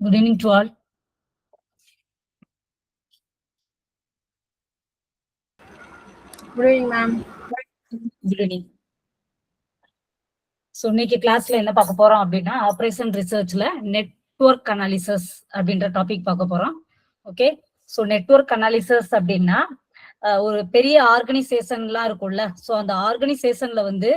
Good evening to all. Good evening, ma'am. Good evening. So இன்னைக்கு கிளாஸ்ல என்ன பார்க்க போறோம் அப்படின்னா ஆப்ரேஷன் ரிசர்ச்ல நெட்வொர்க் அனாலிசிஸ் அப்படின்ற டாபிக் பார்க்க போறோம். ஓகே, ஸோ நெட்வொர்க் அனாலிசிஸ் அப்படின்னா ஒரு பெரிய ஆர்கனைசேஷன்லாம் இருக்கும்ல, ஸோ அந்த ஆர்கனைசேஷன்ல வந்து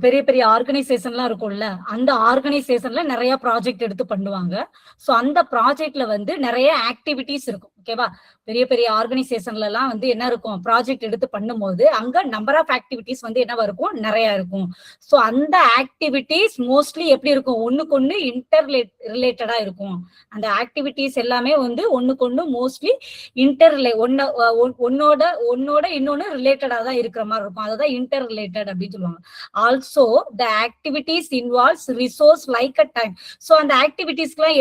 பெரிய பெரிய ஆர்கனைசேஷன்லாம் இருக்கும்ல, அந்த ஆர்கனைசேஷன்ல நிறைய ப்ராஜெக்ட் எடுத்து பண்ணுவாங்க. ஸோ அந்த ப்ராஜெக்ட்ல வந்து நிறைய ஆக்டிவிட்டிஸ் இருக்கும். ஓகேவா, பெரிய பெரிய ஆர்கனைசேஷன்ல எல்லாம் வந்து என்ன இருக்கும், ப்ராஜெக்ட் எடுத்து பண்ணும்போது அங்க நம்பர் ஆஃப் ஆக்டிவிட்டிஸ் வந்து என்னவா இருக்கும், நிறைய இருக்கும். ஸோ அந்த ஆக்டிவிட்டிஸ் மோஸ்ட்லி எப்படி இருக்கும், ஒண்ணுக்கு ஒண்ணு ரிலேட்டடா இருக்கும். அந்த ஆக்டிவிட்டிஸ் எல்லாமே வந்து ஒண்ணுக்கு ஒண்ணு மோஸ்ட்லி ஒன்னோட இன்னொன்னு ரிலேட்டடா தான் இருக்கிற மாதிரி இருக்கும். அதுதான் இன்டர் ரிலேட்டட் அப்படின்னு சொல்லுவாங்க. Also the activities involves resource like a time. So அந்த ஆக்டிவிட்டிஸ்க்குலாம்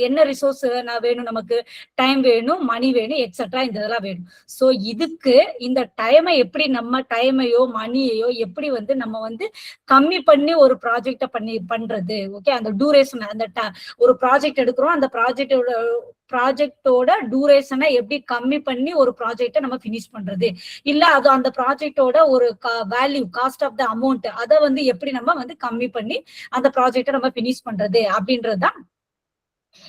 என்ன ரிசோர்ஸ் வேணும், நமக்கு டைம் வேணும், மணி வேணும், எக்ஸெட்ரா இந்த இதெல்லாம் வேணும். ஸோ இதுக்கு இந்த டைமை எப்படி நம்ம டைமையோ மணியையோ எப்படி வந்து நம்ம வந்து கம்மி பண்ணி ஒரு ப்ராஜெக்டை பண்றது. ஓகே, அந்த டூரேஷன், அந்த ஒரு ப்ராஜெக்ட் எடுக்கிறோம், அந்த ப்ராஜெக்டோட டூரேஷனை எப்படி கம்மி பண்ணி ஒரு ப்ராஜெக்டை நம்ம பினிஷ் பண்றது, இல்ல அது அந்த ப்ராஜெக்டோட ஒரு value, cost of the amount, அதை வந்து எப்படி நம்ம வந்து கம்மி பண்ணி அந்த ப்ராஜெக்டை நம்ம பினிஷ் பண்றது அப்படின்றதுதான்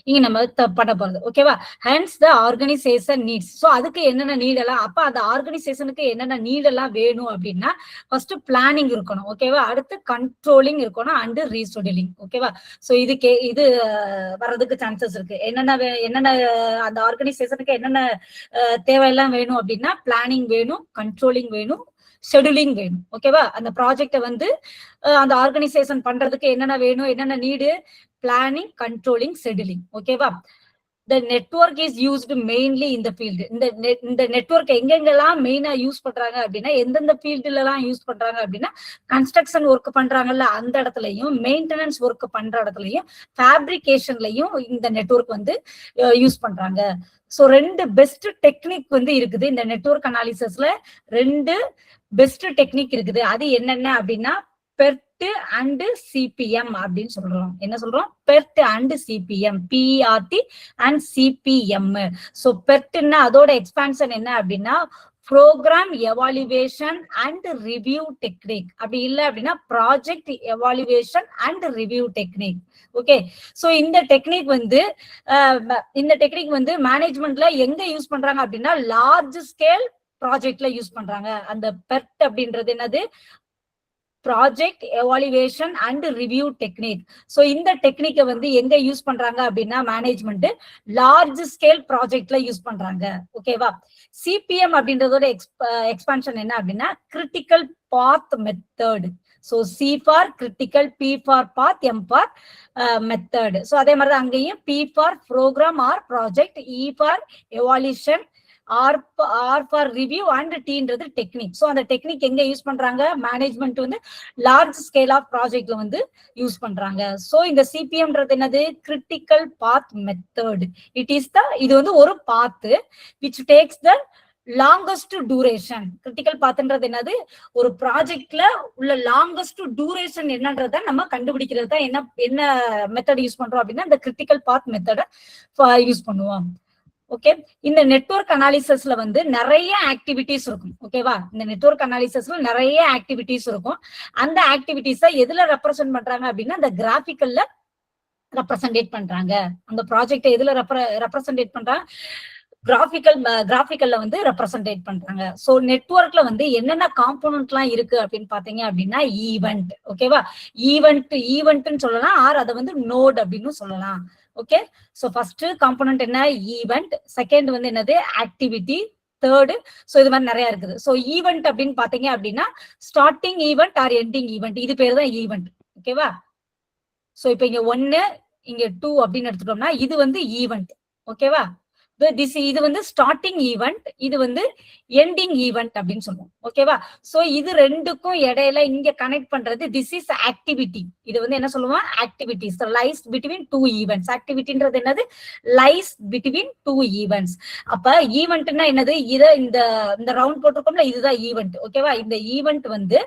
இங்க நம்ம பண்ண போறது. ஓகேவா, hence the organisation needs. So அதுக்கு என்னென்ன நீட் எல்லாம், அப்ப அந்த ஆர்கனைசேஷனுக்கு என்னென்ன நீட் எல்லாம் வேணும் அப்படின்னா, ஃபர்ஸ்ட் பிளானிங் இருக்கணும். ஓகேவா, அடுத்து கண்ட்ரோலிங் இருக்கணும், அண்ட் ரீஷெட்யூலிங். ஓகேவா, ஸோ இது வர்றதுக்கு சான்சஸ் இருக்கு. என்னென்ன அந்த ஆர்கனைசேஷனுக்கு என்னென்ன தேவையெல்லாம் வேணும் அப்படின்னா, பிளானிங் வேணும், கண்ட்ரோலிங் வேணும், ஷெடியூலிங் வேணும். ஓகேவா, அந்த ப்ராஜெக்டை வந்து அந்த ஆர்கனைசேஷன் பண்றதுக்கு என்னென்ன வேணும், என்னென்ன நீடு, பிளானிங், கண்ட்ரோலிங், ஷெடியூலிங். ஓகேவா, the network is used mainly in the field. இந்த நெட்வொர்க் எங்கெங்கெல்லாம் மெயினா யூஸ் பண்றாங்க அப்படின்னா, எந்தெந்த ஃபீல்டுல எல்லாம் யூஸ் பண்றாங்க அப்படின்னா, கன்ஸ்ட்ரக்ஷன் ஒர்க் பண்றாங்கல்ல அந்த இடத்துலயும், மெயின்டெனன்ஸ் ஒர்க் பண்ற இடத்துலயும், ஃபேப்ரிகேஷன்லயும் இந்த நெட்வொர்க் வந்து யூஸ் பண்றாங்க. ஸோ 2 பெஸ்ட் டெக்னிக் வந்து இருக்குது இந்த நெட்வொர்க் அனாலிசிஸ்ல. 2 பெஸ்ட் டெக்னிக் இருக்குது. அது என்னென்ன அப்படின்னா, பெர்ட் அண்ட் சிபிஎம் அப்படின்னு சொல்றோம். என்ன சொல்றோம், PERT and CPM, PRT and CPM. So பெர்ட்னா அதோட எக்ஸ்பான்ஷன் என்ன அப்படின்னா, program evaluation and review technique. அப்படி இல்லை அப்படின்னா project evaluation and review technique. Okay, so இந்த டெக்னிக் வந்து மேனேஜ்மெண்ட்ல எங்க யூஸ் பண்றாங்க அப்படின்னா, லார்ஜ் ஸ்கேல் ப்ராஜெக்ட்ல யூஸ் பண்றாங்க. அந்த பெர்ட் அப்படின்றது என்னது, project evaluation and review technique. So இந்த டெக்னிக்கை வந்து எங்க யூஸ் பண்றாங்க அப்படின்னா, மேனேஜ்மெண்ட் லார்ஜ் ஸ்கேல் ப்ராஜெக்ட்ல யூஸ் பண்றாங்க. ஓகேவா, சிபிஎம் அப்படின்றதோட எக்ஸ்பான்ஷன் என்ன அப்படின்னா, critical path method. So C for critical, P for path, M for method. So அதே மாதிரி தான் அங்கேயும் P for program or project, E for evaluation, R for review, and டீன்றது டெக்னிக். ஸோ அந்த டெக்னிக் எங்க யூஸ் பண்றாங்க, மேனேஜ்மெண்ட் வந்து large scale of ப்ராஜெக்ட்ல வந்து யூஸ் பண்றாங்க. ஸோ இந்த சிபிஎம்ன்றது என்னது, கிரிட்டிக்கல் பாத் மெத்தட். இது வந்து ஒரு path which takes the longest duration. Critical பாத்ன்றது என்னது, ஒரு ப்ராஜெக்ட்ல உள்ள லாங்கஸ்ட் டூரேஷன் என்னன்றத நம்ம கண்டுபிடிக்கிறது தான் என்ன மெத்தட் யூஸ் பண்றோம் அப்படின்னா, இந்த கிரிட்டிக்கல் பாத் மெத்தட யூஸ் பண்ணுவோம். ஓகே, இந்த நெட்வொர்க் அனாலிசிஸ்ல வந்து நிறைய ஆக்டிவிட்டிஸ் இருக்கும். ஓகேவா, இந்த நெட்வொர்க் அனாலிசிஸ்ல நிறைய ஆக்டிவிட்டிஸ் இருக்கும். அந்த ஆக்டிவிட்டிஸை எதுல ரெப்ரசென்ட் பண்றாங்க அப்படின்னா, இந்த கிராபிக்கல்ல ரெப்ரசன்டேட் பண்றாங்க. அந்த ப்ராஜெக்ட் எதுல ரெப்ரசன்டேட் பண்றாங்க, கிராபிக்கல்ல வந்து ரெப்ரசன்டேட் பண்றாங்க. சோ நெட்வொர்க்ல வந்து என்னென்ன காம்போனன்ட் எல்லாம் இருக்கு அப்படின்னு பாத்தீங்க அப்படின்னா, ஈவென்ட். ஓகேவா, ஈவென்ட்னு சொல்லலாம், ஆர் அதை வந்து நோட் அப்படின்னு சொல்லலாம். ஓகே, சோ ஃபர்ஸ்ட் காம்போனன்ட் என்ன, ஈவென்ட். செகண்ட் வந்து என்னது, ஆக்டிவிட்டி. தேர்டு, சோ இது மாதிரி நிறைய இருக்குது. சோ ஈவென்ட் அப்படின்னு பாத்தீங்க அப்படின்னா, starting event are ending event, இது பேர் தான் ஈவென்ட். ஓகேவா, சோ இப்ப இங்க 1 இங்க 2 அப்படின்னு எடுத்துட்டோம்னா இது வந்து ஈவென்ட். ஓகேவா, இது வந்து ஸ்டார்டிங் ஈவெண்ட், இது வந்து எண்டிங் ஈவெண்ட் அப்படின்னு சொல்லுவோம். ஓகேவா? சோ இது ரெண்டுக்கும் இடையில இங்க கனெக்ட் பண்றது திஸ் இஸ் ஆக்டிவிட்டி. இது வந்து என்ன சொல்லுவோம்? Activities lies between two events. ஆக்டிவிட்டின்றது என்னது? Lies between two events. அப்ப ஈவெண்ட்னா என்னது? இத இந்த ரவுண்ட் போட்டிருக்கோம்ல, இதுதான் ஈவெண்ட். ஓகேவா? இந்த ஈவெண்ட் வந்து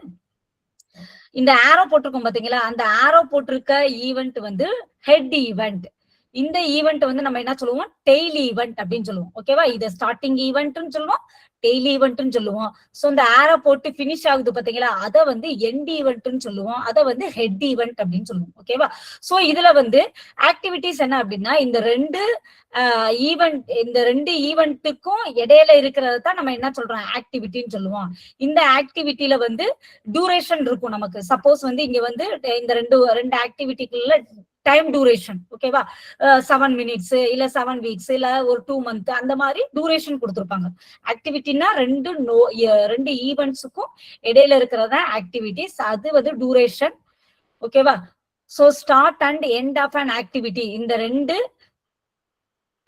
இந்த ஆரோ போட்டிருக்கோம் பாத்தீங்களா, அந்த ஆரோ போட்டிருக்க ஈவெண்ட் வந்து ஹெட் ஈவெண்ட். இந்த ஈவெண்ட் வந்து நம்ம என்ன சொல்லுவோம்? டெய்ல் ஈவெண்ட் அப்படின்னு சொல்லுவோம். ஓகேவா? இத ஸ்டார்டிங் ஈவெண்ட்னு சொல்லுவோம், டெய்ல் ஈவெண்ட்னு சொல்லுவோம். சோ இந்த ஆரோ போட்டு பினிஷ் ஆகுது பாத்தீங்களா, அத வந்து எண்ட் ஈவெண்ட்னு சொல்லுவோம், அத வந்து ஹெட் ஈவெண்ட் அப்படின்னு சொல்லுவோம். ஓகேவா? சோ இதுல வந்து ஆக்டிவிட்டிஸ் என்ன அப்படின்னா, இந்த ரெண்டு ஈவெண்ட்டுக்கும் இடையில இருக்கிறத தான் நம்ம என்ன சொல்றோம்? ஆக்டிவிட்டின்னு சொல்லுவோம். இந்த ஆக்டிவிட்டியில வந்து டியூரேஷன் இருக்கும் நமக்கு. சப்போஸ் வந்து இங்க வந்து இந்த ரெண்டு ஆக்டிவிட்டிக்குள்ள டைம் டியூரேஷன், ஓகேவா? 7 மினிட்ஸ் இல்ல 7 வீக்ஸ் இல்ல ஒரு 2 மந்த் அந்த மாதிரி டியூரேஷன் கொடுத்திருப்பாங்க. ஆக்டிவிட்டினா ரெண்டு ஈவெண்ட்ஸுக்கும் இடையில இருக்கிறதா ஆக்டிவிட்டிஸ், அது வந்து டியூரேஷன். ஓகேவா? So start and end of an activity, இந்த ரெண்டு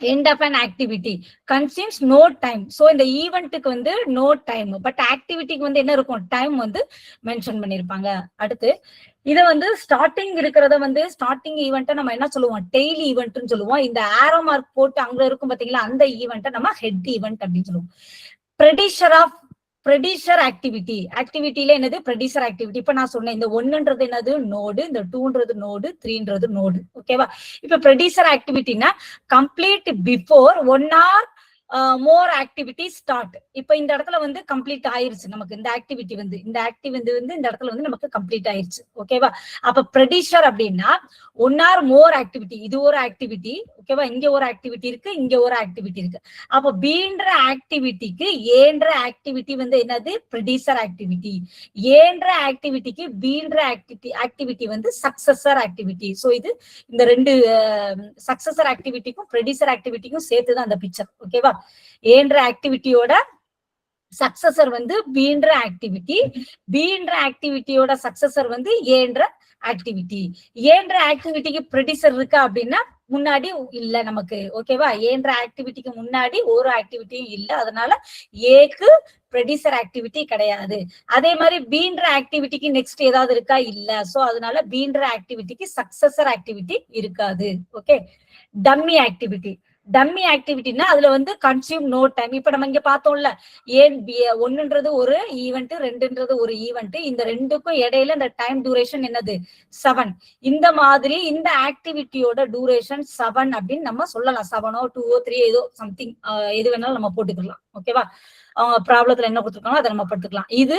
end of an activity consumes no time. So இந்த ஈவெண்ட்டுக்கு வந்து no time, பட் ஆக்டிவிட்டிக்கு வந்து என்ன இருக்கும்? டைம் வந்து மென்ஷன் பண்ணிருப்பாங்க. அடுத்து இத வந்து ஸ்டார்டிங் இருக்கிறத வந்து ஸ்டார்டிங் ஈவெண்ட்டை நம்ம என்ன சொல்லுவோம்? டெய்லி ஈவெண்ட்னு சொல்லுவோம். இந்த ஆரோ மார்க் போட்டு அங்க இருக்கும் பாத்தீங்களா, அந்த ஈவெண்ட்டை நம்ம ஹெட் ஈவெண்ட் அப்படின்னு சொல்லுவோம். ப்ரெடிஷர் ஆக்டிவிட்டி. ஆக்டிவிட்டியில என்னது? ப்ரெடிஷர் ஆக்டிவிட்டி. இப்ப நான் சொன்னேன், இந்த 1ன்றது என்னது? நோடு, இந்த 2ன்றது நோடு, 3ன்றது நோடு. ஓகேவா? இப்ப ப்ரெடிஷர் ஆக்டிவிட்டினா கம்ப்ளீட் பிஃபோர் 1 hour மோர் ஆக்டிவிட்டி ஸ்டார்ட். இப்ப இந்த இடத்துல வந்து கம்ப்ளீட் ஆயிருச்சு நமக்கு. இந்த ஆக்டிவிட்டி வந்து இந்த இடத்துல வந்து நமக்கு கம்ப்ளீட் ஆயிருச்சு. ஓகேவா? அப்ப ப்ரெடிஷர் அப்படின்னா 1 hour மோர் ஆக்டிவிட்டி. இது ஒரு ஆக்டிவிட்டி. ஓகேவா? இங்க ஒரு ஆக்டிவிட்டி இருக்கு, இங்க ஒரு ஆக்டிவிட்டி இருக்கு. அப்ப பீன்ற ஆக்டிவிட்டிக்கு ஏன்ற ஆக்டிவிட்டி வந்து என்னது? ப்ரெடிஷர் ஆக்டிவிட்டி. ஏன்ற ஆக்டிவிட்டிக்கு பீன்ற ஆக்டிவிட்டி வந்து சக்சஸர் ஆக்டிவிட்டி. சோ இது இந்த ரெண்டு சக்சஸர் ஆக்டிவிட்டிக்கும் ப்ரெடிஷர் ஆக்டிவிட்டிக்கும் சேர்த்துதான் அந்த பிக்சர். ஓகேவா? ஏன்ற ஆக்டிவிட்டியோட சக்சஸர் வந்து பீன்ற ஆக்டிவிட்டி, பீன்ற ஆக்டிவிட்டியோட சக்சஸர் வந்து ஏன்ற ஆக்டிவிட்டி. ஏன்ற ஆக்டிவிட்டிக்கு ப்ரெடிஷர் இருக்கா அப்படின்னா முன்னாடி இல்ல நமக்கு. ஓகேவா? ஏன்ற ஆக்டிவிட்டிக்கு முன்னாடி ஒரு ஆக்டிவிட்டியும் இல்ல, அதனால ஏக்கு ப்ரெடிஷர் ஆக்டிவிட்டி கிடையாது. அதே மாதிரி பீன்ற ஆக்டிவிட்டிக்கு நெக்ஸ்ட் ஏதாவது இருக்கா? இல்ல. சோ அதனால பீன்ற ஆக்டிவிட்டிக்கு சக்சஸர் ஆக்டிவிட்டி இருக்காது. ஓகே. Dummy activity. டம்மி ஆக்டிவிட்டினா அதுல வந்து கன்சியூம் நோ டைம். இப்ப நம்ம இங்க பார்த்தோம்ல, ஏன் 1ன்றது ஒரு ஈவெண்ட், 2ன்றது ஒரு ஈவெண்ட். இந்த ரெண்டுக்கும் இடையில இந்த டைம் டியூரேஷன் என்னது? 7. இந்த மாதிரி இந்த ஆக்டிவிட்டியோட டியூரேஷன் 7 அப்படின்னு நம்ம சொல்லலாம். 7ஓ 2ஓ 3 ஏதோ சம்திங் எது வேணாலும் நம்ம போட்டுக்கலாம். ஓகேவா? ப்ராப்ளத்துல என்ன கொடுத்துருக்காங்களோ அதை நம்ம படுத்துக்கலாம். இது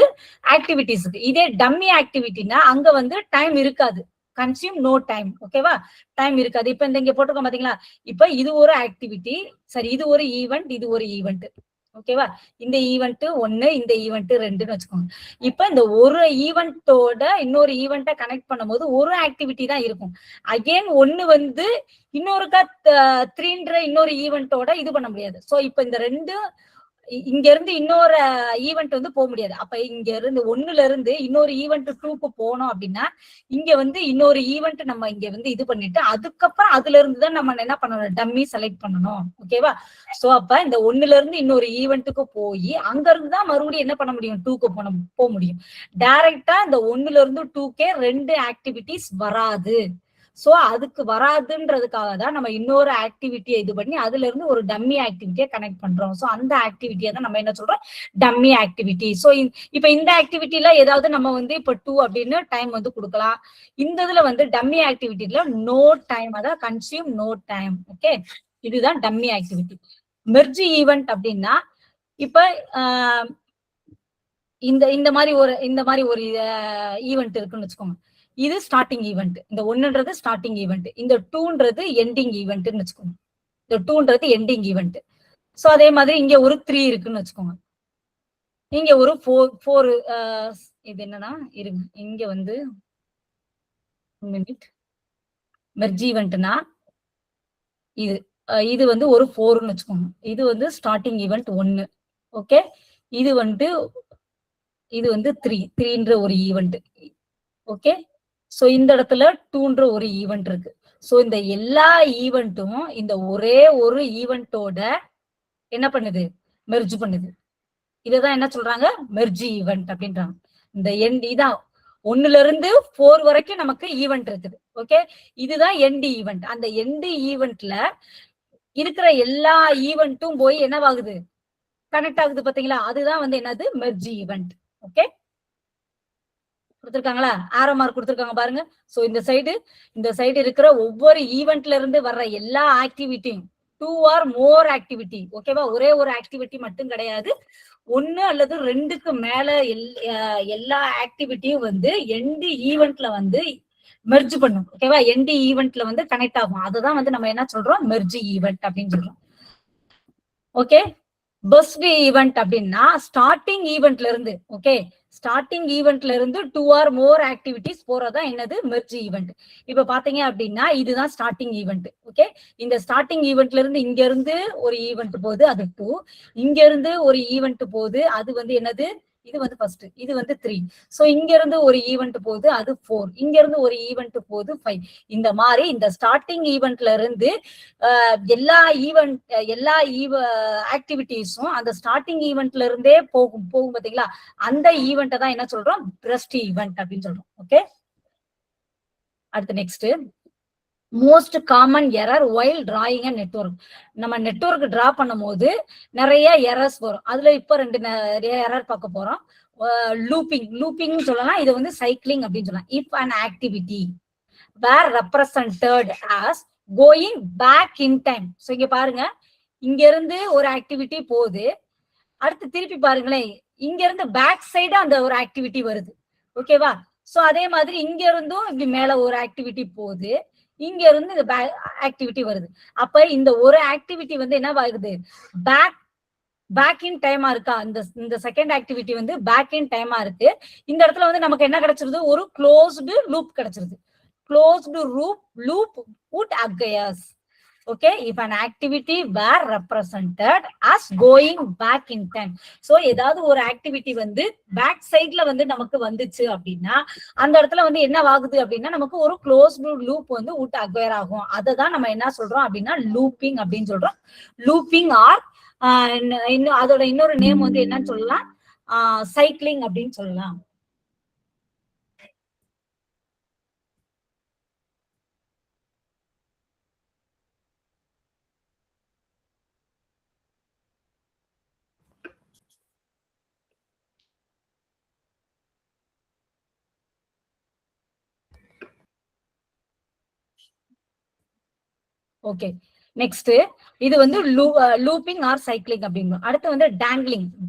ஆக்டிவிட்டிஸ்க்கு. இதே டம்மி ஆக்டிவிட்டினா அங்க வந்து டைம் இருக்காது, கன்சியூம் நோ டைம். ஓகேவா? டைம் இருக்காது. இப்ப இந்த இங்க போட்டிருக்கோம் பாத்தீங்களா, இப்ப இது ஒரு ஆக்டிவிட்டி, சரி இது ஒரு ஈவெண்ட், இது ஒரு ஈவெண்ட். ஓகேவா? இந்த ஈவெண்ட் 1, இந்த ஈவெண்ட் 2ன்னு வச்சுக்கோங்க. இப்ப இந்த ஒரு ஈவெண்டோட இன்னொரு ஈவெண்ட்டை கனெக்ட் பண்ணும்போது ஒரு ஆக்டிவிட்டி தான் இருக்கும். அகைன் 1 வந்து இன்னொருக்கா 3ன்ற இன்னொரு ஈவெண்டோட இது பண்ண முடியாது. சோ இப்ப இந்த ரெண்டு இங்க இருந்து இன்னொரு ஈவெண்ட் வந்து போக முடியாது. அப்ப இங்க இருந்து 1ல இருந்து இன்னொரு ஈவெண்ட் 2க்கு போனோம் அப்படின்னா இங்க வந்து இன்னொரு ஈவெண்ட் நம்ம இங்க வந்து இது பண்ணிட்டு அதுக்கப்புறம் அதுல இருந்துதான் நம்ம என்ன பண்ணணும்? டம்மி செலக்ட் பண்ணணும். ஓகேவா? சோ அப்ப இந்த 1ல இருந்து இன்னொரு ஈவெண்ட்டுக்கு போய் அங்க இருந்து தான் மறுபடியும் என்ன பண்ண முடியும்? 2க்கு போக முடியும். டைரக்டா இந்த 1ல இருந்து 2க்கே 2 ஆக்டிவிட்டிஸ் வராது. சோ அதுக்கு வராதுன்றதுக்காக தான் நம்ம இன்னொரு ஆக்டிவிட்டியை இது பண்ணி அதுல இருந்து ஒரு டம்மி ஆக்டிவிட்டியை கனெக்ட் பண்றோம். சோ அந்த ஆக்டிவிட்டியை தான் நம்ம என்ன சொல்றோம்? Dummy activity. சோ இப்ப இந்த ஆக்டிவிட்டில ஏதாவது நம்ம வந்து இப்ப 2 அப்படின்னு டைம் வந்து கொடுக்கலாம். இந்த இதுல வந்து டம்மி ஆக்டிவிட்டில நோ டைம், அதாவது கன்சியூம் நோ டைம். ஓகே, இதுதான் டம்மி ஆக்டிவிட்டி. மெர்ஜ் ஈவெண்ட் அப்படின்னா இப்ப இந்த மாதிரி ஒரு ஈவெண்ட் இருக்குன்னு வச்சுக்கோங்க. இது ஸ்டார்டிங் ஈவெண்ட், இந்த 1ன்றது ஸ்டார்டிங் ஈவெண்ட், இந்த 2ன்றது எண்டிங் ஈவெண்ட்னு வச்சுக்கோங்க. இந்த 2ன்றது எண்டிங் ஈவெண்ட். சோ அதே மாதிரி இங்க ஒரு 3 இருக்குன்னு வச்சுக்கோங்க. இங்க ஒரு 4 இது என்னன்னா இருங்க, இங்க வந்து மினிட் மெர்ஜ் ஈவெண்ட்னா இது வந்து ஒரு 4ன்னு வச்சுக்கோங்க. இது வந்து ஸ்டார்டிங் ஈவெண்ட் 1. ஓகே, இது வந்து 3ன்ற ஒரு ஈவெண்ட். ஓகே, சோ இந்த இடத்துல 2ன்ற ஒரு ஈவெண்ட் இருக்கு. சோ இந்த எல்லா ஈவெண்ட்டும் இந்த ஒரே ஒரு ஈவெண்டோட என்ன பண்ணுது, மெர்ஜ் பண்ணுது. இதுதான் என்ன சொல்றாங்க, மெர்ஜ் ஈவெண்ட் அப்படின்றாங்க. இந்த எண்ட் இதான் 1ல இருந்து 4 வரைக்கும் நமக்கு ஈவெண்ட் இருக்குது. ஓகே, இதுதான் எண்ட் ஈவெண்ட். அந்த எண்ட் ஈவெண்ட்ல இருக்கிற எல்லா ஈவெண்ட்டும் போய் என்னவாகுது, கனெக்ட் ஆகுது பாத்தீங்களா, அதுதான் வந்து என்னது, மெர்ஜ் ஈவெண்ட். ஓகே, கொடுத்திருக்காங்களா, ஆரோ மார்க் கொடுத்திருக்காங்க பாருங்க. சோ இந்த சைடு இருக்கிற ஒவ்வொரு ஈவெண்ட்ல இருந்து வர்ற எல்லா ஆக்டிவிட்டியும் 2 or more ஆக்டிவிட்டி, ஓகேவா, ஒரே ஒரு ஆக்டிவிட்டி மட்டும் கிடையாது, 1 அல்லது 2க்கு மேல எல்லா ஆக்டிவிட்டியும் வந்து எண்ட் ஈவெண்ட்ல வந்து மெர்ஜ் பண்ணும். ஓகேவா, எண்ட் ஈவெண்ட்ல வந்து கனெக்ட் ஆகும். அதுதான் வந்து நம்ம என்ன சொல்றோம், மெர்ஜ் ஈவெண்ட் அப்படின்னு சொல்றோம். ஓகே, பர்ஸ்ட் ஈவெண்ட் அப்படின்னா ஸ்டார்டிங் ஈவெண்ட்ல இருந்து, ஓகே, ஸ்டார்டிங் ஈவெண்ட்ல இருந்து 2 or more ஆக்டிவிட்டிஸ் போறதா என்னது, மெர்ஜ் ஈவெண்ட். இப்ப பாத்தீங்க அப்படின்னா இதுதான் ஸ்டார்டிங் ஈவெண்ட். ஓகே, இந்த ஸ்டார்டிங் ஈவெண்ட்ல இருந்து இங்க இருந்து ஒரு ஈவெண்ட் போகுது, அது 2. இங்க இருந்து ஒரு ஈவெண்ட் போகுது, அது வந்து என்னது, இது வந்து ஃபர்ஸ்ட், இது வந்து 3. சோ இங்க இருந்து ஒரு ஈவெண்ட் போகுது, அது 4. இங்க இருந்து ஒரு ஈவெண்ட் போகுது 5. இந்த மாதிரி இந்த ஸ்டார்டிங் ஈவெண்ட்ல இருந்து எல்லா ஆக்டிவிட்டிஸும் அந்த ஸ்டார்டிங் ஈவெண்ட்ல இருந்தே போகும் பாத்தீங்களா, அந்த ஈவெண்ட்டை தான் என்ன சொல்றோம், பர்ஸ்ட் ஈவெண்ட் அப்படின்னு சொல்றோம். ஓகே, அடுத்து next, most common error while drawing a network. நம்ம நெட்வொர்க் டிரா பண்ணும் போது நிறைய எரர்ஸ் வரும். அதுல இப்ப 2 எரர் பார்க்க போறோம். லூப்பிங் சொல்லலாம், இது வந்து சைக்கிளிங் அப்படின்னு சொல்லலாம். If an activity were represented as going back in time. So இங்க பாருங்க, இங்க இருந்து ஒரு ஆக்டிவிட்டி போகுது, அடுத்து திருப்பி பாருங்களேன், இங்க இருந்து பேக் சைடு அந்த ஒரு ஆக்டிவிட்டி வருது. ஓகேவா, சோ அதே மாதிரி இங்க இருந்தும் இப்படி மேல ஒரு ஆக்டிவிட்டி போகுது, இங்க இருந்து இந்த ஆக்டிவிட்டி வருது. அப்ப இந்த ஒரு ஆக்டிவிட்டி வந்து என்ன ஆகுது, பேக் இன் டைமா இருக்கா, இந்த செகண்ட் ஆக்டிவிட்டி வந்து பேக் இன் டைமா இருக்கு. இந்த இடத்துல வந்து நமக்கு என்ன கிடைச்சிருது, ஒரு க்ளோஸ்டு லூப் கிடைச்சிருது. Closed loop would occurs. Okay, if an activity were represented as going back in time. So ஏதாவது ஒரு ஆக்டிவிட்டி வந்து பேக் சைட்ல வந்து நமக்கு வந்துச்சு அப்படின்னா அந்த இடத்துல வந்து என்ன ஆகுது அப்படின்னா நமக்கு ஒரு க்ளோஸ்டு லூப் வந்து would occur ஆகும். அதை தான் நம்ம என்ன சொல்றோம் அப்படின்னா லூப்பிங் அப்படின்னு சொல்றோம். லூப்பிங் ஆர் அதோட இன்னொரு நேம் வந்து என்னன்னு சொல்லலாம், சைக்கிளிங் அப்படின்னு சொல்லலாம். ஓகே, நெக்ஸ்ட் இது வந்து லூப்பிங் ஆர் சைக்கிளிங் அப்படின்னு. அடுத்து வந்து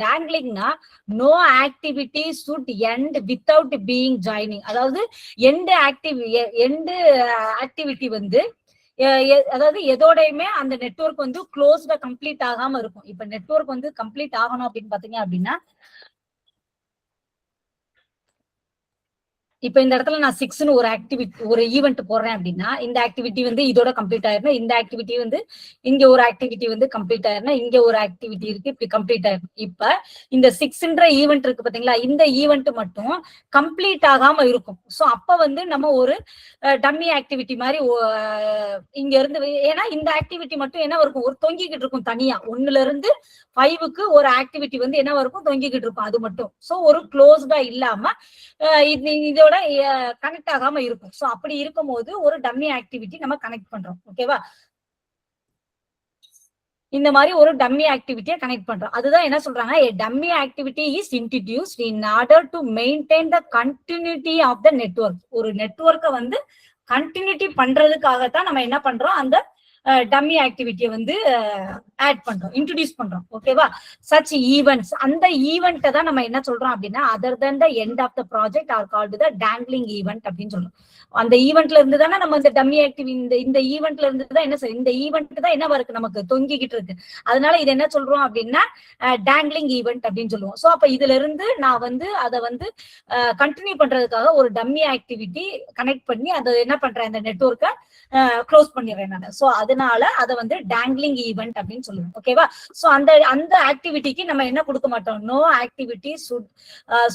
டேங்கிளிங்னா no activity should end without being joining. அதாவது எண்ட் ஆக்டிவிட்டி வந்து அதாவது எதோடையுமே அந்த நெட்வொர்க் வந்து க்ளோஸ்டா கம்ப்ளீட் ஆகாம இருக்கும். இப்ப நெட்வொர்க் வந்து கம்ப்ளீட் ஆகணும் அப்படின்னு பாத்தீங்க அப்படின்னா, இப்ப இந்த இடத்துல நான் 6ன்னு ஒரு ஈவெண்ட் போடுறேன் அப்படின்னா இந்த ஆக்டிவிட்டி வந்து இதோட கம்ப்ளீட் ஆயிரும், இந்த ஆக்டிவிட்டி வந்து இங்க ஒரு ஆக்டிவிட்டி வந்து கம்ப்ளீட் ஆயிரும், இங்க ஒரு ஆக்டிவிட்டி இருக்கு, இப்படி கம்ப்ளீட் ஆயிரும். இப்ப இந்த 6ன்ற ஈவெண்ட் இருக்கு பாத்தீங்களா, இந்த ஈவெண்ட் மட்டும் கம்ப்ளீட் ஆகாம இருக்கும். சோ அப்ப வந்து நம்ம ஒரு டம்மி ஆக்டிவிட்டி மாதிரி இங்க இருந்து, ஏன்னா இந்த ஆக்டிவிட்டி மட்டும் என்ன இருக்கும், ஒரு தொங்கிக்கிட்டு இருக்கும் தனியா. 1ல இருந்து 5க்கு ஒரு ஆக்டிவிட்டி வந்து என்ன இருக்கும், தொங்கிக்கிட்டு இருக்கும், அது மட்டும். சோ ஒரு க்ளோஸ்டா இல்லாம இதோட கனெக்ட் ஆகாம இருக்கும். சோ அப்படி இருக்கும் போது ஒரு டம்மி ஆக்டிவிட்டி நம்ம கனெக்ட் பண்றோம். ஓகேவா, இந்த மாதிரி ஒரு டம்மி ஆக்டிவிட்டியை கனெக்ட் பண்றோம். அதுதான் என்ன சொல்றாங்க, a dummy activity is introduced in order to maintain the continuity of the network. ஒரு நெட்வொர்க்கை வந்து கண்டினியூட்டி பண்றதுக்காகத்தான் நம்ம என்ன பண்றோம், அந்த டம்மி ஆக்டிவிட்டியை வந்து ஆட் பண்றோம், இன்ட்ரோடியூஸ் பண்றோம். ஓகேவா, சச் ஈவெண்ட்ஸ், அந்த ஈவெண்ட்டை தான் நம்ம என்ன சொல்றோம் அப்படின்னா other than the end of the project are called the dangling event அப்படின்னு சொல்றோம். அந்த ஈவெண்ட்ல இருந்து தானே நம்ம இந்த டம்மி ஆக்டிவிட்டி, இந்த ஈவெண்ட்ல இருந்து தான் என்ன செய்யும், இந்த ஈவெண்ட் தான் என்ன இருக்கு, நமக்கு தொங்கிக்கிட்டு இருக்கு. அதனால இது என்ன சொல்றோம் அப்படின்னா டேங்கிளிங் ஈவெண்ட் அப்படின்னு சொல்லுவோம். சோ அப்ப இதுல இருந்து நான் வந்து அதை வந்து கண்டினியூ பண்றதுக்காக ஒரு டம்மி ஆக்டிவிட்டி கனெக்ட் பண்ணி அதை என்ன பண்றேன், இந்த நெட்வொர்க்கை க்ளோஸ் பண்ணிடுறேன் நான். சோ அது அதனால அதை வந்து டேங்லிங் ஈவெண்ட் அப்படின்னு சொல்லுவோம். ஓகேவா? சோ அந்த ஆக்டிவிட்டிக்கு நம்ம என்ன கொடுக்க மாட்டோம், no activity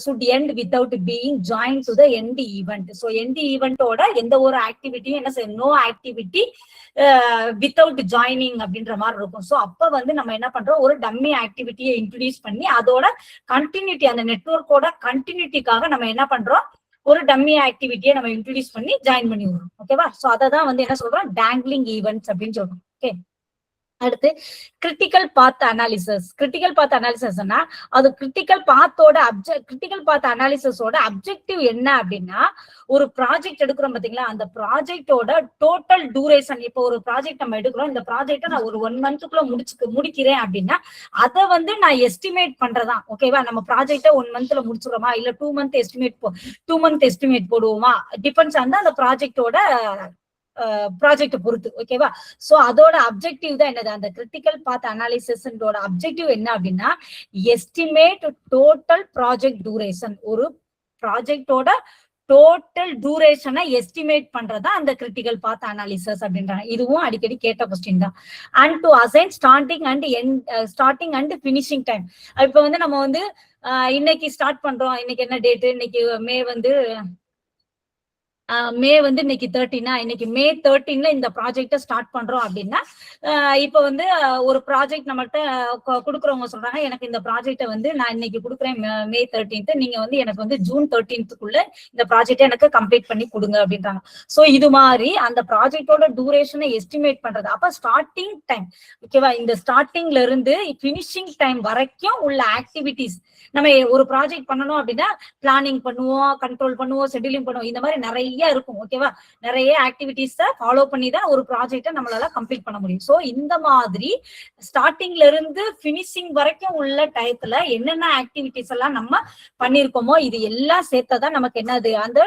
should end without being join to the end event. So end ஈவெண்டோட எந்த ஒரு ஆக்டிவிட்டியும் என்ன செய்யும், நோ ஆக்டிவிட்டி வித்தவுட் ஜாயினிங் அப்படின்ற மாதிரி இருக்கும். சோ அப்ப வந்து நம்ம என்ன பண்றோம், ஒரு டம்மி ஆக்டிவிட்டியை இன்ட்ரோடியூஸ் பண்ணி அதோட கண்டினியூட்டி, அந்த நெட்வொர்க்கோட கண்டினியூட்டிக்காக நம்ம என்ன பண்றோம், ஒரு டம்மி ஆக்டிவிட்டியை நம்ம இன்ட்ரோடியூஸ் பண்ணி ஜாயின் பண்ணி விடுறோம். ஓகேவா? சோ அததான் வந்து என்ன சொல்றோம், டேங்லிங் ஈவெண்ட்ஸ் அப்படின்னு சொல்றோம். ஓகே, அடுத்து critical path analysis. Critical path அனாலிசிஸ்னா அது கிரிட்டிக்கல் பாத் அனாலிசிஸோட அப்ஜெக்டிவ் என்ன அப்படின்னா, ஒரு ப்ராஜெக்ட் எடுக்கிறோம் பாத்தீங்களா, அந்த ப்ராஜெக்டோட டோட்டல் டூரேஷன். இப்போ ஒரு ப்ராஜெக்ட் நம்ம எடுக்கிறோம், இந்த ப்ராஜெக்ட நான் ஒரு 1 மந்த்துக்குள்ள முடிக்கிறேன் அப்படின்னா அதை வந்து நான் எஸ்டிமேட் பண்றதா. ஓகேவா? நம்ம ப்ராஜெக்ட 1 மந்த்ல முடிச்சுக்கிறோமா, இல்ல 2 மந்த் எஸ்டிமேட் போடுவோமா, டிபெண்ட்ஸ் ஆன் அந்த ப்ராஜெக்டோட ப்ராஜெக்ட் பொறுத்து. ஓகேவா? சோ அதோட அப்ஜெக்டிவ் தான் என்னது, அந்த கிரிட்டிக்கல் பாத் அனாலிசிஸோட அப்ஜெக்டிவ் என்ன அப்படின்னா, எஸ்டிமேட் டோட்டல் ப்ராஜெக்ட் டூரேஷன். ஒரு ப்ராஜெக்டோட டோட்டல் டூரேஷனை எஸ்டிமேட் பண்றதா அந்த கிரிட்டிக்கல் பாத் அனாலிசிஸ் அப்படின்றாங்க. இதுவும் அடிக்கடி கேட்ட கொஸ்டின் தான். And to assign starting and finishing time. இப்ப வந்து நம்ம வந்து இன்னைக்கு ஸ்டார்ட் பண்றோம், இன்னைக்கு என்ன டேட், இன்னைக்கு மே வந்து இன்னைக்கு 13, இன்னைக்கு மே 13 இந்த ப்ராஜெக்ட ஸ்டார்ட் பண்றோம் அப்படின்னா, இப்ப வந்து ஒரு ப்ராஜெக்ட் நம்மகிட்ட கொடுக்குறவங்க சொல்றாங்க, எனக்கு இந்த ப்ராஜெக்ட வந்து நான் இன்னைக்கு கொடுக்குறேன் மே 13, நீங்க வந்து எனக்கு வந்து ஜூன் 13க்குள்ள இந்த ப்ராஜெக்ட எனக்கு கம்ப்ளீட் பண்ணி கொடுங்க அப்படின்றாங்க. சோ இது மாதிரி அந்த ப்ராஜெக்டோட டூரேஷனை எஸ்டிமேட் பண்றது. அப்ப ஸ்டார்டிங் டைம், ஓகேவா, இந்த ஸ்டார்டிங்ல இருந்து பினிஷிங் டைம் வரைக்கும் உள்ள ஆக்டிவிட்டிஸ். நம்ம ஒரு ப்ராஜெக்ட் பண்ணணும் அப்படின்னா பிளானிங் பண்ணுவோம், கண்ட்ரோல் பண்ணுவோம், ஷெட்யூலிங் பண்ணுவோம், இந்த மாதிரி நிறைய இருக்கும். ஓகேவா? நிறைய ஆக்டிவிட்டிஸ் ஃபாலோ பண்ணி தான் ஒரு ப்ராஜெக்ட நம்மளால கம்ப்ளீட் பண்ண முடியும். சோ இந்த மாதிரி ஸ்டார்டிங்ல இருந்து பினிஷிங் வரைக்கும் உள்ள டயத்துல என்னென்ன ஆக்டிவிட்டிஸ் எல்லாம் நம்ம பண்ணிருக்கோமோ இது எல்லாம் சேர்த்ததான் நமக்கு என்னது, அந்த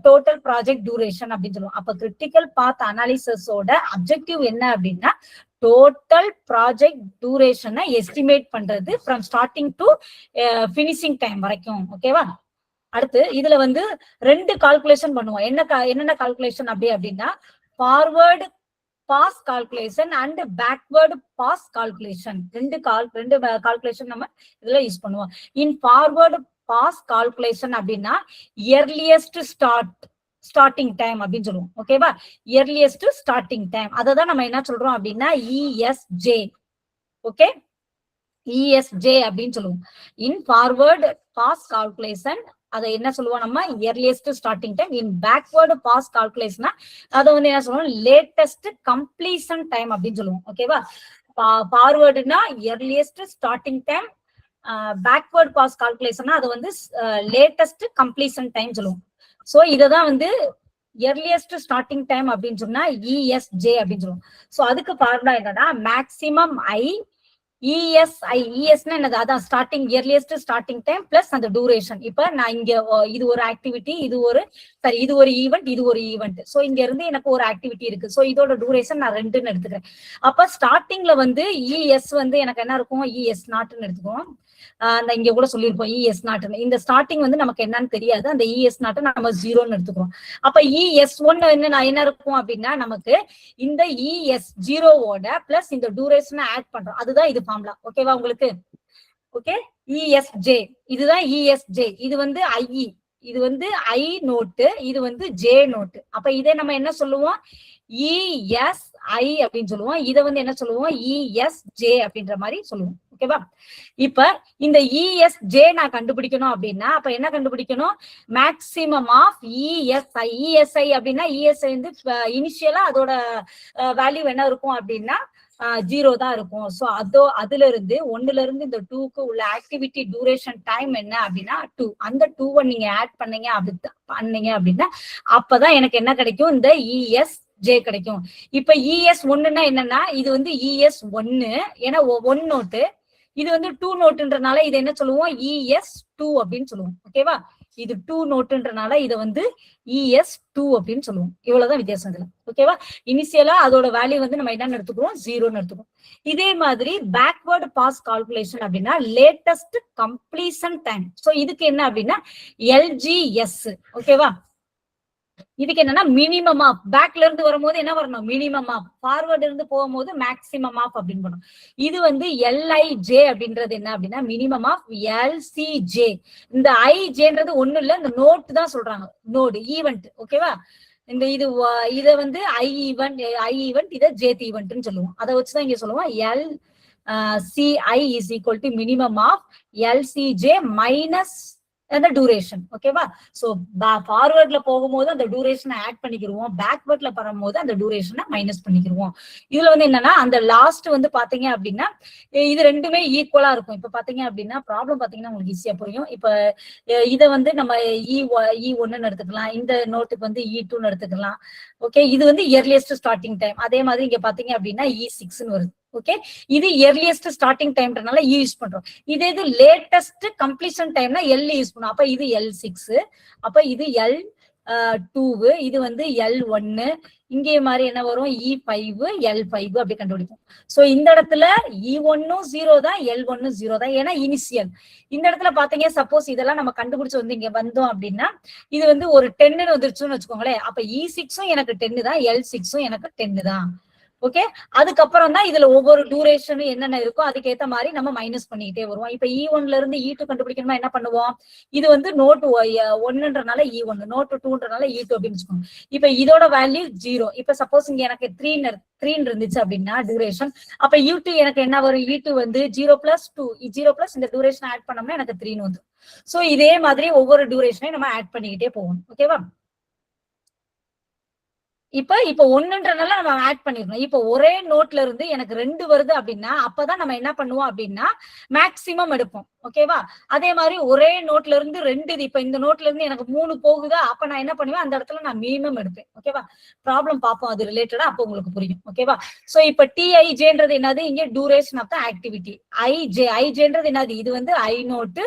டோட்டல் ப்ராஜெக்ட் டூரேஷன் அப்படின்னு சொல்லுவோம். அப்ப கிரிட்டிக்கல் பாத் அனாலிசிஸோட அப்ஜெக்டிவ் என்ன அப்படின்னா, டோட்டல் ப்ராஜெக்ட் டூரேஷனை எஸ்டிமேட் பண்றது from starting to finishing time வரைக்கும். ஓகேவா? அடுத்து இதுல வந்து 2 கால்குலேஷன் பண்ணுவோம். என்னென்ன கால்குலேஷன் அப்படின்னா, forward pass calculation and backward pass calculation. 2 calculation நம்ம இதுல யூஸ் பண்ணுவோம். இன் ஃபார்வர்டு பாஸ் கால்குலேஷன் அப்படின்னா இயர்லியஸ்ட் ஸ்டார்டிங் டைம் அப்படின்னு சொல்லுவோம். ஓகேவா? இயர்லியஸ்ட் ஸ்டார்டிங் டைம் அததான் நம்ம என்ன சொல்றோம் அப்படின்னா ESJ. ஓகே, ESJ அப்படின்னு சொல்லுவோம். இன் ஃபார்வர்டு பாஸ் கால்குலேஷன் அதை என்ன சொல்லுவோம் நம்ம, இயர்லியஸ்ட் ஸ்டார்டிங் டைம். இன் பேக்வர்டு பாஸ் கால்குலேஷனா அதை வந்து என்ன சொல்லுவோம், லேட்டஸ்ட் கம்ப்ளீஷன் டைம் அப்படின்னு சொல்லுவோம். ஓகேவா? ஃபார்வர்டுனா earliest starting time, backward pass கால்குலேஷனா அது வந்து லேட்டஸ்ட் கம்ப்ளீஷன் டைம் சொல்லுவோம். சோ இததான் வந்து earliest starting time அப்படின்னு சொன்னா ESJ அப்படின்னு சொல்லுவோம். சோ அதுக்கு ஃபார்முலா என்னன்னா, மேக்ஸிமம் ESனா என்னது, அதான் starting earliest starting time plus அந்த டூரேஷன். இப்ப நான் இங்க இது ஒரு ஆக்டிவிட்டி, இது ஒரு ஈவெண்ட். சோ இங்க இருந்து எனக்கு ஒரு ஆக்டிவிட்டி இருக்கு. சோ இதோட டூரேஷன் நான் 2ன்னு எடுத்துக்கிறேன். அப்ப ஸ்டார்டிங்ல வந்து ES வந்து எனக்கு என்ன இருக்கும், ES0ன்னு எடுத்துக்குவோம். அந்த இங்க கூட சொல்லியிருப்போம் ES0. இந்த ஸ்டார்டிங் வந்து நமக்கு என்னன்னு தெரியாது, அந்த ES0 நம்ம 0ன்னு எடுத்துக்கிறோம். அப்ப ES1 என்ன இருக்கும் அப்படின்னா, நமக்கு இந்த ES0வோட பிளஸ் இந்த டூரேஷனை ஆட் பண்றோம். அதுதான் இது ஃபார்முலா. ஓகேவா உங்களுக்கு? ஓகே, ESJ இதுதான் ESJ. இது வந்து IE, இது வந்து I நோட்டு, இது வந்து J நோட்டு. அப்ப இதே நம்ம என்ன சொல்லுவோம், ESI அப்படின்னு சொல்லுவோம். இதை வந்து என்ன சொல்லுவோம், ESJ அப்படின்ற மாதிரி சொல்லுவோம். ஓகேவா? இப்ப இந்த ESJ நான் கண்டுபிடிக்கணும் அப்படின்னா அப்ப என்ன கண்டுபிடிக்கணும், மேக்சிமம் ஆஃப் ESI அப்படின்னா ESI வந்து இனிஷியலா அதோட வேல்யூ என்ன இருக்கும் அப்படின்னா 0 தான் இருக்கும். சோ அதுல இருந்து 1ல இருந்து இந்த 2க்கு உள்ள ஆக்டிவிட்டி டூரேஷன் டைம் என்ன அப்படின்னா 2. அந்த 2வை நீங்க ஆட் பண்ணீங்க அப்படின்னா அப்பதான் எனக்கு என்ன கிடைக்கும், இந்த ESJ கிடைக்கும். இப்ப ES1ன்னா என்னன்னா, இது வந்து ES1 ஏன்னா 1 நோட்டு, இது வந்து 2 நோட்டுன்றனால இதை என்ன சொல்லுவோம், ES2 அப்படின்னு சொல்லுவோம். ஓகேவா? இது 2 நோட்டுன்றனால இதை வந்து ES2 அப்படின்னு சொல்லுவோம். இவ்வளவுதான் வித்தியாசம் இதுல. ஓகேவா? இனிஷியலா அதோட வேல்யூ வந்து நம்ம என்ன எடுத்துக்கிறோம், 0ன்னு எடுத்துக்கிறோம். இதே மாதிரி பேக்வர்டு பாஸ் கால்குலேஷன் அப்படின்னா லேட்டஸ்ட் கம்ப்ளீஷன் டைம். சோ இதுக்கு என்ன அப்படின்னா LGS. ஓகேவா? இதுக்கு என்னன்னா மினிமம் ஆஃப். பேக்ல இருந்து வரும்போது என்ன வரணும்? Minimum of. ஃபார்வர்ட் இருந்து போகும்போது மேக்சிமம் ஆஃப் அப்படின்னு பண்ணணும். இது வந்து LIJ அப்படின்றது என்ன அப்படின்னா மினிமம் ஆஃப் LCJ. இந்த IJன்றது ஒண்ணும் இல்ல, இந்த நோட் தான் சொல்றாங்க. Node event. ஓகேவா? இந்த இத வந்து ஐ ஈவெண்ட், இத ஜேத் ஈவெண்ட்னு சொல்லுவோம். அதை வச்சுதான் இங்க சொல்லுவோம் LCI is equal to minimum of LCJ minus அந்த டியூரேஷன். ஓகேவா? சோ ஃபார்வர்ட்ல போகும்போது அந்த டியூரேஷனை ஆட் பண்ணிக்கிருவோம், பேக்வர்ட்ல வரும்போது அந்த டியூரேஷனை மைனஸ் பண்ணிக்கிருவோம். இதுல வந்து என்னன்னா அந்த லாஸ்ட் வந்து பாத்தீங்க அப்படின்னா இது ரெண்டுமே ஈக்குவலா இருக்கும். இப்ப பாத்தீங்க அப்படின்னா ப்ராப்ளம் பாத்தீங்கன்னா உங்களுக்கு ஈஸியா புரியும். இப்ப இத வந்து நம்ம E1 எடுத்துக்கலாம், இந்த நோட்டுக்கு வந்து E2 எடுத்துக்கலாம். ஓகே, இது வந்து இயர்லியஸ்ட் ஸ்டார்டிங் டைம். அதே மாதிரி இங்க பாத்தீங்க அப்படின்னா E6 வருது. ஓகே, இது இயர்லியஸ்ட் ஸ்டார்டிங் டைம்ன்றனால E யூஸ் பண்றோம். இது லேட்டஸ்ட் கம்ப்ளீஷன் டைம்னா L யூஸ் பண்ணும். அப்ப இது L6, அப்ப இது L2, இது வந்து L1. இங்கே மாதிரி என்ன வரும்? E5, L5 அப்படி கண்டுபிடிக்கும். சோ இந்த இடத்துல E1 0 தான், L1 0 தான், ஏன்னா இனிஷியல். இந்த இடத்துல பாத்தீங்க சப்போஸ் இதெல்லாம் நம்ம கண்டுபிடிச்சு வந்து இங்க வந்தோம் அப்படின்னா இது வந்து ஒரு 10 வந்துருச்சுன்னு வச்சுக்கோங்களேன். அப்ப E6 எனக்கு 10 தான், L6 எனக்கு 10 தான். ஓகே, அதுக்கப்புறம் தான் இதுல ஒவ்வொரு டியூரேஷனும் என்னென்ன இருக்கோ அதுக்கேத்த மாதிரி நம்ம மைனஸ் பண்ணிக்கிட்டே வருவோம். இப்ப E1ல இருந்து E2 கண்டுபிடிக்கணுமா என்ன பண்ணுவோம்? இது வந்து நோட் 1ன்றனால E1, நோட் 2ன்றனால E2 அப்படின்னு வச்சுக்கோங்க. இப்ப இதோட வேல்யூ 0. இப்ப சப்போஸ் இங்க எனக்கு 3 இருந்துச்சு அப்படின்னா டியூரேஷன், அப்ப U2 எனக்கு என்ன வரும்? E2 வந்து 0 + 2, 0 + இந்த டியூரேஷன் ஆட் பண்ணோம்னா எனக்கு 3 வந்து. சோ இதே மாதிரி ஒவ்வொரு டியூரேஷனையும் நம்ம ஆட் பண்ணிக்கிட்டே போவோம். ஓகேவா? இப்ப 1ன்றனால நம்ம ஆட் பண்ணிருக்கோம். இப்ப ஒரே நோட்ல இருந்து எனக்கு 2 வருது அப்படின்னா அப்பதான் நம்ம என்ன பண்ணுவோம் அப்படின்னா மேக்சிமம் எடுப்போம். ஓகேவா? அதே மாதிரி ஒரே நோட்ல இருந்து 2, இப்ப இந்த நோட்ல இருந்து எனக்கு 3 போகுதா, அப்ப நான் என்ன பண்ணுவேன்? அந்த இடத்துல நான் மினிமம் எடுப்பேன். ஓகேவா? ப்ராப்ளம் பார்ப்போம் அது ரிலேட்டடா, அப்ப உங்களுக்கு புரியும். ஓகேவா? சோ இப்ப TIJன்றது என்னது? இங்க டியூரேஷன் ஆஃப் த ஆக்டிவிட்டி. IJன்றது என்னது? இது வந்து I நோட்டு,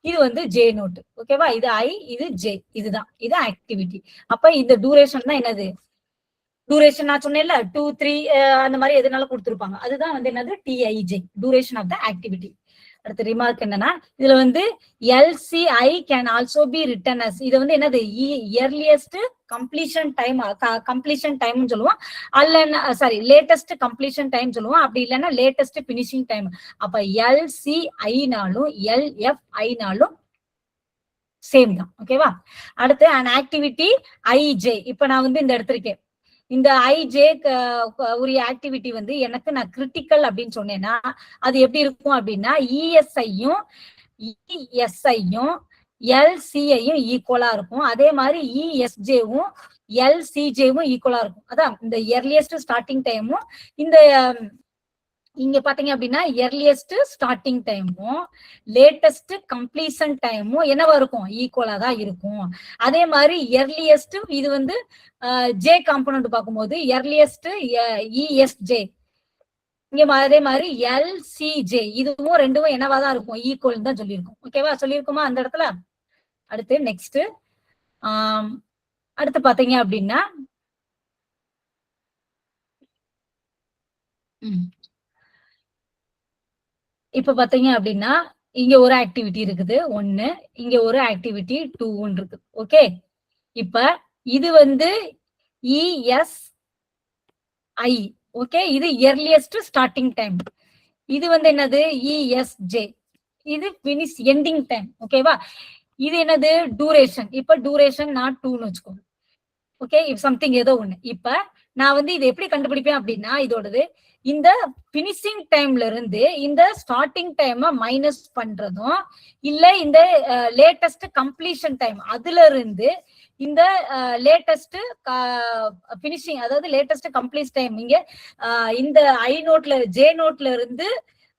இது வந்து J நோட்டு. ஓகேவா? இது I, இது J, இதுதான் இது ஆக்டிவிட்டி. அப்ப இந்த டியூரேஷன் தான் என்னது? டியூரேஷன் நான் சொன்னேன்ல 2, 3 அந்த மாதிரி எதுனாலும் கொடுத்துருப்பாங்க. அதுதான் வந்து என்னது? TIJ, duration of the activity. அடுத்த ரிமார்க் என்னன்னா இதுல வந்து LCI can also be written as. இது வந்து என்னது? இயர்லியஸ்ட் கம்ப்ளீஷன் டைம், கம்ப்ளீஷன் டைம்னு சொல்லுவோம். அல்ல சாரி, லேட்டஸ்ட் கம்ப்ளீஷன் டைம் சொல்லுவோம். அப்படி இல்லைன்னா லேட்டஸ்ட் பினிஷிங் டைம். அப்ப LCIனாலும் LFIனாலும் சேம் தான். ஓகேவா? அடுத்து an activity IJ. இப்ப நான் வந்து இந்த எடுத்திருக்கேன். இந்த IJ உரிய ஆக்டிவிட்டி வந்து எனக்கு நான் கிரிட்டிக்கல் அப்படின்னு சொன்னேன்னா அது எப்படி இருக்கும் அப்படின்னா ESIயும் ESIயும் LCIயும் ஈக்குவலா இருக்கும். அதே மாதிரி ESJவும் LCJவும் ஈக்குவலா இருக்கும். அதான் இந்த இயர்லியஸ்ட் ஸ்டார்டிங் டைமும் இந்த இங்க பாத்தீங்க அப்படின்னா இயர்லியஸ்ட் ஸ்டார்டிங் டைமும் லேட்டஸ்ட் கம்ப்ளீஷன் டைமும் என்னவா இருக்கும்? ஈக்குவலா தான் இருக்கும். அதே மாதிரி இயர்லியஸ்ட் இது வந்து J காம்பனன்ட் பார்க்கும்போது இயர்லியஸ்ட் ESJ, இங்க அதே மாதிரி LCJ, இதுவும் ரெண்டும் என்னவா தான் இருக்கும்? ஈக்குவல் தான் சொல்லியிருக்கும். ஓகேவா? சொல்லியிருக்குமா அந்த இடத்துல? அடுத்து நெக்ஸ்ட் அடுத்து பாத்தீங்க அப்படின்னா இப்ப பாத்தீங்க அப்படின்னா இங்க ஒரு ஆக்டிவிட்டி இருக்குது 1, இங்க ஒரு ஆக்டிவிட்டி 2 இருக்கு. ஓகே, இப்ப இது வந்து ESI. ஓகே, இது இயர்லியஸ்ட் ஸ்டார்டிங் டைம். இது வந்து என்னது? ESJ, இது பினிஷ் எண்டிங் டைம். ஓகேவா? இது என்னது? டியூரேஷன். இப்ப டியூரேஷன் நான் 2ன்னு வச்சுக்கோங்க. ஓகே, சம்திங் ஏதோ ஒண்ணு. இப்ப நான் வந்து இது எப்படி கண்டுபிடிப்பேன் அப்படின்னா இதோடது இந்த பினிஷிங் டைம்ல இருந்து இந்த ஸ்டார்டிங் டைம் மைனஸ் பண்றதும் இல்ல இந்த லேட்டஸ்ட் கம்ப்ளீஷன் டைம் அதுல இருந்து இந்த லேட்டஸ்ட் பினிஷிங், அதாவது லேட்டஸ்ட் கம்ப்ளீட் டைம் இங்க இந்த I நோட்ல J நோட்ல இருந்து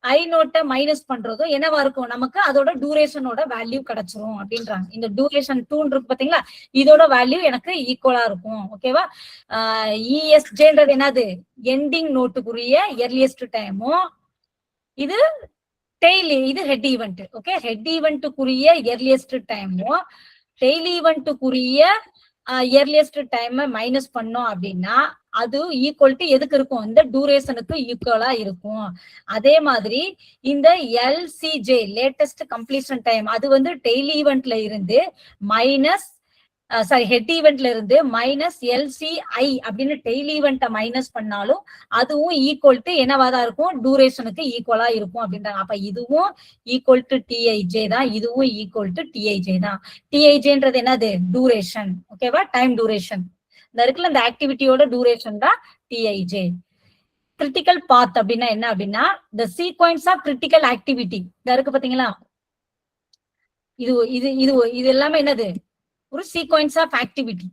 I நோட்டை மைனஸ் பண்றதும் என்னவா இருக்கும்? நமக்கு அதோட டியூரேஷனோட வேல்யூ கிடைச்சிரும் அப்படின்றாங்க. இந்த டியூரேஷன் 2 இருக்கு பாத்தீங்களா, இதோட வேல்யூ எனக்கு ஈக்குவலா இருக்கும். ஓகேவா? ESJன்றது என்னது? எண்டிங் நோட்டுக்குரிய இயர்லியஸ்ட் டைமும் இது டெய்லி, இது ஹெட் ஈவெண்ட். ஓகே, ஹெட் ஈவெண்ட்டுக்குரிய இயர்லியஸ்ட் டைமும் டெய்லி ஈவெண்ட்டுக்குரிய இயர்லியஸ்ட் டைம் மைனஸ் பண்ணோம் அப்படின்னா அது ஈக்குவல் டு எதுக்கு இருக்கும்? இந்த டியூரேஷனுக்கு ஈக்குவலா இருக்கும். அதே மாதிரி இந்த LCJ லேட்டஸ்ட் கம்ப்ளீஷன் டைம் அது வந்து டெய்லி ஈவெண்ட்ல இருந்து மைனஸ் சாரி ஹெட் ஈவெண்ட்ல இருந்து மைனஸ் LCI அப்படின்னு டெய்லி ஈவெண்ட்டை மைனஸ் பண்ணாலும் அதுவும் ஈக்குவல் டு என்னவாதான் இருக்கும், டூரேஷனுக்கு ஈக்குவலா இருக்கும் அப்படின்றாங்க. அப்ப இதுவும் ஈக்குவல் டு TIJ தான், இதுவும் ஈக்குவல் டு TIJ தான். TIJன்றது என்னது, டூரேஷன். ஓகேவா, டைம் டூரேஷன். இந்த இருக்குல்ல இந்த ஆக்டிவிட்டியோட டூரேஷன் தான் TIJ. கிரிட்டிக்கல் பாத் அப்படின்னா என்ன அப்படின்னா the sequence of critical activity. இந்த இருக்கு பாத்தீங்களா, இது இது இது இது எல்லாமே என்னது, ஒரு சீக்வென்ஸ் ஆஃப் ஆக்டிவிட்டி.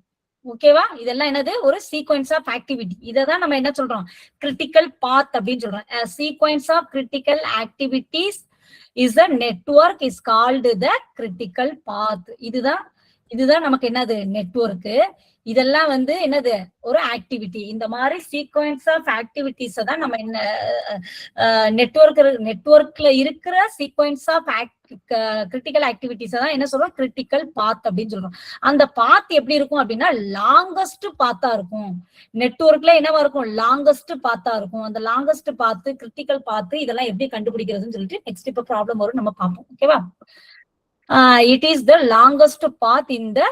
ஓகேவா, இதெல்லாம் என்னது, ஒரு சீக்வென்ஸ் ஆஃப் ஆக்டிவிட்டி. இததான் நம்ம என்ன சொல்றோம், கிரிட்டிக்கல் பாத் அப்படின்னு சொல்றோம். Sequence of critical activities is a network is called the critical path. இதுதான் நமக்கு என்னது, நெட்வொர்க். இதெல்லாம் வந்து என்னது, ஒரு ஆக்டிவிட்டி. இந்த மாதிரி சீக்வென்ஸ் ஆஃப் ஆக்டிவிட்டிஸ் தான் நம்ம என்ன நெட்வொர்க்ல இருக்கிற சீக்வென்ஸ் ஆஃப் கிரிட்டிக்கல் ஆக்டிவிட்டிஸ் தான் என்ன சொல்றோம், கிரிட்டிக்கல் பாத் அப்படின்னு சொல்றோம். அந்த பாத் எப்படி இருக்கும் அப்படின்னா லாங்கஸ்ட் பாத்தா இருக்கும். நெட்வொர்க்ல என்னவா இருக்கும், லாங்கஸ்ட் பாத்தா இருக்கும். அந்த லாங்கஸ்ட் பாத்து, கிரிட்டிக்கல் பாத்து, இதெல்லாம் எப்படி கண்டுபிடிக்கிறதுன்னு சொல்லிட்டு நெக்ஸ்ட் இப்ப ப்ராப்ளம் வரும், நம்ம பார்ப்போம். ஓகேவா, it is the longest path in the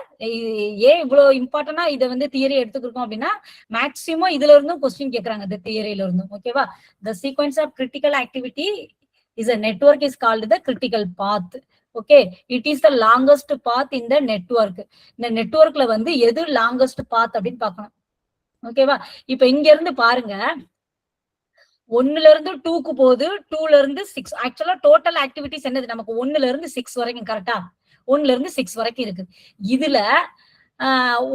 ஏன் இவ்வளவு இம்பார்ட்டன்டா இதை வந்து தியரி எடுத்துக்கிருக்கோம் அப்படின்னா மேக்சிமம் இதுல இருந்தும் கொஸ்டின் கேட்கறாங்க, இந்த தியரியில இருந்தும். ஓகேவா, the sequence of critical activity is a network is called the critical path. Okay, it is the longest path in the network. இந்த நெட்வொர்க்ல வந்து எது லாங்கஸ்ட் பாத் அப்படின்னு பார்க்கணும். ஓகேவா, இப்ப இங்க இருந்து பாருங்க, 1ல இருந்து 2க்கு போகுது, 2ல இருந்து 6. ஆக்சுவலா டோட்டல் ஆக்டிவிட்டிஸ் என்னது, நமக்கு 1ல இருந்து 6 வரைக்கும். கரெக்டா, 1ல இருந்து 6 வரைக்கும் இருக்கு. இதுல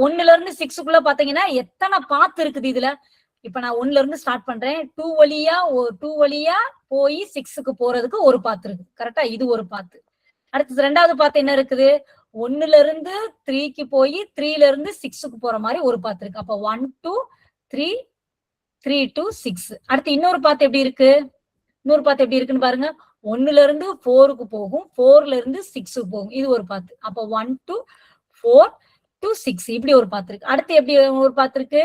1ல இருந்து 6க்குள்ள பாத்தீங்கன்னா எத்தனை பாத்து இருக்குது இதுல. இப்ப நான் 1ல இருந்து ஸ்டார்ட் பண்றேன், 2 வழியா போய் 6க்கு போறதுக்கு ஒரு பாத்து இருக்கு. கரெக்டா, இது ஒரு பாத்து. அடுத்தது ரெண்டாவது பாத்து என்ன இருக்குது, 1ல இருந்து 3க்கு போய் 3ல இருந்து 6க்கு போற மாதிரி ஒரு பாத்து இருக்கு. அப்ப 1 to 3, 3 to 6. அடுத்து இன்னொரு பாத்து எப்படி இருக்கு, இன்னொரு பாத்து எப்படி இருக்குன்னு பாருங்க, 1ல இருந்து 4க்கு போகும், 4ல இருந்து 6க்கு போகும், இது ஒரு பாத்து. அப்ப 1 to 4 to 6 இப்படி ஒரு பாத்து இருக்கு. அடுத்து எப்படி ஒரு பாத்து இருக்கு,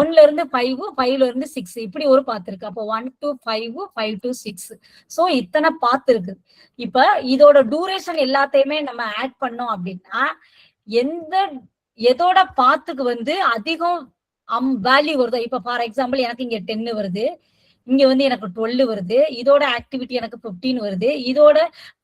1ல இருந்து 5, 5ல இருந்து 6 இப்படி ஒரு பாத்து இருக்கு. அப்ப 1 to 5, 5 to 6. சோ இத்தனை பாத்து இருக்கு. இப்ப இதோட டூரேஷன் எல்லாத்தையுமே நம்ம ஆட் பண்ணோம் அப்படின்னா எதோட பாத்துக்கு வந்து அதிகம் வேல்யூ வருது. இப்ப ஃபார் எக்ஸாம்பிள் எனக்கு இங்க 10 வருது, இங்க வந்து எனக்கு 12 வருது, இதோட ஆக்டிவிட்டி எனக்கு 15 வருது, இதோட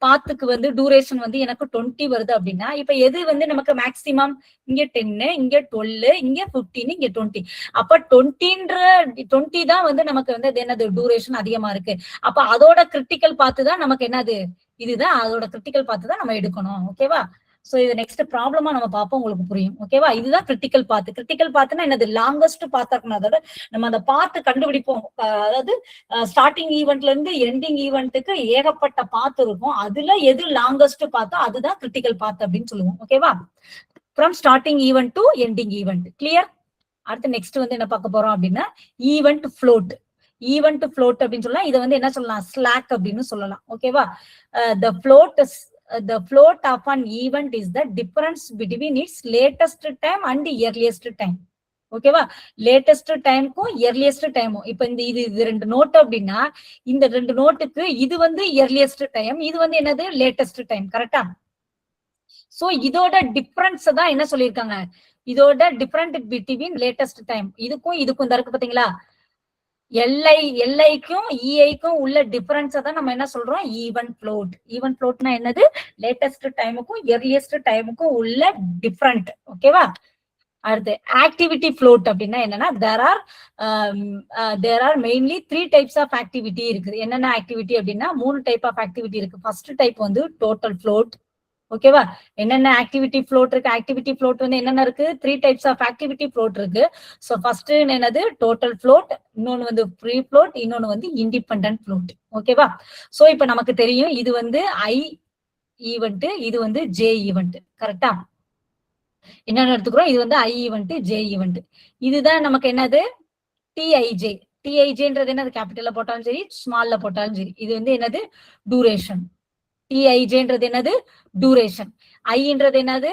பாத்துக்கு வந்து டூரேஷன் வந்து எனக்கு 20 வருது அப்படின்னா இப்ப எது வந்து நமக்கு மேக்சிமம், இங்க 10, இங்க 12, இங்க 15, இங்க 20. அப்ப 20 தான் வந்து நமக்கு வந்து அது என்னது, டூரேஷன் அதிகமா இருக்கு. அப்ப அதோட கிரிட்டிக்கல் பாத்து தான் நமக்கு என்னது, இதுதான் அதோட கிரிட்டிக்கல் பாத்து தான் நம்ம எடுக்கணும். ஓகேவா, சோ இது நெக்ஸ்ட் ப்ராப்ளமா நம்ம பார்ப்போம், உங்களுக்கு புரியும். ஓகேவா, இதுதான் கிரிட்டிக்கல் பாத்து. கிரிட்டிக்கல் பாத்துனா என்னது, லாங்கஸ்ட் பாத்தா இருக்கணும். அதோட நம்ம அந்த பாத்து கண்டுபிடிப்போம். அதாவது ஸ்டார்டிங் ஈவெண்ட்ல இருந்து எண்டிங் ஈவெண்ட்டுக்கு ஏகப்பட்ட பாத்து இருக்கும். அதுல எது லாங்கஸ்ட் பாத்தோ அதுதான் கிரிட்டிக்கல் பாத்து அப்படின்னு சொல்லுவோம். ஓகேவா, from starting event to ending event. Clear. அடுத்து நெக்ஸ்ட் வந்து என்ன பார்க்க போறோம் அப்படின்னா ஈவெண்ட் ஃப்ளோட். ஈவெண்ட் ஃப்ளோட் அப்படின்னு சொல்லலாம், இதை வந்து என்ன சொல்லலாம், ஸ்லாக் அப்படின்னு சொல்லலாம். ஓகேவா, the float of an event is the difference between its latest time and earliest time. ஓகேவா, லேட்டஸ்ட் டைமுக்கும் earliest டைமும். இப்ப இது ரெண்டு நோட் அப்படின்னா இந்த ரெண்டு நோட்டுக்கு இது வந்து earliest டைம், இது வந்து என்னது, லேட்டஸ்ட் டைம். கரெக்டா, சோ இதோட டிஃபரன்ஸ் தான் என்ன சொல்லியிருக்காங்க, இதோட டிஃபரண்ட் பிட்வீன் லேட்டஸ்ட் டைம். இதுக்கும் இந்த இருக்கு பாத்தீங்களா, எல்ஐக்கும் இஐக்கும் உள்ள டிஃபரன்ஸ் தான் நம்ம என்ன சொல்றோம், ஈவன் ஃப்ளோட். ஈவன் ஃப்ளோட்னா என்னது, லேட்டஸ்ட் டைமுக்கும் earliest டைமுக்கும் உள்ள டிஃபரண்ட். ஓகேவா, அடுத்து ஆக்டிவிட்டி ஃப்ளோட் அப்படின்னா என்னன்னா there are mainly 3 types of activity இருக்குது. என்னென்ன ஆக்டிவிட்டி அப்படின்னா 3 டைப் ஆஃப் ஆக்டிவிட்டி இருக்கு. ஃபர்ஸ்ட் டைப் வந்து டோட்டல் ஃப்ளோட். ஓகேவா, என்னென்ன ஆக்டிவிட்டி ஃப்ளோட் இருக்கு, ஆக்டிவிட்டி ஃப்ளோட் வந்து என்னென்ன இருக்கு, 3 டைப்ஸ் ஆஃப் ஆக்டிவிட்டி ஃப்ளோட் இருக்கு. சோ ஃபர்ஸ்ட் என்னது, டோட்டல் ஃப்ளோட், இன்னொன்னு வந்து ஃப்ரீ ஃப்ளோட், இன்னொன்னு வந்து இண்டிபெண்டன்ட் ஃப்ளோட். ஓகேவா, சோ இப்ப நமக்கு தெரியும் இது வந்து ஐ ஈவெண்ட், இது வந்து ஜே ஈவெண்ட். கரெக்டா, என்னன்னு எடுத்துக்கிறோம், இது வந்து ஐ ஈவெண்ட், ஜே ஈவெண்ட். இதுதான் நமக்கு என்னது, டிஐஜே. டிஐஜேன்றது என்னது, கேபிட்டல்ல போட்டாலும் சரி ஸ்மால்ல போட்டாலும் சரி, இது வந்து என்னது, டூரேஷன். டிஐஜேன்றது என்னது, டூரேஷன். ஐன்றது என்னது,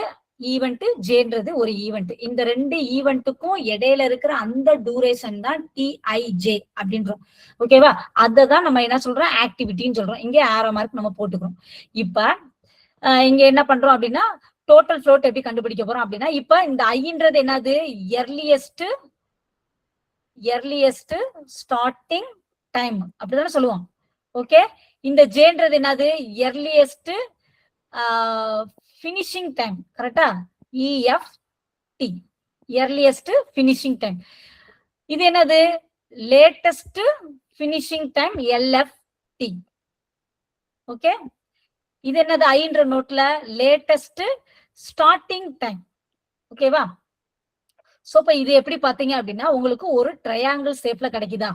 ஈவெண்ட், ஜேன்றது ஒரு ஈவெண்ட். இந்த ரெண்டு ஈவெண்ட்டுக்கும் இடையில இருக்கிற அந்த டூரேஷன் தான் டிஐஜே அப்படின்றோம். ஓகேவா, அததான் நம்ம என்ன சொல்றோம், ஆக்டிவிட்டின்னு சொல்றோம். இங்க ஆரோ மார்க் நம்ம போட்டுக்கிறோம். இப்ப இங்க என்ன பண்றோம் அப்படின்னா டோட்டல் ஃப்ளோட் எப்படி கண்டுபிடிக்க போறோம் அப்படின்னா, இப்ப இந்த ஐன்றது என்னது, எர்லியஸ்ட் ஸ்டார்டிங் டைம் அப்படிதானே சொல்லுவோம். ஓகே, இந்த ஜேன்றது என்னது, எர்லியஸ்ட் ஃபினிஷிங் டைம். கரெக்டா, EFT, எர்லியஸ்ட் ஃபினிஷிங் டைம். இது என்னது, latest finishing time, LFT. Okay, இது என்னது, ஐன்ற நோட்ல லேட்டஸ்ட் ஸ்டார்டிங் டைம். ஓகேவா. சோ இப்ப இது எப்படி பாத்தீங்க அப்படின்னா, உங்களுக்கு ஒரு ட்ரையாங்கிள் ஷேப்ல கிடைக்குதா?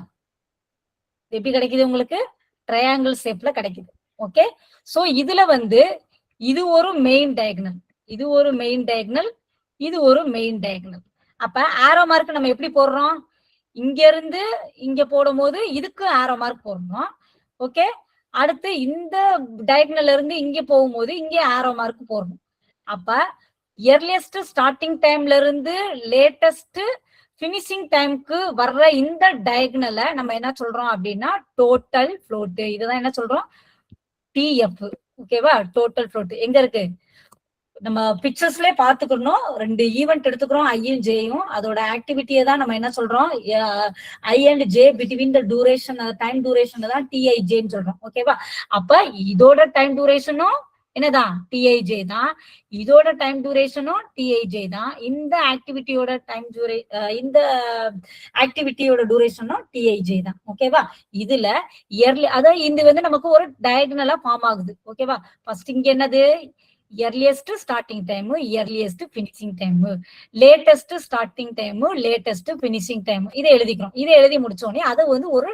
எப்படி கிடைக்குது உங்களுக்கு, ட்ரையாங்கிள் ஷேப்ல கிடைக்குது. ஓகே, சோ இதுல வந்து இது ஒரு மெயின் டயகனல், இது ஒரு மெயின் டயகனல், இது ஒரு மெயின் டயகனல். அப்ப ஆரோ மார்க் நம்ம எப்படி போடுறோம், இங்க இருந்து இங்க போடும் போது இதுக்கு ஆரோ மார்க் போடணும். ஓகே, அடுத்து இந்த டயகனல்ல இருந்து இங்க போகும்போது இங்க ஆரோ மார்க் போடணும். அப்ப எர்லியஸ்ட் ஸ்டார்டிங் டைம்ல இருந்து லேட்டஸ்ட் பினிஷிங் டைம்க்கு வர்ற இந்த டயகனலை நம்ம என்ன சொல்றோம் அப்படின்னா டோட்டல் ஃப்ளோட். இதுதான் என்ன சொல்றோம், TF. ஓகேவா, டோட்டல் ஃப்ளோட் எங்க இருக்கு, நம்ம பிக்சர்ஸ்லயே பாத்துக்கணும். 2 ஈவெண்ட் எடுத்துக்கிறோம், ஐயும் ஜேயும். அதோட ஆக்டிவிட்டியை தான் நம்ம என்ன சொல்றோம், I and J between the duration, time duration தான் TIJன்னு சொல்றோம். ஓகேவா, அப்ப இதோட டைம் டூரேஷனும் என்னதான், TIJ தான். இதோட டைம் டூரேஷனும் TIJ தான். இந்த ஆக்டிவிட்டியோட இந்த ஆக்டிவிட்டியோட டூரேஷனும் TIJ தான். ஓகேவா, இதுல இயர்லி அதாவது இது வந்து நமக்கு ஒரு டயகனலா ஃபார்ம் ஆகுது. ஓகேவா, ஃபர்ஸ்ட் இங்க என்னது, earliest starting time, earliest finishing time, latest starting time, latest finishing time. இதை எழுதிக்கிறோம். இதை எழுதி முடிச்சோடனே அது வந்து ஒரு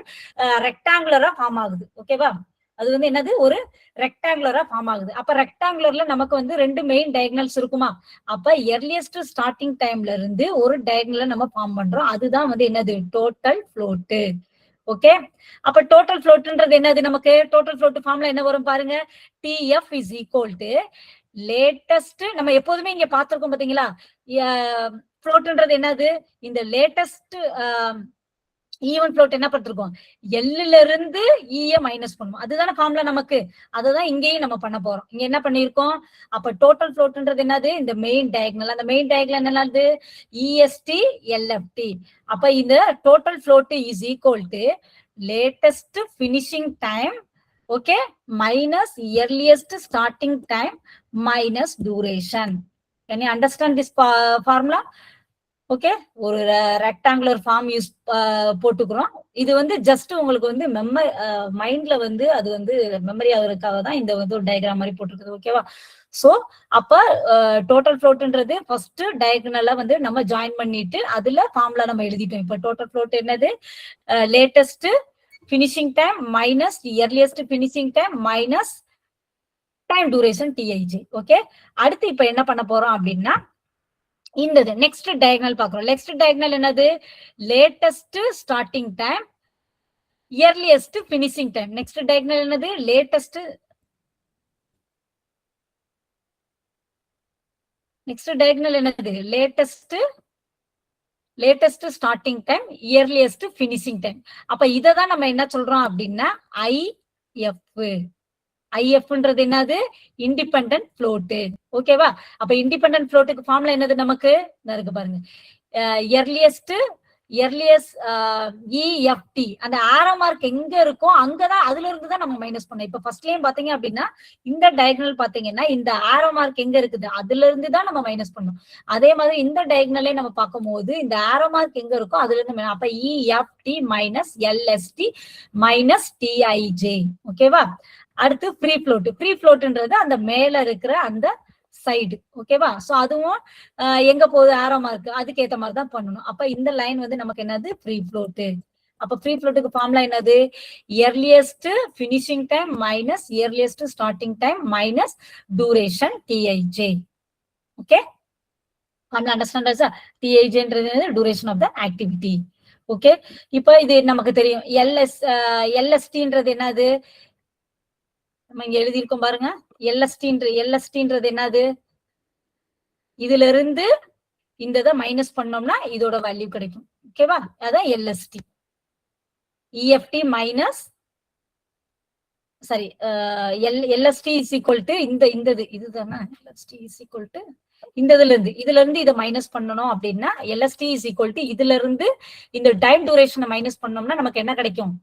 ரெக்டாங்குலரா ஃபார்ம் ஆகுது. ஓகேவா, அது வந்து என்னது, ஒரு ரெக்டாங்குலரா ஃபார்ம் ஆகுது. அப்ப ரெக்டாங்குலர்ல நமக்கு வந்து 2 மெயின் டயகனல்ஸ் இருக்குமா. அப்ப எர்லியஸ்ட் ஸ்டார்டிங் டைம்ல இருந்து ஒரு டயகனலை நம்ம ஃபார்ம் பண்றோம். அதுதான் வந்து என்னது, டோட்டல் ஃப்ளோட். ஓகே, அப்ப டோட்டல் ஃப்ளோட்ன்றது என்னது, நமக்கு டோட்டல் ஃப்ளோட் ஃபார்ம்ல என்ன வரும் பாருங்க, TF is equal to latest. நம்ம எப்போதுமே இங்க பாத்திருக்கோம் பாத்தீங்களா, ஃப்ளோட்ன்றது என்னது, இந்த லேட்டஸ்ட் ஈவன் ஃப்ளோட் என்ன பண்ணிருக்கோம், எல்லுல இருந்து ஈய மைனஸ் பண்ணுவோம். அதுதானே ஃபார்முலா நமக்கு, அதுதான் இங்கேயும் நம்ம பண்ண போறோம். இங்க என்ன பண்ணிருக்கோம், அப்ப டோட்டல் ஃப்ளோட்ன்றது என்னது, இந்த மெயின் டயகனல். அந்த மெயின் டயகனல் என்னது, EST LFT. அப்ப இந்த total float is equal to latest finishing time, okay, minus earliest starting time minus duration. Can you understand this formula? Okay, ஒரு ரெக்டாங்குலர் ஃபார்ம் யூஸ் போட்டுக்கிறோம். இது வந்து ஜஸ்ட் உங்களுக்கு வந்து மைண்ட்ல வந்து அது வந்து மெமரி ஆகுறதுக்காக தான் இந்த வந்து ஒரு டயக்ராம் மாதிரி போட்டுருக்குது. ஓகேவா, சோ அப்ப டோட்டல் ஃப்ளோட்ன்றது ஃபர்ஸ்ட் டயகனலா வந்து நம்ம ஜாயின் பண்ணிட்டு அதுல ஃபார்முலா நம்ம எழுதிட்டோம். இப்ப டோட்டல் ஃப்ளோட் என்னது, latest finishing time minus earliest finishing time minus time duration TIJ. Okay, அடுத்து இப்ப என்ன பண்ண போறோம் அப்படின்னா இந்த நெக்ஸ்ட் டயகனல் பாக்குறோம். நெக்ஸ்ட் டயகனல் என்னது, latest starting time, earliest finishing time. Next diagonal என்னது, லேட்டஸ்ட் என்னது, latest starting time, earliest finishing time. அப்ப இததான் நம்ம என்ன சொல்றோம் அப்படின்னா IF. IFன்றது என்னது, இண்டிபெண்டன்ட் ஃப்ளோட். ஓகேவா, அப்ப இண்டிபெண்டன்ட் ஃப்ளோட்டுக்கு ஃபார்முலா என்னது நமக்கு இருக்கு பாருங்க, earliest EFT. அந்த ஆரோ மார்க் எங்க இருக்கோ அங்கதான், அதுல இருந்து தான் நம்ம மைனஸ் பண்ணோம். இப்ப ஃபர்ஸ்ட்லயும் பாத்தீங்க அப்படின்னா இந்த டயகனல் பாத்தீங்கன்னா இந்த ஆரோ மார்க் எங்க இருக்குது, அதுல இருந்து தான் நம்ம மைனஸ் பண்ணோம். அதே மாதிரி இந்த டயகனலே நம்ம பார்க்கும் போது இந்த ஆரோ மார்க் எங்க இருக்கோ அதுல இருந்து, அப்ப EFT minus LST minus TIJ. ஓகேவா, அடுத்து ஃப்ரீ ஃப்ளோட். ஃப்ரீ ஃப்ளோட்ன்றது அந்த மேல இருக்கிற அந்த சைடு. ஓகேவா, சோ அதுவும் எங்க போகுது, ஆரோ மார்க், அதுக்கு ஏத்த மாதிரி தான் பண்ணணும். அப்ப இந்த லைன் வந்து நமக்கு என்னது, ஃப்ரீ ஃப்ளோட். அப்ப ஃப்ரீ ஃப்ளோட்டுக்கு ஃபார்முலா என்னது, earliest finishing time minus earliest starting time minus duration TIJ. Okay, understand sir, TIJன்றது duration of the activity. Okay, இப்ப இது நமக்கு தெரியும். LSTன்றது என்னது, நம்ம இங்க எழுதியிருக்கோம் பாருங்க, LSTன்றது என்னது, இதுல இருந்து இந்த இதை மைனஸ் பண்ணோம்னா இதோட வேல்யூ கிடைக்கும். ஓகேவா, அதான் LST. EFT minus sorry LST is equal to இந்த இதுதானே LST இஸ் ஈக்குவல் டு இந்த இதுல இருந்து இதை மைனஸ் பண்ணணும் அப்படின்னா LST இஸ் ஈக்குவல் டு இதுல இருந்து இந்த டைம் டியூரேஷனை மைனஸ் பண்ணோம்னா நமக்கு என்ன கிடைக்கும்,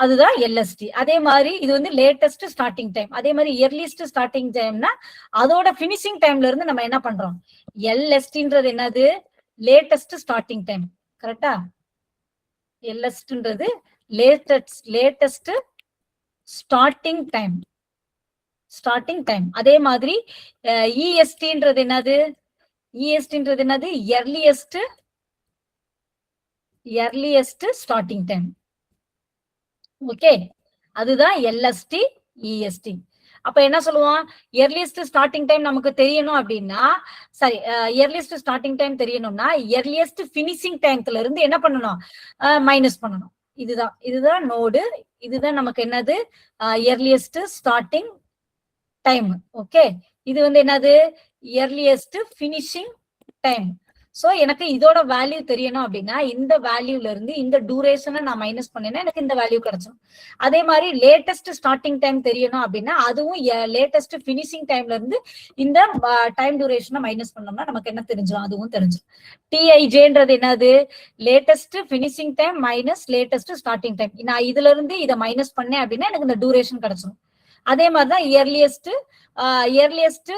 அதுதான் LST. அதே மாதிரி இது வந்து லேட்டஸ்ட் ஸ்டார்டிங் டைம். அதே மாதிரி இயர்லியஸ்ட் ஸ்டார்டிங் டைம்னா அதோட பினிஷிங் டைம்ல இருந்து நம்ம என்ன பண்றோம், LSTன்றது என்னது, லேட்டஸ்ட் ஸ்டார்டிங் டைம். கரெக்டா? LSTன்றது லேட்டஸ்ட் ஸ்டார்டிங் டைம். அதே மாதிரி ESTன்றது என்னது, earliest ஸ்டார்டிங் டைம். ஓகே, அதுதான் LST EST. அப்ப என்ன சொல்லுவோம், இயர்லியஸ்ட் ஸ்டார்டிங் டைம் நமக்கு தெரியணும் அப்படின்னா, சாரி இயர்லியஸ்ட் ஸ்டார்டிங் டைம் தெரியணும்னா இயர்லியஸ்ட் பினிஷிங் டைம்ல இருந்து என்ன பண்ணணும், மைனஸ் பண்ணணும். இதுதான் நோடு. இதுதான் நமக்கு என்னது, இயர்லியஸ்ட் ஸ்டார்டிங் டைம். ஓகே, இது வந்து என்னது, இயர்லியஸ்ட் பினிஷிங் டைம். சோ எனக்கு இதோட வேல்யூ தெரியணும் அப்படின்னா இந்த வேல்யூல இருந்து இந்த டியூரேஷனை நான் மைனஸ் பண்ணேன்னா எனக்கு இந்த வேல்யூ கிடைச்சிடும். அதே மாதிரி லேட்டஸ்ட் ஸ்டார்டிங் டைம் தெரியணும் அப்படின்னா அதுவும் லேட்டஸ்ட் பினிஷிங் டைம்ல இருந்து இந்த டைம் டியூரேஷனை மைனஸ் பண்ணோம்னா நமக்கு என்ன தெரிஞ்சிடும், அதுவும் தெரிஞ்சிடும். TIJன்றது என்னது, latest finishing time minus latest starting time. நான் இதுல இருந்து இதை மைனஸ் பண்ணேன் அப்படின்னா எனக்கு இந்த டியூரேஷன் கிடைச்சிடும். அதே மாதிரிதான் இயர்லியஸ்ட்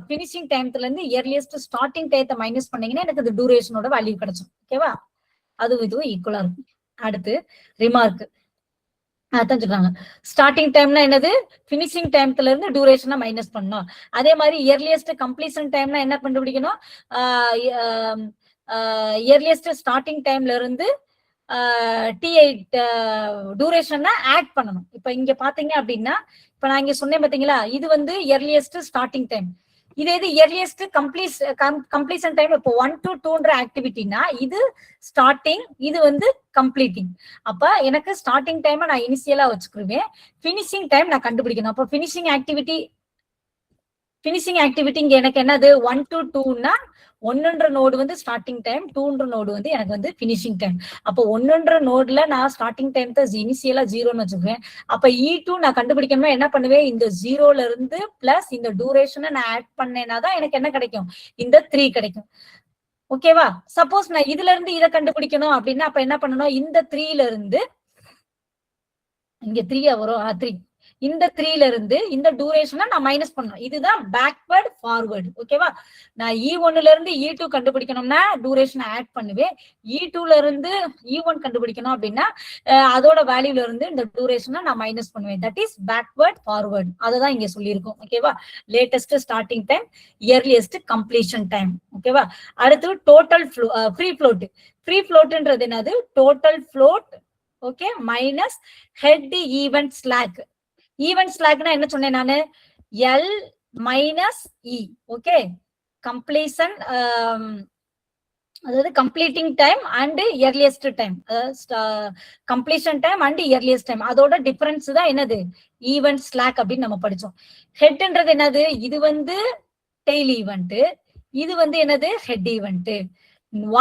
பினிஷிங் டைம்ல இருந்து இயர்லியஸ்ட் ஸ்டார்டிங் டைத்தை மைனஸ் பண்ணீங்கன்னா எனக்கு இந்த டியூரேஷனோட வேல்யூ கிடைச்சிடும். ஓகேவா? அதுவும் இதுவும் ஈக்குவலா இருக்கும். அடுத்து ரிமார்க் அதான் சொல்றாங்க, ஸ்டார்டிங் டைம்னா என்னது, பினிஷிங் டைம்ல இருந்து டியூரேஷனை மைனஸ் பண்ணணும். அதே மாதிரி இயர்லியஸ்ட் கம்ப்ளீஷன் டைம்னா என்ன கண்டுபிடிக்கணும், இயர்லியஸ்ட் ஸ்டார்டிங் டைம்ல இருந்து TI டியூரேஷனை ஆட் பண்ணணும். இப்ப இங்க பாத்தீங்க அப்படின்னா இப்ப நான் இங்க சொன்னேன் பாத்தீங்களா, இது வந்து இயர்லியஸ்ட் ஸ்டார்டிங் டைம். இதே இது இயர்லியஸ்ட் கம்ப்ளீஷன் டைம். இப்போ 1 to 2ன்ற ஆக்டிவிட்டினா இது ஸ்டார்டிங், இது வந்து கம்ப்ளீட்டிங். அப்ப எனக்கு ஸ்டார்டிங் டைம் நான் இனிஷியலா வச்சுக்கிருவேன், பினிஷிங் டைம் நான் கண்டுபிடிக்கணும். அப்ப பினிஷிங் ஆக்டிவிட்டி இங்க எனக்கு என்னது 1 to 2னா 1ன்ற நோடு வந்து ஸ்டார்டிங் டைம், 2ன்ற நோடு வந்து எனக்கு வந்து பினிஷிங் டைம். அப்போ 1ன்ற நோடுல நான் ஸ்டார்டிங் டைம் இனிஷியலா 0ன்னு வச்சுக்குவேன். அப்ப E2 நான் கண்டுபிடிக்கணும்னா என்ன பண்ணுவேன், இந்த 0ல இருந்து பிளஸ் இந்த டியூரேஷனை நான் ஆட் பண்ணேன்னா தான் எனக்கு என்ன கிடைக்கும், இந்த 3 கிடைக்கும். ஓகேவா? சப்போஸ் நான் இதுல இருந்து இதை கண்டுபிடிக்கணும் அப்படின்னா அப்ப என்ன பண்ணணும், இந்த 3ல இருந்து இங்க 3 வரும், 3 இந்த 3ல இருந்து இந்த டியூரேஷனை நான் மைனஸ் பண்ணணும். இதுதான் பேக்வர்ட் ஃபார்வர்டு. ஓகேவா? நான் E1ல இருந்து E2 கண்டுபிடிக்கணும்னா டியூரேஷனை ஆட் பண்ணுவேன். E2ல இருந்து E1 கண்டுபிடிக்கணும் அப்படின்னா அதோட வேல்யூல இருந்து இந்த டியூரேஷனை நான் மைனஸ் பண்ணுவேன். That is backward forward. அததான் இங்க சொல்லியிருக்கோம். ஓகேவா? Latest starting time, earliest completion time. ஓகேவா? அடுத்து டோட்டல் ஃப்ரீ ஃப்ளோட். ஃப்ரீ ஃப்ளோட்ன்றது என்னது, total float okay minus head event slack. Event ஸ்லாக்னா என்ன சொன்னேன் நானு, L minus E. Okay, completion அதாவது completing time and earliest time, completion time and earliest time, அதோட டிஃபரன்ஸ் தான் என்னது, ஈவென்ட் ஸ்லாக் அப்படின்னு நம்ம படிச்சோம். ஹெட்ன்றது என்னது, இது வந்து டெய்ல் ஈவெண்ட், இது வந்து என்னது ஹெட் ஈவெண்ட்.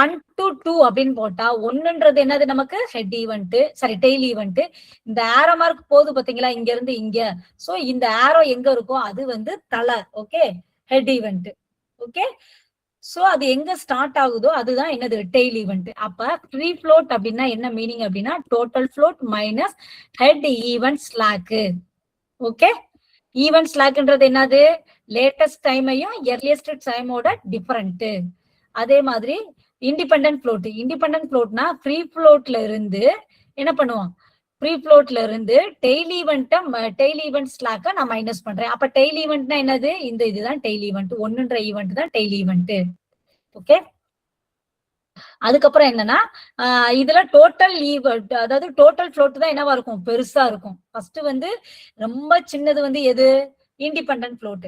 1 to 2 அப்படின்னு போட்டா 1ன்றது என்னது நமக்கு head event, sorry tail event. இந்த ஆரோ மார்க் போகுது பாத்தீங்களா இங்க இருந்து இங்க, சோ இந்த ஆரோ எங்க இருக்கும் அது வந்து தலை. Okay, head event. Okay, so அது எங்க ஸ்டார்ட் ஆகுதோ அதுதான் என்னது டெய்ல் ஈவெண்ட். அப்ப ஃப்ரீ ஃப்ளோட் அப்படின்னா என்ன மீனிங் அப்படின்னா total float minus head event slack. Okay, event ஸ்லாக்ன்றது என்னது, லேட்டஸ்ட் டைமையும் இயர்லியஸ்ட் டைமோட டிஃபரண்ட். அதே மாதிரி இண்டிபெண்டன்ட் ஃப்ளோட். இண்டிபெண்டன்ட் ஃப்ளோட்னா ஃப்ரீ ஃப்ளோட்ல இருந்து என்ன பண்ணுவோம், ஃப்ரீ ஃப்ளோட்ல இருந்து டெய்ல் ஈவெண்ட் ஸ்லாக்க நான் மைனஸ் பண்றேன். அப்ப டெய்ல் ஈவெண்ட்னா என்னது, இந்த இதுதான் டெய்ல் ஈவெண்ட், 1ன்ற ஈவெண்ட் தான் டெய்ல் ஈவெண்ட். ஓகே, அதுக்கப்புறம் என்னன்னா இதுல டோட்டல் ஈவெண்ட், அதாவது டோட்டல் ஃப்ளோட் தான் என்னவா இருக்கும், பெருசா இருக்கும். ஃபர்ஸ்ட் வந்து ரொம்ப சின்னது வந்து எது, இண்டிபெண்டன்ட் ஃப்ளோட்.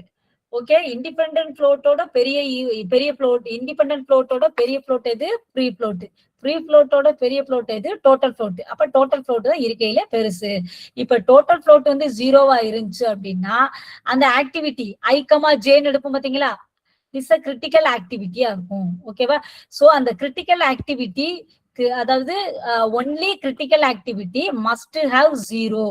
ஓகே, இண்டிபெண்டன்ட் ஃப்ளோட்டோட பெரிய ஃப்ளோட், இண்டிபெண்டன்ட் ஃப்ளோட்டோட பெரிய ஃப்ளோட் எது, ஃப்ரீ ஃப்ளோட். ஃப்ரீ ஃப்ளோட்டோட பெரிய ஃப்ளோட் எது, டோட்டல் ஃப்ளோட். அப்ப டோட்டல் ஃப்ளோட் தான் இருக்கையில பெருசு. இப்ப டோட்டல் ஃப்ளோட் வந்து 0வா இருந்துச்சு அப்படின்னா அந்த ஆக்டிவிட்டி I,Jன்னு எடுப்போம் பாத்தீங்களா, இஸ் அ கிரிட்டிக்கல் ஆக்டிவிட்டியா இருக்கும். ஓகேவா? சோ அந்த கிரிட்டிக்கல் ஆக்டிவிட்டி, அதாவது only critical activity must have 0.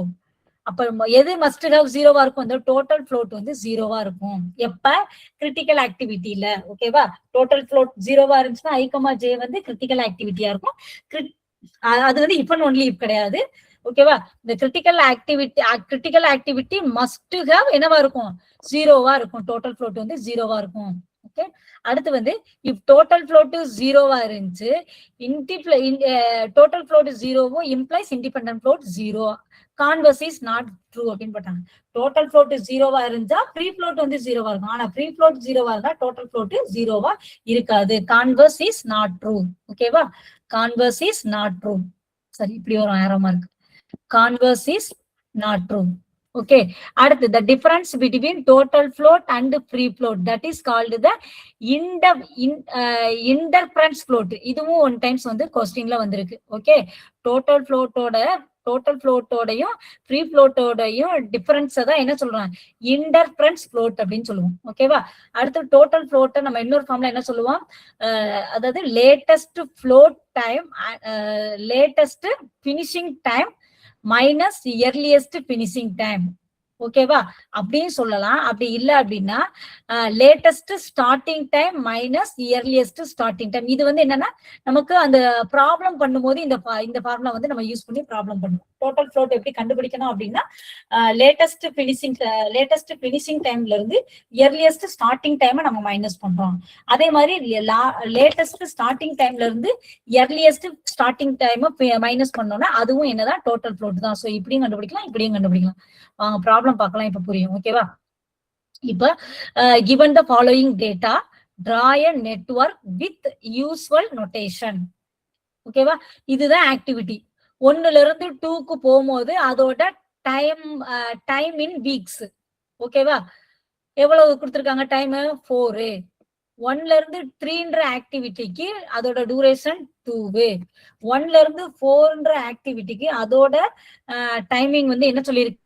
அப்ப எது மஸ்ட் ஹேவ் ஜீரோவா இருக்கும்? அந்த டோட்டல் ஃப்ளோட் வந்து ஜீரோவா இருக்கும் எப்ப கிரிட்டிக்கல் ஆக்டிவிட்டியில. ஓகேவா? டோட்டல் ஃப்ளோட் ஜீரோவா இருந்துச்சுன்னா I, J வந்து கிரிட்டிக்கல் ஆக்டிவிட்டியா இருக்கும். அது வந்து இஃப் அண்ட் ஒன்லி இஃப் கிடையாது. ஓகேவா? இந்த கிரிட்டிக்கல் ஆக்டிவிட்டி மஸ்ட் ஹேவ் என்னவா இருக்கும்? ஜீரோவா இருக்கும். டோட்டல் ஃப்ளோட் வந்து ஜீரோவா இருக்கும். ஓகே. அடுத்து வந்து இஃப் டோட்டல் ஃப்ளோட் ஜீரோவா இருந்துச்சு, டோட்டல் ஃப்ளோட் ஜீரோவும் implies independent float zero. Converse is not true அப்படின்னு போட்டாங்க. டோட்டல் ஃப்ளோட் ஜீரோவா இருந்தா ஃப்ரீ ஃப்ளோட் வந்து ஜீரோவா இருக்கும். ஆனா ஃப்ரீ ஃப்ளோட் ஜீரோவா இருந்தா டோட்டல் ஃப்ளோட் ஜீரோவா இருக்காது. Converse is not true. ஓகேவா? Converse is not true. சரி, இப்படி ஒரு arrow mark. Converse is not true. Okay. அடுத்து the difference between total float and free float, that is called the interference float. இதுவும் one times வந்து கொஸ்டின்ல வந்திருக்கு. Okay. Total ஃப்ளோட்டோடையும் free ஃப்ளோட்டோடையும் difference தான் என்ன சொல்றாங்க? இன்டர்ஃபரன்ஸ் ஃப்ளோட் அப்படின்னு சொல்லுவோம். ஓகேவா? அடுத்து டோட்டல் ஃப்ளோட்டை நம்ம இன்னொரு ஃபார்ம்ல என்ன சொல்லுவோம்? அதாவது latest float time, latest finishing time minus earliest finishing time. ஓகேவா? அப்படின்னு சொல்லலாம். அப்படி இல்ல அப்படின்னா latest starting time minus earliest starting time. இது வந்து என்னன்னா நமக்கு அந்த ப்ராப்ளம் பண்ணும்போது இந்த ஃபார்முலா வந்து நம்ம யூஸ் பண்ணி ப்ராப்ளம் பண்ணுவோம். டோட்டல் ஃப்ளோட் எப்படி கண்டுபிடிக்கணும் அப்படின்னா லேட்டஸ்ட் பினிஷிங் டைம்ல இருந்து இயர்லியஸ்ட் ஸ்டார்டிங் டைமை நம்ம மைனஸ் பண்றோம். அதே மாதிரி லேட்டஸ்ட் ஸ்டார்டிங் டைம்ல இருந்து இயர்லியஸ்ட் ஸ்டார்டிங் டைமை மைனஸ் பண்ணோம்னா அதுவும் என்னதான் டோட்டல் ஃப்ளோட் தான். ஸோ இப்படியும் கண்டுபிடிக்கலாம், இப்படியும் கண்டுபிடிக்கலாம். வாங்க ப்ராப்ளம் பார்க்கலாம், இப்ப புரியும். ஓகேவா? இப்ப given the following data, draw a network with usual notation. ஓகேவா? இதுதான் ஆக்டிவிட்டி. 1ல இருந்து 2க்கு போகும்போது அதோட டைம் இன் வீக்ஸ். ஓகேவா? எவ்வளவு கொடுத்திருக்காங்க? டைம் 4. 1ல இருந்து 3ன்ற ஆக்டிவிட்டிக்கு அதோட டியூரேஷன் 2. 1ல இருந்து 4ன்ற ஆக்டிவிட்டிக்கு அதோட டைமிங் வந்து என்ன சொல்லியிருக்கு?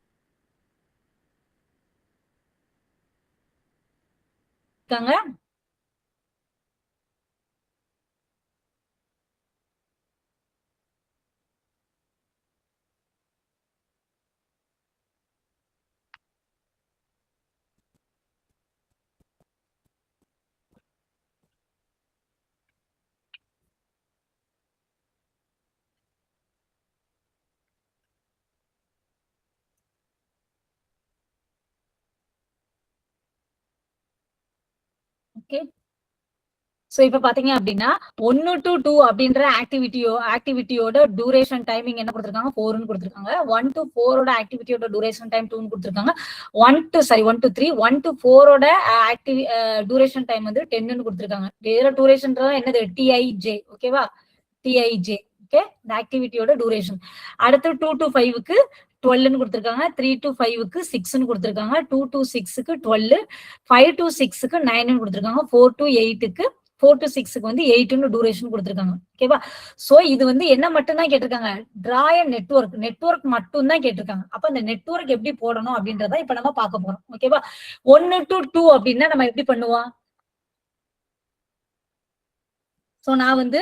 ஓகே. சோ இப்ப பாத்தீங்க அப்படின்னா 1 to 2 அப்படின்ற ஆக்டிவிட்டியோட டியூரேஷன் டைமிங் என்ன கொடுத்திருக்காங்க? 4ன்னு கொடுத்திருக்காங்க. 1 to 4ஓட ஆக்டிவிட்டியோட டியூரேஷன் டைம் 2ன்னு கொடுத்திருக்காங்க. 1 to 3 1 to 4ஓட டியூரேஷன் டைம் வந்து 10ன்னு கொடுத்திருக்காங்க. இதோட டியூரேஷன் என்னது? TIJ. ஓகேவா? TIJ. ஓகே. இந்த ஆக்டிவிட்டியோட டியூரேஷன். அடுத்து 2 to 5க்கு 12ன்னு கொடுத்திருக்காங்க. 3 to 5க்கு 6ன்னு கொடுத்திருக்காங்க. 2 to 6க்கு 12, 5 to 6க்கு 9ன்னு கொடுத்திருக்காங்க. 4 to 6க்கு வந்து 8ன்னு டியூரேஷன் கொடுத்திருக்காங்க. ஓகேவா? சோ இது வந்து என்ன மட்டும் தான் கேட்டிருக்காங்க? டிரா எ நெட்வொர்க் மட்டும் தான் கேட்டிருக்காங்க. அப்ப அந்த நெட்வொர்க் எப்படி போடணும் அப்படின்றத இப்ப நம்ம பார்க்க போறோம். ஓகேவா? 1 to 2 அப்படின்னா நம்ம எப்படி பண்ணுவோம்? சோ நான் வந்து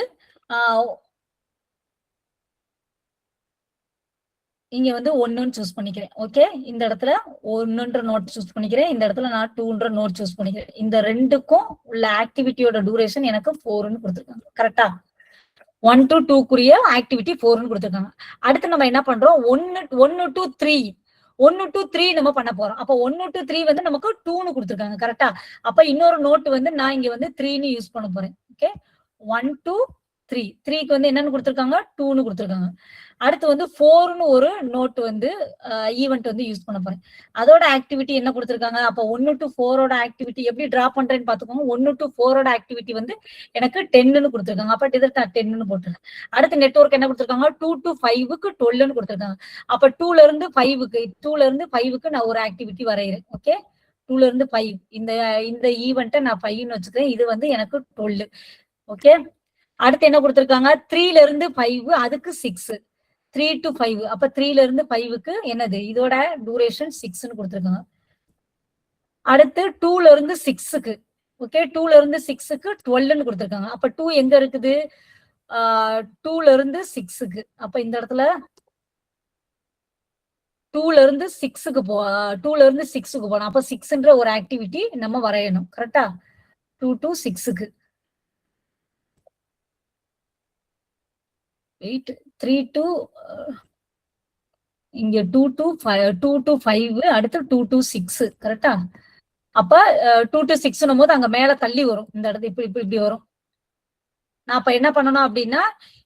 இங்க வந்து 1ன்னு சூஸ் பண்ணிக்கிறேன். ஓகே. இந்த இடத்துல 1ன்ற நோட் சூஸ் பண்ணிக்கிறேன். இந்த இடத்துல நான் 2ன்ற நோட் சூஸ் பண்ணிக்கிறேன். இந்த ரெண்டுக்கும் உள்ள ஆக்டிவிட்டியோட டியூரேஷன் எனக்கு 4ன்னு கொடுத்திருக்காங்க. கரெக்டா? 1 to 2க்குரிய ஆக்டிவிட்டி 4ன்னு கொடுத்திருக்காங்க. அடுத்து நம்ம என்ன பண்றோம்? 1 to 3 நம்ம பண்ண போறோம். அப்ப 1 to 3 வந்து நமக்கு 2ன்னு கொடுத்திருக்காங்க. கரெக்டா? அப்ப இன்னொரு நோட் வந்து நான் இங்க வந்து 3ன்னு யூஸ் பண்ண போறேன். ஓகே. 1 to 3க்கு வந்து என்னன்னு கொடுத்திருக்காங்க? 2ன்னு கொடுத்திருக்காங்க. அடுத்து வந்து 4ன்னு ஒரு நோட் வந்து ஈவெண்ட் வந்து யூஸ் பண்ண போறேன். அதோட ஆக்டிவிட்டி என்ன கொடுத்திருக்காங்க? அப்ப 1 to 4ஓட ஆக்டிவிட்டி எப்படி டிரா பண்றேன்னு பாத்துக்கோங்க. 1 to 4ஓட ஆக்டிவிட்டி வந்து எனக்கு 10ன்னு கொடுத்திருக்காங்க. அப்ப இதை நான் 10ன்னு போட்டுறேன். அடுத்து நெட்வொர்க் என்ன கொடுத்திருக்காங்க? 2 to 5க்கு 12ன்னு கொடுத்திருக்காங்க. அப்ப 2ல இருந்து 5க்கு நான் ஒரு ஆக்டிவிட்டி வரைகிறேன். ஓகே. 2ல இருந்து 5 இந்த ஈவெண்ட்டை நான் 5ன்னு வச்சுக்கிறேன். இது வந்து எனக்கு 12. ஓகே. அடுத்து என்ன கொடுத்திருக்காங்க? 3ல இருந்து 5 அதுக்கு 6. 3 to 5. அப்ப 3ல இருந்து 5க்கு என்னது? இதோட டியூரேஷன் 6ன்னு கொடுத்திருக்காங்க. அடுத்து 2ல இருந்து 6க்கு. ஓகே. 2ல இருந்து 6க்கு 12ன்னு கொடுத்திருக்காங்க. அப்ப 2 எங்க இருக்குது? 2ல இருந்து 6க்கு. அப்ப இந்த இடத்துல 2ல இருந்து 6க்கு 2ல இருந்து 6க்கு போகணும். அப்ப 6ன்ற ஒரு ஆக்டிவிட்டி நம்ம வரையணும். கரெக்டா? 2 to 6க்கு. 8 3 to இங்க 2 to 5 அடுத்து 2 to 6 கரெக்டா? அப்ப 2 to 6னும் போது அங்க மேல தள்ளி வரும். இந்த இடத்துல இப்படி வரும். நான் அப்ப என்ன பண்ணணும் அப்படின்னா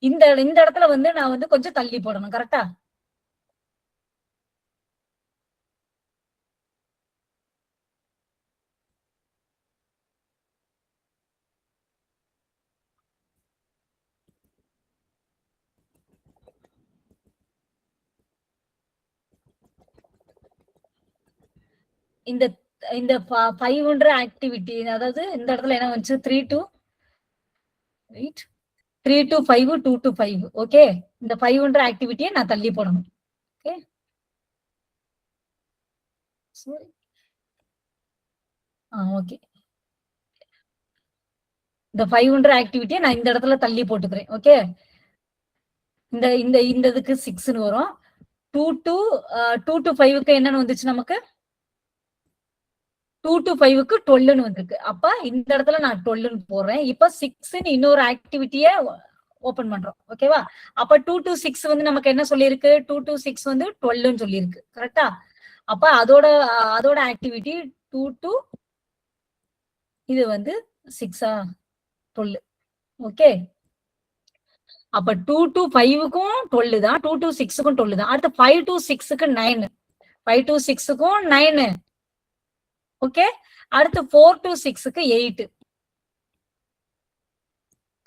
இந்த இடத்துல வந்து நான் வந்து கொஞ்சம் தள்ளி போடணும். கரெக்டா? இந்த இந்த 5ன்ற ஆக்டிவிட்டி, அதாவது இந்த இடத்துல என்ன வந்துச்சு 3 to 8 3 to 5 2 to 5. ஓகே, இந்த 5ன்ற ஆக்டிவிட்டியை நான் தள்ளி போடணும். ஓகே, ஓகே, இந்த 5ன்ற ஆக்டிவிட்டியை நான் இந்த இடத்துல தள்ளி போட்டுக்கிறேன். ஓகே, இந்த இந்த இந்த இதுக்கு 6ன்னு வரும். 2 to 5க்கு என்னன்னு வந்துச்சு நமக்கு? 2 to 5க்கு 12ன்னு வந்திருக்கு. அப்ப இந்த இடத்துல நான் 12ன்னு போடுறேன். இப்ப 6ன்னு இன்னொரு ஆக்டிவிட்டிய ஓபன் பண்றோம். ஓகேவா? அப்ப 2 to 6 வந்து நமக்கு என்ன சொல்லியிருக்கு? 2 to 6 வந்து 12ன்னு சொல்லியிருக்கு. கரெக்டா? அப்ப அதோட ஆக்டிவிட்டி 2 to இது வந்து 6ஆ 12. ஓகே, அப்ப 2 to 5க்கும் 12 தான், 2 to 6க்கும் 12 தான். அடுத்து 5 to 6க்கு 9, 5 to 6க்கும் 9. ஓகே, அடுத்து 4 to 6க்கு 8.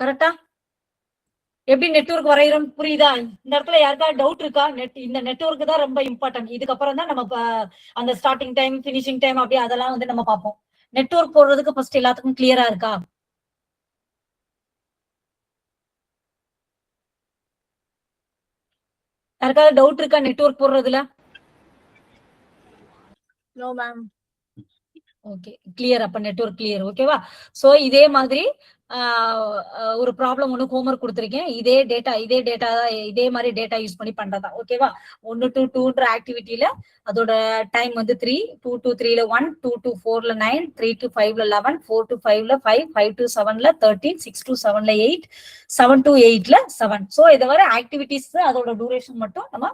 கரெக்டா? எப்படி நெட்வொர்க் வரைகிறோம் புரியுதா? இந்த இடத்துல யாருக்காவது டவுட் இருக்கா? இந்த நெட்வொர்க் தான் ரொம்ப இம்பார்ட்டன்ட். இதுக்கப்புறம் தான் நம்ம அந்த ஸ்டார்டிங் டைம், பினிஷிங் டைம் அப்படி அதெல்லாம் வந்து நம்ம பார்ப்போம். நெட்வொர்க் போடுறதுக்கு ஃபர்ஸ்ட் எல்லாத்துக்கும் கிளியரா இருக்கா? யாருக்காவது டவுட் இருக்கா நெட்வொர்க் போடுறதுல? No, ma'am. Okay, clear. அப்ப நெட்வொர்க் கிளியர். ஓகேவா? சோ இதே மாதிரி ஒரு ப்ராப்ளம் ஒண்ணு ஹோம்ஒர்க் கொடுத்திருக்கேன். இதே மாதிரி டேட்டா யூஸ் பண்ணி பண்றதா. ஓகேவா? 1 to 2ன்ற ஆக்டிவிட்டியில அதோட டைம் வந்து 3, 2 to 3ல 1, 2 to 4ல 9, 3 to 5ல 11, 4 to 5ல 5, 5 to 7ல 13, 6 to 7ல 8, 7 to 8ல 7. So இத வர ஆக்டிவிட்டிஸ் அதோட டூரேஷன் மட்டும் நம்ம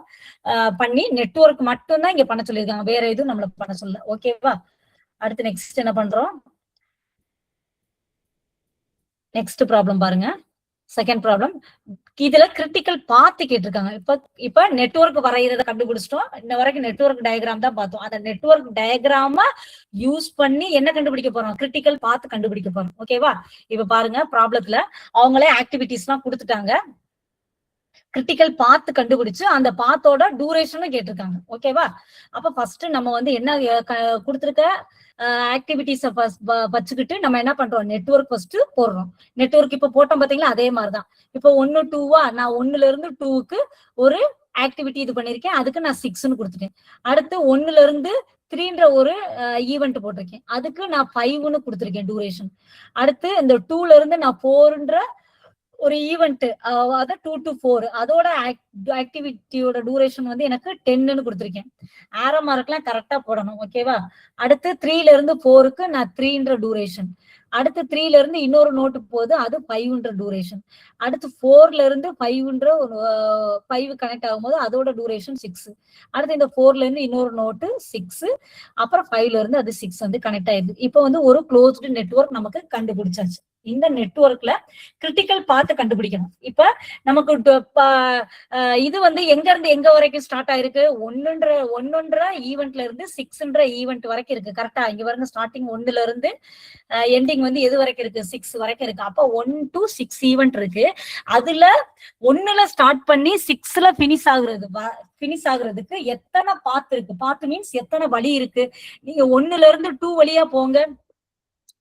பண்ணி நெட்வொர்க் மட்டும் தான் இங்க பண்ண சொல்லியிருக்காங்க. வேற எதுவும் நம்மள பண்ண சொல்லல. ஓகேவா? அடுத்து நெக்ஸ்ட் என்ன பண்றோம்? நெக்ஸ்ட் ப்ராப்ளம் பாருங்க. Second problem. இதுல கிரிட்டிக்கல் பாத் கேட்டிருக்காங்க. இப்ப நெட்வொர்க் வரைகிறத கண்டுபிடிச்சிட்டோம். இன்ன வரைக்கும் நெட்வொர்க் டயக்ராம் தான் பார்த்தோம். அந்த நெட்வொர்க் டயக்ராம யூஸ் பண்ணி என்ன கண்டுபிடிக்க போறோம்? கிரிட்டிக்கல் பாத் கண்டுபிடிக்க போறோம். ஓகேவா? இப்ப பாருங்க, ப்ராப்ளத்துல அவங்களே ஆக்டிவிட்டிஸ் எல்லாம் கொடுத்துட்டாங்க. கிரிட்டிக்கல் பாத் கண்டுபிடிச்சு அந்த பாத்தோட டூரேஷனும் கேட்டிருக்காங்க. ஓகேவா? அப்ப ஃபர்ஸ்ட் நம்ம வந்து என்ன கொடுத்திருக்க ஆக்டிவிட்டிஸ வச்சுக்கிட்டு நம்ம என்ன பண்றோம்? நெட்வொர்க் ஃபர்ஸ்ட் போடுறோம். நெட்வொர்க் இப்ப போட்டோம் பாத்தீங்களா? அதே மாதிரிதான். இப்ப 1 2வா நான் 1ல இருந்து 2க்கு ஒரு ஆக்டிவிட்டி இது பண்ணிருக்கேன். அதுக்கு நான் 6ன்னு கொடுத்துட்டேன். அடுத்து 1ல இருந்து 3ன்ற ஒரு ஈவெண்ட் போட்டிருக்கேன். அதுக்கு நான் 5ன்னு கொடுத்துருக்கேன் டூரேஷன். அடுத்து இந்த 2ல இருந்து நான் 4ன்ற ஒரு ஈவெண்ட், அதாவது 2 to 4 அதோட ஆக்டிவிட்டியோட டூரேஷன் வந்து எனக்கு 10ன்னு கொடுத்துருக்கேன். ஆரோ மார்க்லாம் கரெக்டா போடணும். ஓகேவா? அடுத்து 3ல இருந்து 4க்கு நான் 3ன்ற டூரேஷன். அடுத்து 3ல இருந்து இன்னொரு நோட்டு போகுது, அது 5ன்ற டூரேஷன். அடுத்து 4ல இருந்து 5ன்ற 5 கனெக்ட் ஆகும்போது அதோட டூரேஷன் 6. அடுத்து இந்த 4ல இருந்து இன்னொரு நோட்டு 6, அப்புறம் 5ல இருந்து அது 6 வந்து கனெக்ட் ஆயிடுது. இப்போ வந்து ஒரு க்ளோஸ்டு நெட்வொர்க் நமக்கு கண்டுபிடிச்சாச்சு. இந்த நெட்வொர்க்ல கிரிட்டிக்கல் பாத்து கண்டுபிடிக்கணும். இப்ப நமக்கு இது வந்து எங்க இருந்து எங்க வரைக்கும் ஸ்டார்ட் ஆயிருக்கு? ஒன்னுன்ற ஈவெண்ட்ல இருந்து 6ன்ற ஈவெண்ட் வரைக்கும் இருக்கு. கரெக்டா? இங்க பாருங்க, ஸ்டார்டிங் 1ல இருந்து எண்டிங் வந்து எது வரைக்கும் இருக்கு? 6 வரைக்கும் இருக்கு. அப்ப 1 to 6 ஈவெண்ட் இருக்கு. அதுல 1ல ஸ்டார்ட் பண்ணி 6ல பினிஷ் ஆகுறதுக்கு எத்தனை பாத்து இருக்கு? பாத்து மீன்ஸ் எத்தனை வழி இருக்கு? நீங்க 1ல இருந்து 2 வழியா போங்க.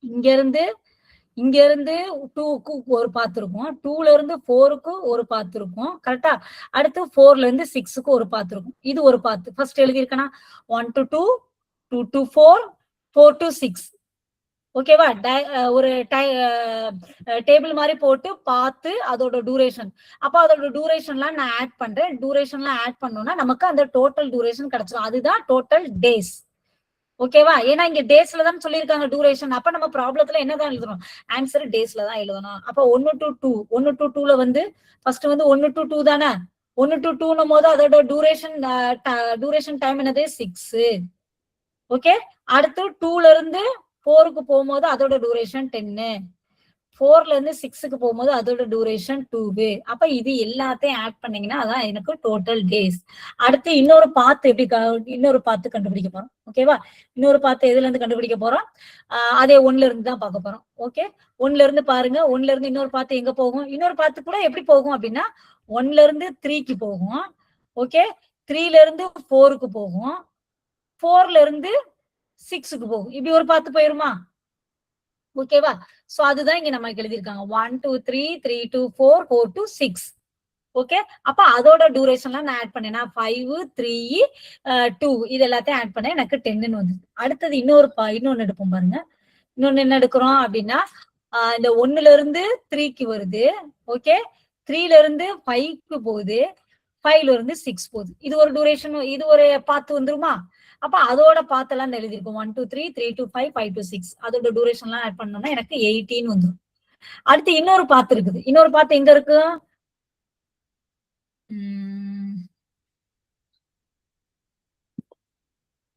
இங்க இருந்து 2க்கு ஒரு பாத்து இருக்கும், 2ல இருந்து 4க்கு ஒரு பாத்து இருக்கும். கரெக்டா? அடுத்து 4ல இருந்து 6க்கு ஒரு பாத்து இருக்கும். இது ஒரு பாத்து ஃபர்ஸ்ட் எழுதி இருக்கனா? 1 to 2, 2 to 4, 4 to 6. ஓகேவா? ஒரு டேபிள் மாதிரி போட்டு பார்த்து அதோட டூரேஷன். அப்ப அதோட டூரேஷன்லாம் நான் ஆட் பண்றேன். டூரேஷன்லாம் ஆட் பண்ணோம்னா நமக்கு அந்த டோட்டல் டூரேஷன் கிடைச்சிடும். அதுதான் டோட்டல் டேஸ். ஓகேவா? ஏன்னா இங்க டேஸ்ல தான் சொல்லியிருக்காங்க டூரேஷன். அப்ப நம்ம ப்ராப்ளத்துல என்னதான் எழுதணும்? ஆன்சர் டேஸ்ல தான் எழுதணும். அப்ப 1 to 2 1 to 2ல வந்து ஃபர்ஸ்ட் வந்து 1 to 2 தானே. 1 to 2னும் போது அதோட டூரேஷன் டைம் என்னது 6. ஓகே. அடுத்து 2ல இருந்து 4க்கு போகும்போது அதோட டூரேஷன் 10. 4ல இருந்து 6க்கு போகும்போது அதோட டூரேஷன் 2. அப்ப இது எல்லாத்தையும் ஆட் பண்ணீங்கன்னா அதான் எனக்கு டோட்டல் டேஸ். அடுத்து இன்னொரு பாத்து கண்டுபிடிக்க போறோம். ஓகேவா? இன்னொரு பாத்து எதுல இருந்து கண்டுபிடிக்க போறோம்? அதே 1ல இருந்து தான் பார்க்க போறோம். ஓகே. 1ல இருந்து பாருங்க. 1ல இருந்து இன்னொரு பாத்து எங்க போகும்? இன்னொரு பாத்து கூட எப்படி போகும் அப்படின்னா 1ல இருந்து 3க்கு போகும். ஓகே. 3ல இருந்து 4க்கு போகும். 4ல இருந்து 6க்கு போகும். இப்படி ஒரு பாத்து போயிருமா? ஓகேவா? சோ அதுதான் இங்க நமக்கு எழுதியிருக்காங்க. 1 to 3, 3 to 4, 4 to 6. ஓகே. அப்ப அதோட டூரேஷன்லாம் நான் ஆட் பண்ணேன்னா 5, 3, 2 இது எல்லாத்தையும் ஆட் பண்ண எனக்கு 10ன்னு வந்து. அடுத்தது இன்னொன்னு எடுப்போம் பாருங்க. இன்னொன்னு என்ன எடுக்கிறோம் அப்படின்னா இந்த 1ல இருந்து 3க்கு வருது. ஓகே. 3ல இருந்து 5க்கு போகுது. 5ல இருந்து 6 போகுது. இது ஒரு டூரேஷன், இது ஒரு பாத்து வந்துருமா? அப்ப அதோட பாத்தெல்லாம் எழுதிருக்கும். 1 to 3, 3 to 5, 5 to 6. அதோட டூரேஷன் எல்லாம் ஆட் பண்ணோம்னா எனக்கு 18 வந்துடும். அடுத்து இன்னொரு பாத்து இருக்குது. இன்னொரு பாத்து எங்க இருக்கு?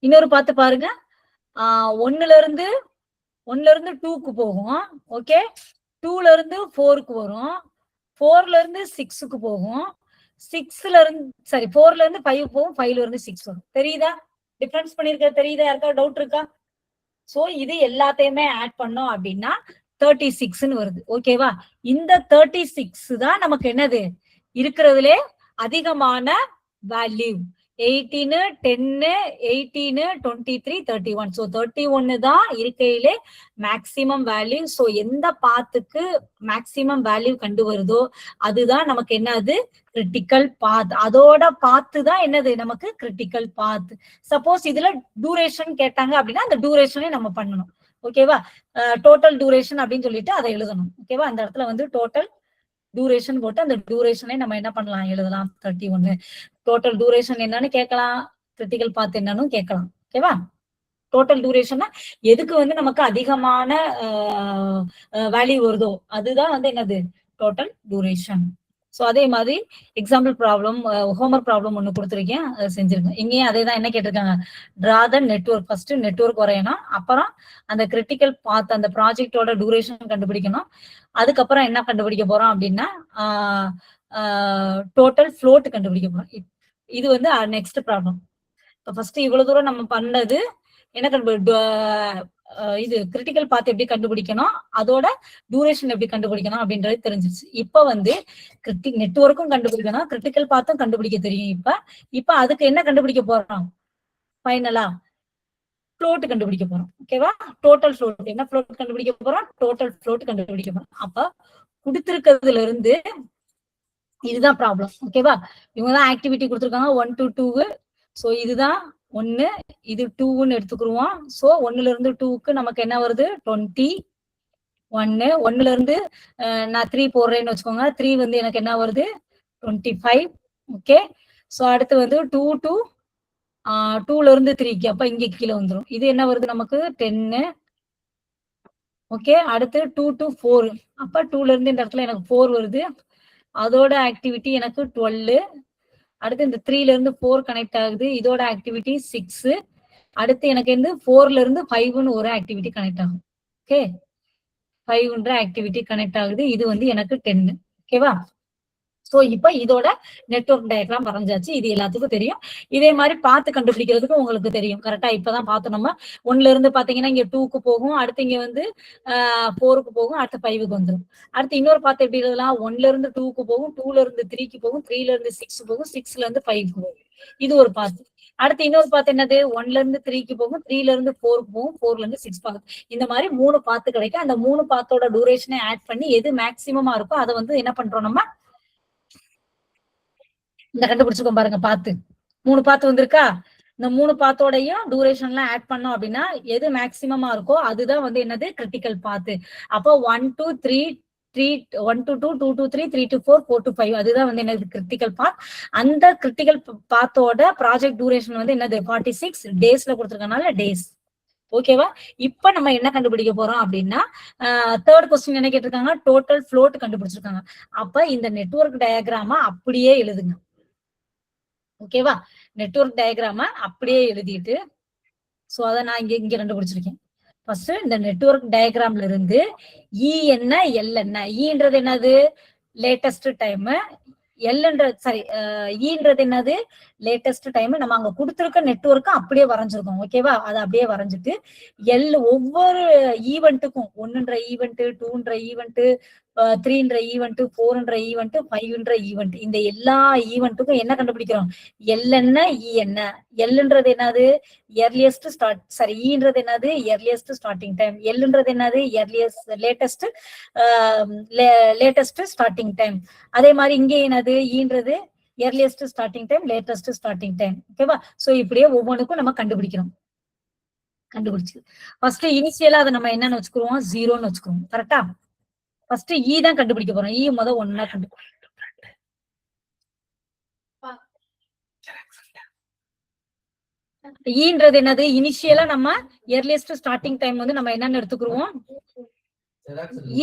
இன்னொரு பாத்து பாருங்க. 1ல இருந்து 2க்கு போகும். ஓகே. 2ல இருந்து 4க்கு வரும். 4ல இருந்து 6க்கு போகும். 4ல இருந்து 5 போகும். 5ல இருந்து 6 வரும். தெரியுதா? டிஃபரன்ஸ் பண்ணிருக்க தெரியுதா? யாருக்கா டவுட் இருக்கா? சோ இது எல்லாத்தையுமே ஆட் பண்ணோம் அப்படின்னா 36ன்னு வருது. ஓகேவா? இந்த 36 தான் நமக்கு என்னது இருக்கிறதுலே அதிகமான வேல்யூ. 18, 10, 18, 23, 31. சோ 31 தான் இருக்கையிலே மேக்சிமம் வேல்யூ. சோ எந்த பாத்துக்கு மேக்சிமம் வேல்யூ கண்டு வருதோ அதுதான் நமக்கு என்னது கிரிட்டிக்கல் பாத். அதோட பாத்து தான் என்னது நமக்கு கிரிட்டிக்கல் பாத். சப்போஸ் இதுல டூரேஷன் கேட்டாங்க அப்படின்னா அந்த டூரேஷனே நம்ம பண்ணணும். ஓகேவா? டோட்டல் டூரேஷன் அப்படின்னு சொல்லிட்டு அதை எழுதணும். ஓகேவா? அந்த இடத்துல வந்து டோட்டல் டூரேஷன் போட்டு அந்த டூரேஷனை நம்ம என்ன பண்ணலாம் எழுதலாம். 31 டோட்டல் டூரேஷன் என்னன்னு கேட்கலாம். கிரிட்டிக்கல் பாத் என்னன்னு கேட்கலாம். ஓகேவா? டோட்டல் டூரேஷன்னா எதுக்கு வந்து நமக்கு அதிகமான வேல்யூ வருதோ அதுதான் வந்து என்னது டோட்டல் டூரேஷன். சோ அதே மாதிரி எக்ஸாம்பிள் ப்ராப்ளம், ஹோம்ஒர்க் ப்ராப்ளம் ஒண்ணு கொடுத்துருக்கேன், அதை செஞ்சிருக்கேன். இங்கேயும் அதே தான் என்ன கேட்டிருக்காங்க, டிரா த நெட்வொர்க். ஃபர்ஸ்ட் நெட்வொர்க் வரையணும், அப்புறம் அந்த கிரிட்டிக்கல் பாத் அந்த ப்ராஜெக்டோட டூரேஷன் கண்டுபிடிக்கணும். அதுக்கப்புறம் என்ன கண்டுபிடிக்க போறோம் அப்படின்னா டோட்டல் ஃப்ளோட் கண்டுபிடிக்க போறோம். இது வந்து நெக்ஸ்ட் ப்ராப்ளம். ஃபர்ஸ்ட் இவ்வளவு தூரம் நம்ம பண்ணது என்ன இது கிரிட்டிக்கல் பாத் எப்படி கண்டுபிடிக்கணும், அதோட டூரேஷன் எப்படி கண்டுபிடிக்கணும் அப்படின்றது தெரிஞ்சிருச்சு. இப்ப வந்து நெட்வொர்க்கும் கண்டுபிடிக்கணும், கிரிட்டிக்கல் பாத்தும் கண்டுபிடிக்க தெரியும். இப்ப அதுக்கு என்ன கண்டுபிடிக்க போறோம்? ஃபைனலா ஃப்ளோட் கண்டுபிடிக்க போறோம். ஓகேவா? Total float. என்ன ஃப்ளோட் கண்டுபிடிக்க போறோம்? டோட்டல் ஃப்ளோட் கண்டுபிடிக்க போறோம். அப்ப கொடுத்திருக்கிறதுல இருந்து இதுதான் ப்ராப்ளம். ஓகேவா? இவங்கதான் ஆக்டிவிட்டி கொடுத்துருக்காங்க 1 to 2. சோ இதுதான் 1, இது 2ன்னு எடுத்துக்கிருவோம். சோ 1ல இருந்து 2க்கு நமக்கு என்ன வருது 21. 1ல இருந்து நான் 3 போடுறேன்னு வச்சுக்கோங்க. 3 வந்து எனக்கு என்ன வருது 25. ஓகே. சோ அடுத்து வந்து 2 to 2ல இருந்து 3க்கு, அப்ப இங்க கீழே வந்துடும். இது என்ன வருது நமக்கு 10. ஓகே. அடுத்து 2 to 4, அப்ப 2ல இருந்து இந்த இடத்துல எனக்கு 4 வருது. அதோட ஆக்டிவிட்டி எனக்கு 12. அடுத்து இந்த 3ல இருந்து 4 கனெக்ட் ஆகுது, இதோட ஆக்டிவிட்டி 6. அடுத்து எனக்கு வந்து 4ல இருந்து 5ன்னு ஒரு ஆக்டிவிட்டி கனெக்ட் ஆகும். ஓகே. 5ன்ற ஆக்டிவிட்டி கனெக்ட் ஆகுது, இது வந்து எனக்கு 10. ஓகேவா? சோ இப்ப இதோட நெட்வொர்க் டயக்ராம் வரைஞ்சாச்சு. இது எல்லாத்துக்கும் தெரியும். இதே மாதிரி பார்த்து கண்டுபிடிக்கிறதுக்கு உங்களுக்கு தெரியும். கரெக்டா? இப்பதான் பார்த்தோம் நம்ம. 1ல இருந்து பாத்தீங்கன்னா இங்க 2க்கு போகும், அடுத்து இங்க வந்து 4க்கு போகும், அடுத்து 5க்கு வந்துடும். அடுத்து இன்னொரு பார்த்து எப்படி எழுதலாம்? 1ல இருந்து 2க்கு போகும், 2ல இருந்து 3க்கு போகும், 3ல இருந்து 6 போகும், 6ல இருந்து 5க்கு போகும். இது ஒரு பார்த்து. அடுத்து இன்னொரு பார்த்து என்னது? 1ல இருந்து 3க்கு போகும், 3ல இருந்து 4க்கு போகும், 4ல இருந்து 6 பார்த்து. இந்த மாதிரி 3 பார்த்து கிடைக்கும். அந்த 3 பார்த்தோட டூரேஷனை ஆட் பண்ணி எது மேக்சிமமா இருக்கோ அதை வந்து என்ன பண்றோம் நம்ம இந்த கண்டுபிடிச்சுக்கோம் பாருங்க. பார்த்து 3 பார்த்து வந்திருக்கா? இந்த 3 பாத்தோடையும் டியூரேஷன்லாம் ஆட் பண்ணோம் அப்படின்னா எது மேக்சிமமா இருக்கோ அதுதான் வந்து என்னது கிரிட்டிக்கல் பாத்து. அப்போ 1 to 3 1 to 2 2 to 3 3 to 4 4 to 5 அதுதான் வந்து என்னது கிரிட்டிக்கல் பாத். அந்த கிரிட்டிக்கல் பாத்தோட ப்ராஜெக்ட் டியூரேஷன் வந்து என்னது 46 டேஸ்ல கொடுத்துருக்கனால டேஸ். ஓகேவா? இப்ப நம்ம என்ன கண்டுபிடிக்க போறோம் அப்படின்னா தேர்ட் கொஸ்டின் என்ன கேட்டிருக்காங்க, டோட்டல் ஃப்ளோட் கண்டுபிடிச்சிருக்காங்க. அப்ப இந்த நெட்வொர்க் டயக்ராம அப்படியே எழுதுங்க. ஓகேவா? நெட்வொர்க் டயக்ராம அப்படியே எழுதிட்டு சோ அதை நான் இங்க கண்டுபிடிச்சிருக்கேன். ஃபர்ஸ்ட் இந்த நெட்வொர்க் டயக்ராம்ல இருந்து இ என்ன எல் என்ன, ஈன்றது என்னது லேட்டஸ்ட் டைம், எல்ன்றது சாரி ஈன்றது என்னது லேட்டஸ்ட் டைம். நம்ம அங்க கொடுத்துருக்க நெட்வொர்க்கு அப்படியே வரைஞ்சிருக்கோம். ஓகேவா? அதை அப்படியே வரைஞ்சிட்டு எல் ஒவ்வொரு ஈவெண்ட்டுக்கும் 1ன்ற ஈவெண்ட் 2ன்ற ஈவெண்ட் 3ன்ற ஈவெண்ட் 4ன்ற ஈவெண்ட் 5ன்ற ஈவெண்ட் இந்த எல்லா ஈவெண்ட்டுக்கும் என்ன கண்டுபிடிக்கிறோம், எல் என்ன இ என்ன. எல்ன்றது என்னது எர்லியஸ்ட் ஸ்டார்ட் சாரி ஈன்றது என்னது எர்லியஸ்ட் ஸ்டார்டிங் டைம், எல்ன்றது என்னது லேட்டஸ்ட் ஸ்டார்டிங் டைம். அதே மாதிரி இங்கே என்னது ஈன்றது earliest starting time latest starting time. ஓகேவா? சோ இப்படியே ஒவ்வொன்றுக்கும் நம்ம கண்டுபிடிக்கிறோம். கண்டுபிடிச்சு ஃபர்ஸ்ட் இனிஷியலா அதை நம்ம என்னன்னு வச்சுக்கிறோம், 0ன்னு வச்சுக்கிறோம். கரெக்டா? ஃபர்ஸ்ட் இ தான் கண்டுபிடிக்க போறோம். இ முத 1 கண்டுபிடிக்கும். ஈன்றது என்னது இனிஷியலா நம்ம எர்லியஸ்ட் ஸ்டார்டிங் டைம் வந்து நம்ம என்னன்னு எடுத்துக்கிறோம்,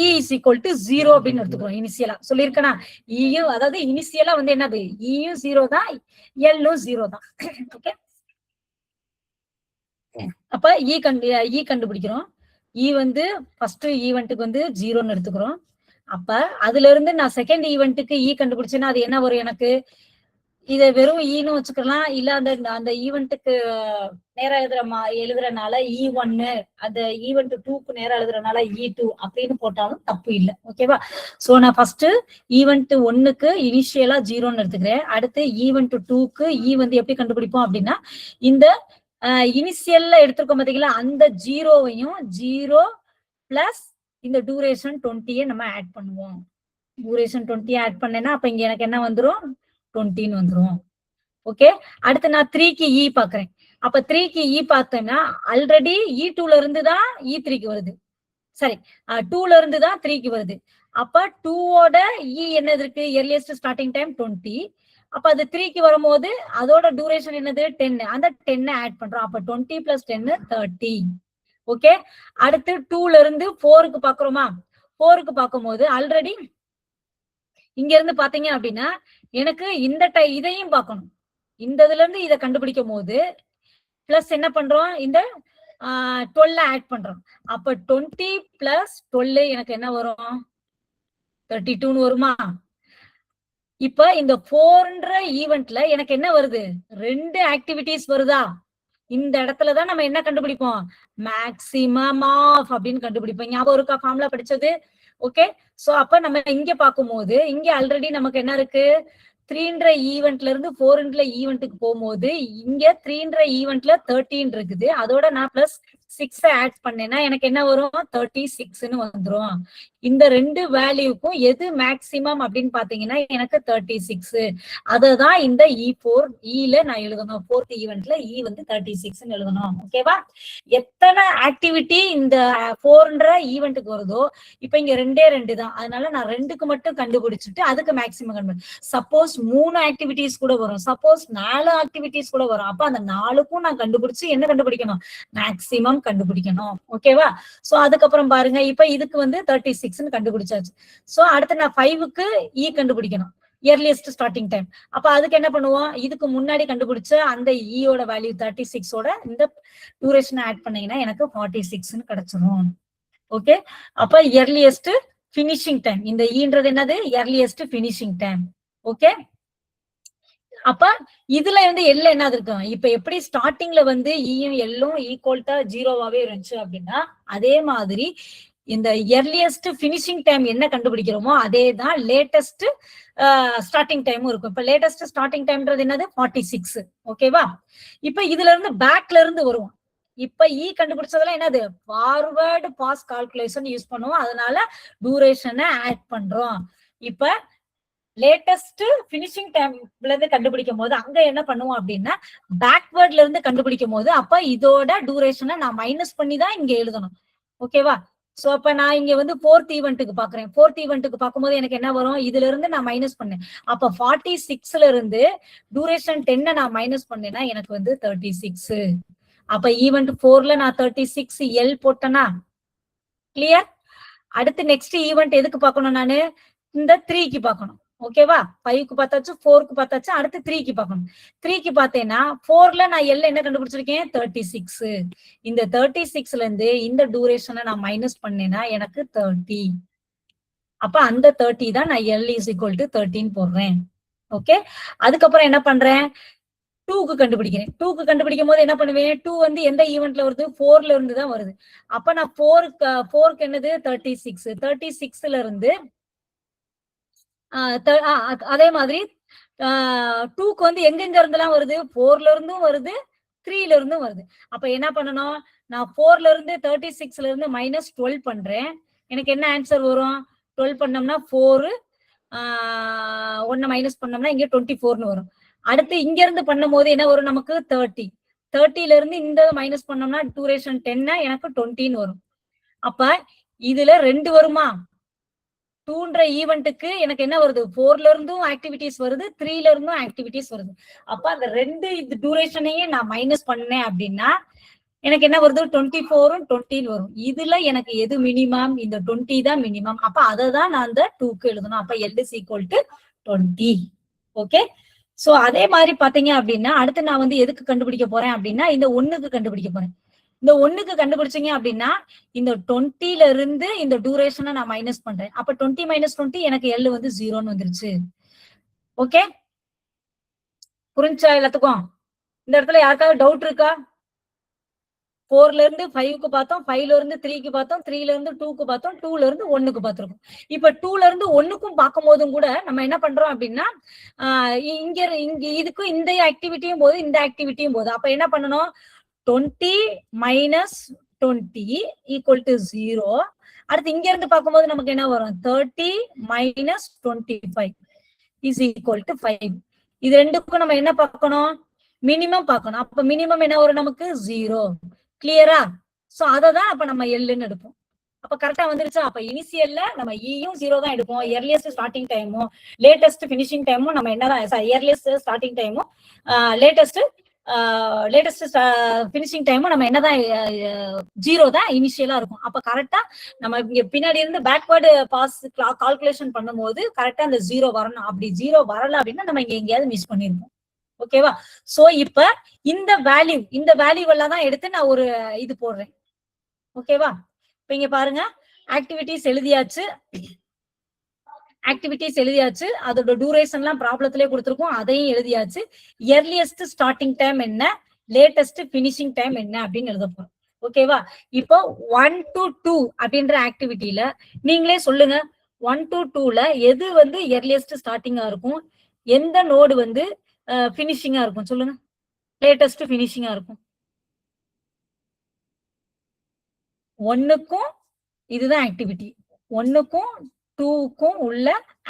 இ இஸ் ஈக்குவல் டு 0 அப்படின்னு எடுத்துக்கிறோம். இனிஷியலா சொல்லியிருக்கேனா, இயும் அதாவது இனிஷியலா வந்து என்னது இயும் 0 தான் எல்லும் 0 தான். ஓகே, அப்ப இ கண்டுபிடிக்கிறோம். இ வந்து ஃபர்ஸ்ட் ஈவெண்ட்டுக்கு வந்து 0ன்னு எடுத்துக்கிறோம். அப்ப அதுல இருந்து நான் செகண்ட் ஈவெண்ட்டுக்கு இ கண்டுபிடிச்சேன்னா அது என்ன வரும் எனக்கு, இதை வெறும் ஈன்னு வச்சுக்கலாம். இல்ல அந்த ஈவெண்ட்டுக்கு நேரம் எழுதுறனால E1, அந்த ஈவெண்ட் 2க்கு நேரம் எழுதுறனால E2 அப்படின்னு போட்டாலும் தப்பு இல்லை. ஓகேவா? சோ நான் ஃபர்ஸ்ட் ஈவெண்ட் 1க்கு இனிஷியலா 0ன்னு எடுத்துக்கிறேன். அடுத்து ஈவெண்ட் 2க்கு இ வந்து எப்படி கண்டுபிடிப்போம் அப்படின்னா, இந்த இனிஷியல்ல எடுத்திருக்கோம் பாத்தீங்களா, அந்த 0வையும் 0 பிளஸ் இந்த டியூரேஷன் 20 நம்ம ஆட் பண்ணுவோம். டியூரேஷன் 20 ஆட் பண்ணேன்னா அப்ப இங்க எனக்கு என்ன வந்துரும் 20ன்னு வந்துரும். ஓகே, அடுத்து நான் 3க்கு இ பாக்குறேன். அப்ப 3க்கு இ பார்த்தேன்னா ஆல்ரெடி E2ல இருந்து தான் E3க்கு வருது. சரி, 2ல இருந்து தான் 3க்கு வருது. அப்ப 2ஓட இ என்னது இருக்கு, எர்லியஸ்ட் ஸ்டார்டிங் டைம் 20. அப்ப அது 3க்கு வரும்போது அதோட டியூரேஷன் என்னது 10. அந்த 10 ஆட் பண்றோம். அப்ப 20 பிளஸ் 10 30. ஓகே, அடுத்து 2ல இருந்து 4க்கு பாக்குறோமா, 4க்கு பார்க்கும்போது ஆல்ரெடி இங்க இருந்து பாத்தீங்க அப்படின்னா எனக்கு இந்த இதையும் பார்க்கணும். இந்த இதுல இருந்து இதை கண்டுபிடிக்கும் போது பிளஸ் என்ன பண்றோம், இந்த 12 ஆட் பண்றோம். அப்ப 20 பிளஸ் 12 எனக்கு என்ன வரும் 32ன்னு வருமா. இப்ப இந்த 4ன்ற ஈவெண்ட்ல எனக்கு என்ன வருது, 2 ஆக்டிவிட்டிஸ் வருதா. இந்த இடத்துலதான் நம்ம என்ன கண்டுபிடிப்போம், மேக்சிமம் ஆஃப் அப்படின்னு கண்டுபிடிப்போம். ஞாபகம் இருக்கா ஃபார்முலா படிச்சது? ஓகே, சோ அப்ப நம்ம இங்க பார்க்கும்போது இங்க ஆல்ரெடி நமக்கு என்ன இருக்கு, 3ன்ற ஈவெண்ட்ல இருந்து 4ன்ற ஈவெண்ட்டுக்கு போகும்போது இங்க 3ன்ற ஈவெண்ட்ல 13 இருக்குது. அதோட நான் பிளஸ் 6 ஆட் பண்ணேன்னா எனக்கு என்ன வரும் 36ன்னு வந்துரும். இந்த 2 வேல்யூக்கும் எது மேக்சிமம் அப்படின்னு பாத்தீங்கன்னா எனக்கு 36. அததான் இந்த E4 ல நான் எழுதணும். 4th ஈவெண்ட்ல இ வந்து 36ன்னு எழுதணும். ஓகேவா? எத்தனை ஆக்டிவிட்டி இந்த 4ன்ற ஈவெண்ட்டுக்கு வருதோ, இப்ப இங்க 2 தான், அதனால நான் 2க்கு மட்டும் கண்டுபிடிச்சிட்டு அதுக்கு மேக்சிமம் கண்டுபிடி. சப்போஸ் 3 ஆக்டிவிட்டிஸ் கூட வரும், சப்போஸ் 4 ஆக்டிவிட்டிஸ் கூட வரும். அப்ப அந்த 4க்கும் நான் கண்டுபிடிச்சு என்ன கண்டுபிடிக்கணும், மேக்சிமம் கண்டுபிடிக்கணும். ஓகேவா? சோ அதுக்கப்புறம் பாருங்க, இப்ப இதுக்கு வந்து 36ன்னு கண்டுபிடிச்சாச்சு. சோ அடுத்து நான் 5க்கு இ கண்டுபிடிக்கணும், எர்லியஸ்ட் ஸ்டார்டிங் டைம். அப்ப அதுக்கு என்ன பண்ணுவோம், இதுக்கு முன்னாடி கண்டுபிடிச்ச அந்த இயோட வேல்யூ 36ஓட இந்த டியூரேஷன் ஆட் பண்ணீங்கன்னா எனக்கு 46ன்னு கிடைச்சிடும். ஓகே, அப்ப எர்லியஸ்ட் பினிஷிங் டைம், இந்த ஈன்றது என்னது எர்லியஸ்ட் பினிஷிங் டைம். ஓகே, அப்ப இதுல வந்து எல்ல என்னது இருக்கும், இப்ப எப்படி ஸ்டார்டிங்ல வந்து ஈயும் எல்லும் ஈக்குவல்டா 0வாவே இருந்துச்சு அப்படின்னா, அதே மாதிரி இந்த எர்லியஸ்ட் பினிஷிங் டைம் என்ன கண்டுபிடிக்கிறோமோ அதே தான் லேட்டஸ்ட் ஸ்டார்டிங் டைமும் இருக்கும். இப்ப லேட்டஸ்ட் ஸ்டார்டிங் டைம்ன்றது என்னது 46. ஓகேவா? இப்ப இதுல இருந்து பேக்ல இருந்து வருவோம். இப்ப இ கண்டுபிடிச்சதெல்லாம் என்னது ஃபார்வர்டு பாஸ் கால்குலேஷன் யூஸ் பண்ணுவோம். அதனால டியூரேஷனை ஆட் பண்றோம். இப்ப லேட்டஸ்ட் பினிஷிங் டைம்ல இருந்து கண்டுபிடிக்கும் போது அங்க என்ன பண்ணுவோம் அப்படின்னா பேக்வேர்ட்ல இருந்து கண்டுபிடிக்கும் போது அப்ப இதோட டியூரேஷனை நான் மைனஸ் பண்ணி தான் இங்க எழுதணும். ஓகேவா? சோ அப்ப நான் இங்க வந்து ஃபோர்த் ஈவெண்ட்டுக்கு பாக்குறேன். ஃபோர்த் ஈவெண்ட்டுக்கு பார்க்கும்போது எனக்கு என்ன வரும், இதுல இருந்து நான் மைனஸ் பண்ணேன். அப்ப 46ல இருந்து டியூரேஷன் 10 நான் மைனஸ் பண்ணேன்னா எனக்கு வந்து 36. அப்ப ஈவெண்ட் 4ல நான் 36 எல் போட்டேனா? கிளியர்? அடுத்து நெக்ஸ்ட் ஈவெண்ட் எதுக்கு பார்க்கணும், நானு இந்த 3க்கு பார்க்கணும். ஓகேவா? 5க்கு பார்த்தாச்சு, 4க்கு பார்த்தாச்சு, அடுத்து 3க்கு பார்க்கணும். 3க்கு பார்த்தேன்னா 4ல நான் எல் என்ன கண்டுபிடிச்சிருக்கேன், 36. இந்த 36ல இருந்து இந்த டியூரேஷனை நான் மைனஸ் பண்ணேன்னா எனக்கு 30. அப்ப அந்த 30 தான் நான் எல் இஸ் ஈக்குவல் டு 13 போடுறேன். ஓகே, அதுக்கப்புறம் என்ன பண்றேன், 2க்கு கண்டுபிடிக்கிறேன். 2க்கு கண்டுபிடிக்கும் போது என்ன பண்ணுவேன், 2 வந்து எந்த ஈவெண்ட்ல வருது, 4ல இருந்து தான் வருது. அப்ப நான் 4க்கு என்னது 36. 36ல இருந்து அதே மாதிரி 2க்கு வந்து எங்கெங்க இருந்தெல்லாம் வருது, 4ல இருந்தும் வருது, 3ல இருந்தும் வருது. அப்ப என்ன பண்ணணும், நான் 4ல இருந்து 36ல இருந்து -12 பண்றேன். எனக்கு என்ன ஆன்சர் வரும், 12 பண்ணோம்னா 4, 1 மைனஸ் பண்ணோம்னா இங்க 24ன்னு வரும். அடுத்து இங்க இருந்து பண்ணும் போது என்ன வரும், நமக்கு 30. 30ல இருந்து இந்த மைனஸ் பண்ணோம்னா டியூரேஷன் 10 எனக்கு 20ன்னு வரும். அப்ப இதுல 2 வருமா, 2ன்ற ஈவெண்ட்டுக்கு எனக்கு என்ன வருது, 4ல இருந்தும் ஆக்டிவிட்டிஸ் வருது, 3ல இருந்தும் ஆக்டிவிட்டிஸ் வருது. அப்ப அந்த 2 இது டியூரேஷனையே நான் மைனஸ் பண்ணேன் அப்படின்னா எனக்கு என்ன வருது, 24ம் 20 வரும். இதுல எனக்கு எது மினிமம், இந்த 20 தான் மினிமம். அப்ப அதை தான் நான் அந்த 2க்கு எழுதணும். அப்ப L is equal to 20. Okay, so அதே மாதிரி பாத்தீங்க அப்படின்னா அடுத்து நான் வந்து எதுக்கு கண்டுபிடிக்க போறேன் அப்படின்னா இந்த 1க்கு கண்டுபிடிக்க போறேன். இந்த 1க்கு கண்டுபிடிச்சீங்க அப்படின்னா இந்த 20ல இருந்து இந்த டியூரேஷனை நான் மைனஸ் பண்றேன். அப்ப 20 - 20 எனக்கு L வந்து 0ன்னு வந்துருச்சு. ஓகே, புரிஞ்சா எல்லாத்துக்கும்? இந்த இடத்துல யாருக்காவது டவுட் இருக்கா? 4ல இருந்து 5க்கு பார்த்தோம், 5ல இருந்து 3க்கு பார்த்தோம், 3ல இருந்து 2க்கு பார்த்தோம், 2ல இருந்து 1க்கு பார்த்திருக்கோம். இப்ப 2ல இருந்து 1க்கும் பார்க்கும் போதும் கூட நம்ம என்ன பண்றோம் அப்படின்னா இங்க இதுக்கும் இந்த ஆக்டிவிட்டியும் போது இந்த ஆக்டிவிட்டியும் போது அப்ப என்ன பண்ணணும், 20 - 20 ஈக்குவல் டு 0. அடுத்து இங்க இருந்து பார்க்கும்போது நமக்கு என்ன வரும், 30 - 25 இஸ் ஈக்குவல் டு 5. இது ரெண்டுக்கும் நம்ம என்ன பார்க்கணும், மினிமம் பார்க்கணும். அப்ப மினிமம் என்ன வரும், நமக்கு 0. கிளியரா? சோ அததான் அப்ப நம்ம எல்லுன்னு எடுப்போம். அப்ப கரெக்டா வந்துருச்சா? அப்ப இனிஷியல்ல நம்ம ஈயும் 0 தான் எடுப்போம். இயர்லியஸ்ட் ஸ்டார்டிங் டைமும் லேட்டஸ்ட் பினிஷிங் டைமும் நம்ம என்னதான், இயர்லியஸ்ட் ஸ்டார்டிங் டைமும் லேட்டஸ்ட் பினிஷிங் டைமும் நம்ம என்னதான் 0 தான் இனிஷியலா இருக்கும். அப்ப கரெக்டா நம்ம இங்க பின்னாடி இருந்து பேக்வர்டு பாஸ் கால்குலேஷன் பண்ணும்போது கரெக்டா அந்த 0 வரணும். அப்படி 0 வரல அப்படின்னா நம்ம இங்க எங்கேயாவது மிஸ் பண்ணிருப்போம். ஓகேவா? சோ இப்ப இந்த வேல்யூ எல்லாம் தான் எடுத்து நான் ஒரு இது போடுறேன். ஓகேவா? இப்ப இங்க பாருங்க, ஆக்டிவிட்டிஸ் எழுதியாச்சு, அதோட டியூரேஷன் எல்லாம் ப்ராப்ளத்திலே கொடுத்துருக்கோம், அதையும் எழுதியாச்சு. இயர்லியஸ்ட் ஸ்டார்டிங் டைம் என்ன, லேட்டஸ்ட் பினிஷிங் டைம் என்ன அப்படின்னு எழுத போறோம். ஓகேவா? இப்போ 1 to 2 அப்படின்ற ஆக்டிவிட்டியில நீங்களே சொல்லுங்க, 1 to 2ல எது வந்து இயர்லியஸ்ட் ஸ்டார்டிங்கா இருக்கும், எந்த நோடு வந்து பினிஷிங்கா இருக்கும், சொல்லுங்க. லேட்டஸ்ட் பினிஷிங்கா இருக்கும். 1க்கும் இதுதான் ஆக்டிவிட்டி, 1க்கும் 2க்கும் உள்ள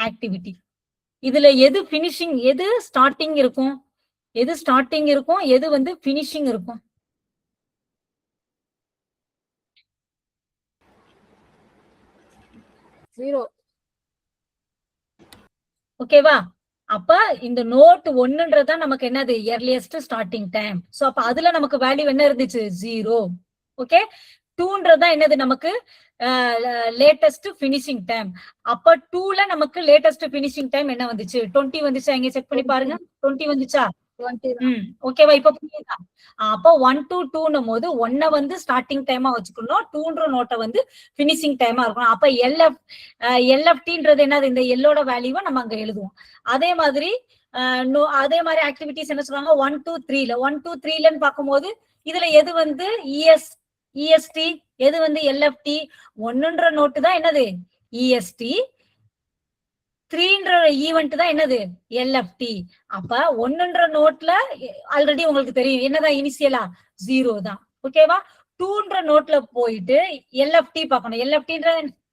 ஆக்டிவிட்டி. இதுல எது பினிஷிங், எது ஸ்டார்டிங் இருக்கும், எது வந்து பினிஷிங் இருக்கும்? Zero. ஓகேவா? அப்ப இந்த நோட் 1ன்றதான் நமக்கு என்னது, இயர்லியஸ்ட் ஸ்டார்டிங் டைம். சோ அப்ப அதுல நமக்கு வேல்யூ என்ன இருந்துச்சு, 0. ஓகே, 2ன்றதான் என்னது, நமக்கு லேட்டஸ்ட் பினிஷிங் டைம். அப்ப 2ல நமக்கு லேட்டஸ்ட் பினிஷிங் டைம் என்ன வந்துச்சு, 20 வந்துச்சா? இங்க செக் பண்ணி பாருங்க, 20 வந்துச்சா? ஓகேவா? இப்ப புரியுதா? அப்ப 1 to 2ன்னும் போது 1 வந்து ஸ்டார்டிங் டைமா வச்சுக்கணும், 2ன்ற நோட்டை வந்து பினிஷிங் டைமா இருக்கணும். அப்ப எல்எஃப்டின்றது என்னது, இந்த எல்லோட வேல்யூவை நம்ம அங்க எழுதுவோம். அதே மாதிரி ஆக்டிவிட்டிஸ் என்ன சொல்றாங்க, 1 to 3ல பார்க்கும்போது இதுல எது வந்து இஎஸ்டி, எது வந்து எல்எஃப்டி? 1ன்ற நோட்டு தான் என்னது, இஎஸ்டி. 3ன்ற ஈவெண்ட் தான் என்னது, எல்எஃப்டி. அப்ப 1ன்ற நோட்ல ஆல்ரெடி உங்களுக்கு தெரியும் என்னதான் இனிஷியலா, 0 தான். ஓகேவா? 2ன்ற நோட்ல போயிட்டு எல்எஃப்டி பார்க்கணும். எல்எஃப்டின்ற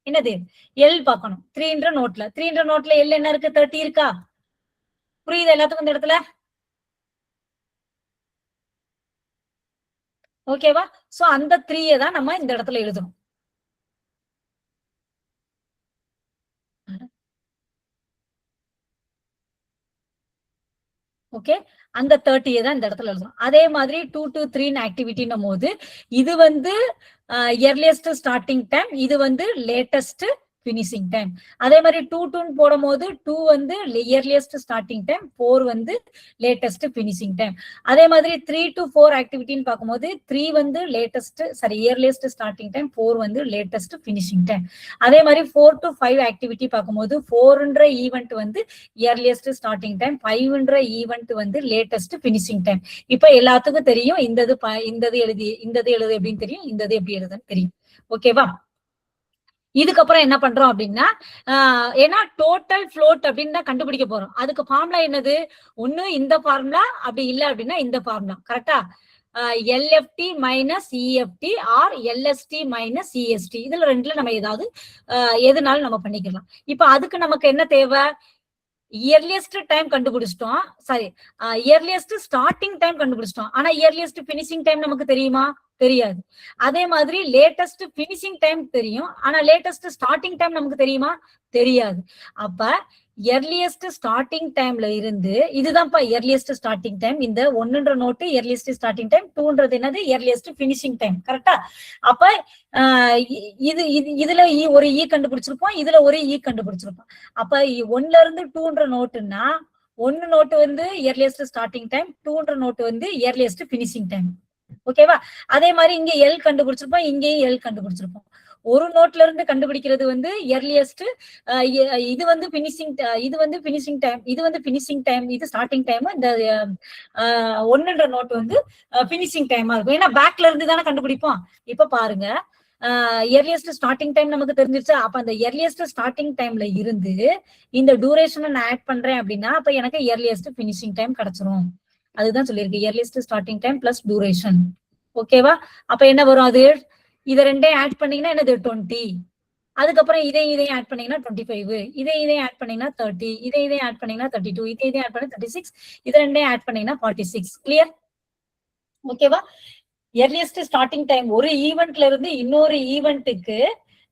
என்னது எல் பார்க்கணும். 3ன்ற நோட்ல 3ன்ற நோட்ல எல் என்ன இருக்கு? 30 இருக்கா? புரியுது எல்லாத்துக்கும் இந்த இடத்துல? ஓகேவா? சோ அந்த 3 தான் நம்ம இந்த இடத்துல எழுதணும். ஓகே, அந்த 30 தான் இந்த இடத்துல எழுதணும். அதே மாதிரி 2 to 3 ஆக்டிவிட்டின்னும் போது இது வந்து earliest ஸ்டார்டிங் டைம், இது வந்து லேட்டஸ்ட் ஃபினிஷிங் டைம். அதே மாதிரி 2 2 போடும் போது 2 வந்து இயர்லியஸ்ட் ஸ்டார்டிங் டைம், 4 வந்து லேட்டஸ்ட் ஃபினிஷிங் டைம். அதே மாதிரி 3 to 4 ஆக்டிவிட்டின்னு பார்க்கும்போது 3 வந்து லேட்டஸ்ட் இயர்லியஸ்ட் ஸ்டார்டிங் டைம், 4 வந்து லேட்டஸ்ட் ஃபினிஷிங் டைம். அதே மாதிரி 4 to 5 ஆக்டிவிட்டி பார்க்கும்போது 4ன்ற ஈவெண்ட் வந்து இயர்லியஸ்ட் ஸ்டார்டிங் டைம், 5ன்ற ஈவெண்ட் வந்து லேட்டஸ்ட் ஃபினிஷிங் டைம். இப்ப எல்லாத்துக்கும் தெரியும் இந்தது எழுதி எப்படின்னு தெரியும், இந்தது எப்படி எழுதுன்னு தெரியும். ஓகேவா? இதுக்கப்புறம் என்ன பண்றோம் அப்படின்னா ஏன்னா டோட்டல் ஃப்ளோட் அப்படின்னு தான் கண்டுபிடிக்க போறோம். அதுக்கு ஃபார்முலா என்னது? ஒண்ணு இந்த ஃபார்முலா, அப்படி இல்லை அப்படின்னா இந்த ஃபார்முலா. கரெக்டா? LFT minus EFT or LST minus EST, இதுல ரெண்டுல நம்ம ஏதாவது எதுனாலும் நம்ம பண்ணிக்கலாம். இப்ப அதுக்கு நமக்கு என்ன தேவை? இயர்லியஸ்ட் டைம் கண்டுபிடிச்சிட்டோம். சாரி, இயர்லியஸ்ட் ஸ்டார்டிங் டைம் கண்டுபிடிச்சிட்டோம். ஆனா இயர்லியஸ்ட் ஃபினிஷிங் டைம் நமக்கு தெரியுமா? தெரியாது. அதே மாதிரி லேட்டஸ்ட் ஃபினிஷிங் டைம் தெரியும், ஆனா லேட்டஸ்ட் ஸ்டார்டிங் டைம் நமக்கு தெரியுமா? தெரியாது. அப்ப எர்லியஸ்ட் ஸ்டார்டிங் டைம்ல இருந்து இதுதான்ப்பா எர்லியஸ்ட் ஸ்டார்டிங் டைம். இந்த 1ன்ற நோட்டு எர்லியஸ்ட் ஸ்டார்டிங் டைம், 2ன்றது என்னது? Earliest finishing time. கரெக்டா? அப்ப இதுல ஒரு ஈ கண்டுபிடிச்சிருப்போம், இதுல ஒரு ஈ கண்டுபிடிச்சிருப்போம். அப்ப 1ல இருந்து 2ன்ற நோட்டுன்னா 1 நோட்டு வந்து எர்லியஸ்ட் ஸ்டார்டிங் டைம், 2ன்ற நோட்டு வந்து எர்லியஸ்ட் ஃபினிஷிங் டைம். ஓகேவா? அதே மாதிரி இங்க எல் கண்டுபிடிச்சிருப்போம், இங்கேயும் எல் கண்டுபிடிச்சிருப்போம். ஒரு நோட்ல இருந்து கண்டுபிடிக்கிறது வந்து எர்லியஸ்ட், இது வந்து பினிஷிங், இது வந்து பினிஷிங் டைம், இது வந்து பினிஷிங் டைம், இது ஸ்டார்டிங் டைம். இந்த 1ன்ற நோட் வந்து பினிஷிங் டைமா இருக்கும். ஏன்னா பேக்ல இருந்து தானே கண்டுபிடிப்போம். இப்ப பாருங்க, எர்லியஸ்ட் ஸ்டார்டிங் டைம் நமக்கு தெரிஞ்சிருச்சு. அப்ப அந்த எர்லியஸ்ட் ஸ்டார்டிங் டைம்ல இருந்து இந்த டியூரேஷனை நான் ஆட் பண்றேன் அப்படின்னா அப்ப எனக்கு எர்லியஸ்ட் பினிஷிங் டைம் கிடைச்சிரும். அதுதான் சொல்லியிருக்கு, earliest starting time plus duration. ஓகேவா? அப்ப என்ன வரும்? அது இதை ரெண்டையும் ஆட் பண்ணீங்கன்னா என்னது? 20. அதுக்கப்புறம் இதையும் ஆட் பண்ணீங்கன்னா 25, இதையும் ஆட் பண்ணீங்கன்னா 30, இதையும் ஆட் பண்ணீங்கன்னா 32, இதையும் ஆட் பண்ணி 36, இது ரெண்டையும் ஆட் பண்ணீங்கன்னா 46. கிளியர்? ஓகேவா? எர்லியஸ்ட் ஸ்டார்டிங் டைம் ஒரு ஈவெண்ட்ல இருந்து இன்னொரு ஈவெண்ட்டுக்கு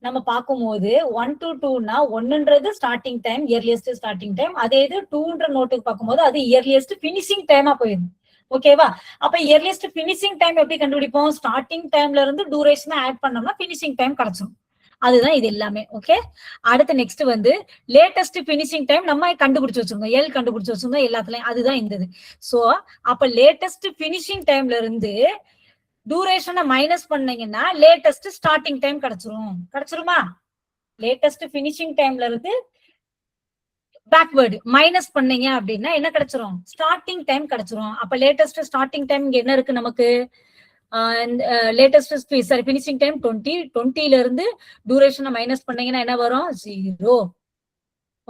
நம்ம பார்க்கும்போது 1 to 2னா 1ன்றது starting time, earliest starting time. அதே இது 2ன்ற நோட்டுக்கு பார்க்கும்போது அது இயர்லியஸ்ட் பினிஷிங் டைமா போயிடும். ஓகேவா? அப்ப இயர்லியஸ்ட் பினிஷிங் டைம் எப்படி கண்டுபிடிப்போம்? ஸ்டார்டிங் டைம்ல இருந்து டியூரேஷனை ஆட் பண்ணோம்னா பினிஷிங் டைம் கிடைச்சிடும். அதுதான் இது எல்லாமே. ஓகே, அடுத்து நெக்ஸ்ட் வந்து லேட்டஸ்ட் பினிஷிங் டைம் நம்ம கண்டுபிடிச்சு வச்சிருக்கோம், எல் கண்டுபிடிச்சு வச்சிருக்கோம் எல்லாத்துலயும். அதுதான் இந்த. சோ அப்ப லேட்டஸ்ட் பினிஷிங் டைம்ல இருந்து டியூரேஷனை மைனஸ் பண்ணீங்கன்னா லேட்டஸ்ட் ஸ்டார்டிங் டைம் கிடைச்சிருமா? லேட்டஸ்ட் பினிஷிங் டைம்ல இருந்து பேக்வேர்டு மைனஸ் பண்ணீங்க அப்படின்னா என்ன கிடைச்சிரும்? ஸ்டார்டிங் டைம் கிடைச்சிரும். அப்ப லேட்டஸ்ட் ஸ்டார்டிங் டைம் இங்க என்ன இருக்கு நமக்கு? லேட்டஸ்ட் சாரி பினிஷிங் டைம் 20, 20ல இருந்து டியூரேஷனை மைனஸ் பண்ணீங்கன்னா என்ன வரும்? 0.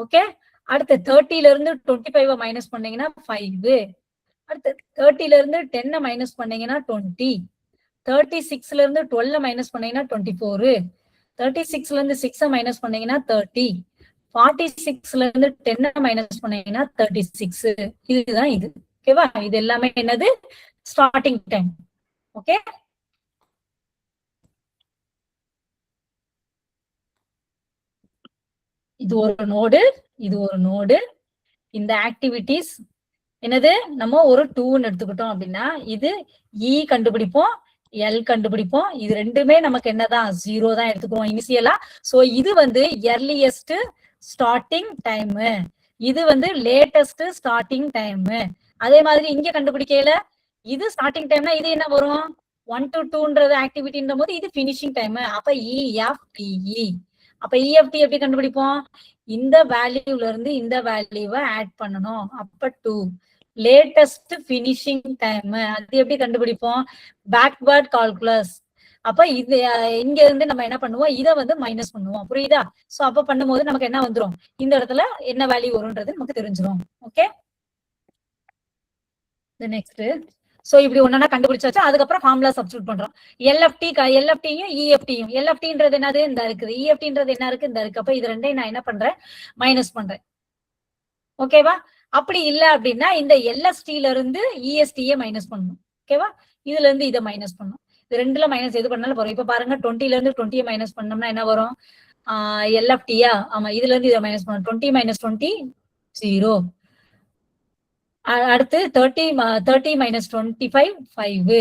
ஓகே, அடுத்து 30ல இருந்து 25 மைனஸ் பண்ணீங்கன்னா 5. அடுத்து 30ல இருந்து 10 மைனஸ் பண்ணீங்கன்னா 20. 36ல இருந்து 12 மைனஸ் பண்ணீங்கன்னா 24. 36ல இருந்து 6 மைனஸ் பண்ணீங்கன்னா 30. 46ல இருந்து 10 மைனஸ் பண்ணீங்கன்னா 36. இதுதான் இது. ஓகேவா? இது எல்லாமே என்னது? Starting time. ஓகே, இது ஒரு நோடு, இது ஒரு நோடு. இந்த ஆக்டிவிட்டிஸ் என்னது? நம்ம ஒரு 2ன்னு எடுத்துக்கிட்டோம் அப்படின்னா இது இ கண்டுபிடிப்போம், எல் கண்டுபிடிப்போம். இது ரெண்டுமே நமக்கு என்னதான்? 0 தான் எடுத்துக்குவோம் இனிஷியலா. சோ இது வந்து எர்லியஸ்ட் ஸ்டார்டிங் டைம், இது வந்து லேட்டஸ்ட் ஸ்டார்டிங் டைம். அதே மாதிரி இங்க கண்டுபிடிக்கல, இது ஸ்டார்டிங் டைம்னா இது என்ன வரும்? 1 to 2ன்றது ஆக்டிவிட்டின்ற போது இது பினிஷிங் டைம். அப்ப இஎஃப்டிஇ. அப்ப இஎஃப்டி எப்படி கண்டுபிடிப்போம்? இந்த வேல்யூல இருந்து இந்த வேல்யூவை ஆட் பண்ணணும். அப்ப 2. லேட்டஸ்ட் பினிஷிங் டைம் அது எப்படி கண்டுபிடிப்போம்? Backward calculus. அப்ப இது இங்க இருந்து நம்ம என்ன பண்ணுவோம்? இதை வந்து மைனஸ் பண்ணுவோம். புரியுதா? சோ அப்ப பண்ணும்போது நமக்கு என்ன வந்துரும்? இந்த இடத்துல என்ன வேல்யூ வரும்ன்றது நமக்கு தெரிஞ்சிடும். ஓகே, நெக்ஸ்ட் சோ இப்படி ஒன்னா கண்டுபிடிச்சாச்சு. அதுக்கப்புறம் ஃபார்முலா சப்ஸ்டியூட் பண்றோம். எல்எஃப்டியும் இஎஃப்டியும். எல்எஃப்டின்றது என்னது இந்த இருக்குது, இஎஃப்டின்றது என்ன இருக்கு இந்த இருக்கு. அப்ப இது ரெண்டையும் நான் என்ன பண்றேன், மைனஸ் பண்றேன். ஓகேவா? அப்படி இல்ல அப்படின்னா இந்த எல்எஸ்டில இருந்து இஎஸ்டியை மைனஸ் பண்ணணும். ஓகேவா? இதுல இருந்து இதை மைனஸ் பண்ணணும். இது ரெண்டுல மைனஸ் எது பண்ணாலும் வரும். இப்ப பாருங்க 20ல இருந்து 20 மைனஸ் பண்ணோம்னா என்ன வரும், எல்எஃப்டியா, ஆமா, இதுல இருந்து இதை மைனஸ் பண்ணணும். 20 மைனஸ் 20 0. அடுத்து 30 மைனஸ் 25 5.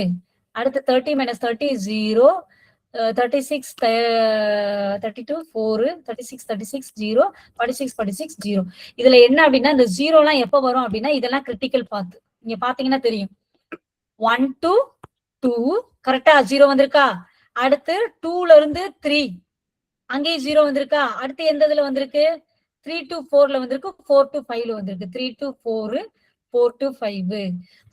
அடுத்து 30 மைனஸ் 30 0. 36 32 4. 36 36 0. 46 46 0. இதுல என்ன அப்படின்னா இந்த 0 எல்லாம் எப்ப வரும் அப்படின்னா இதெல்லாம் கிரிட்டிக்கல் பாத். நீங்க பாத்தீங்கன்னா தெரியும். 1 to 2 கரெக்டா 0 வந்திருக்கா. அடுத்து 2ல இருந்து 3 அங்கேயும் 0 வந்திருக்கா. அடுத்து எந்த இதுல வந்திருக்கு, 3 to 4ல வந்திருக்கு, 4 to 5ல வந்திருக்கு. 3 to 4 4 to 5.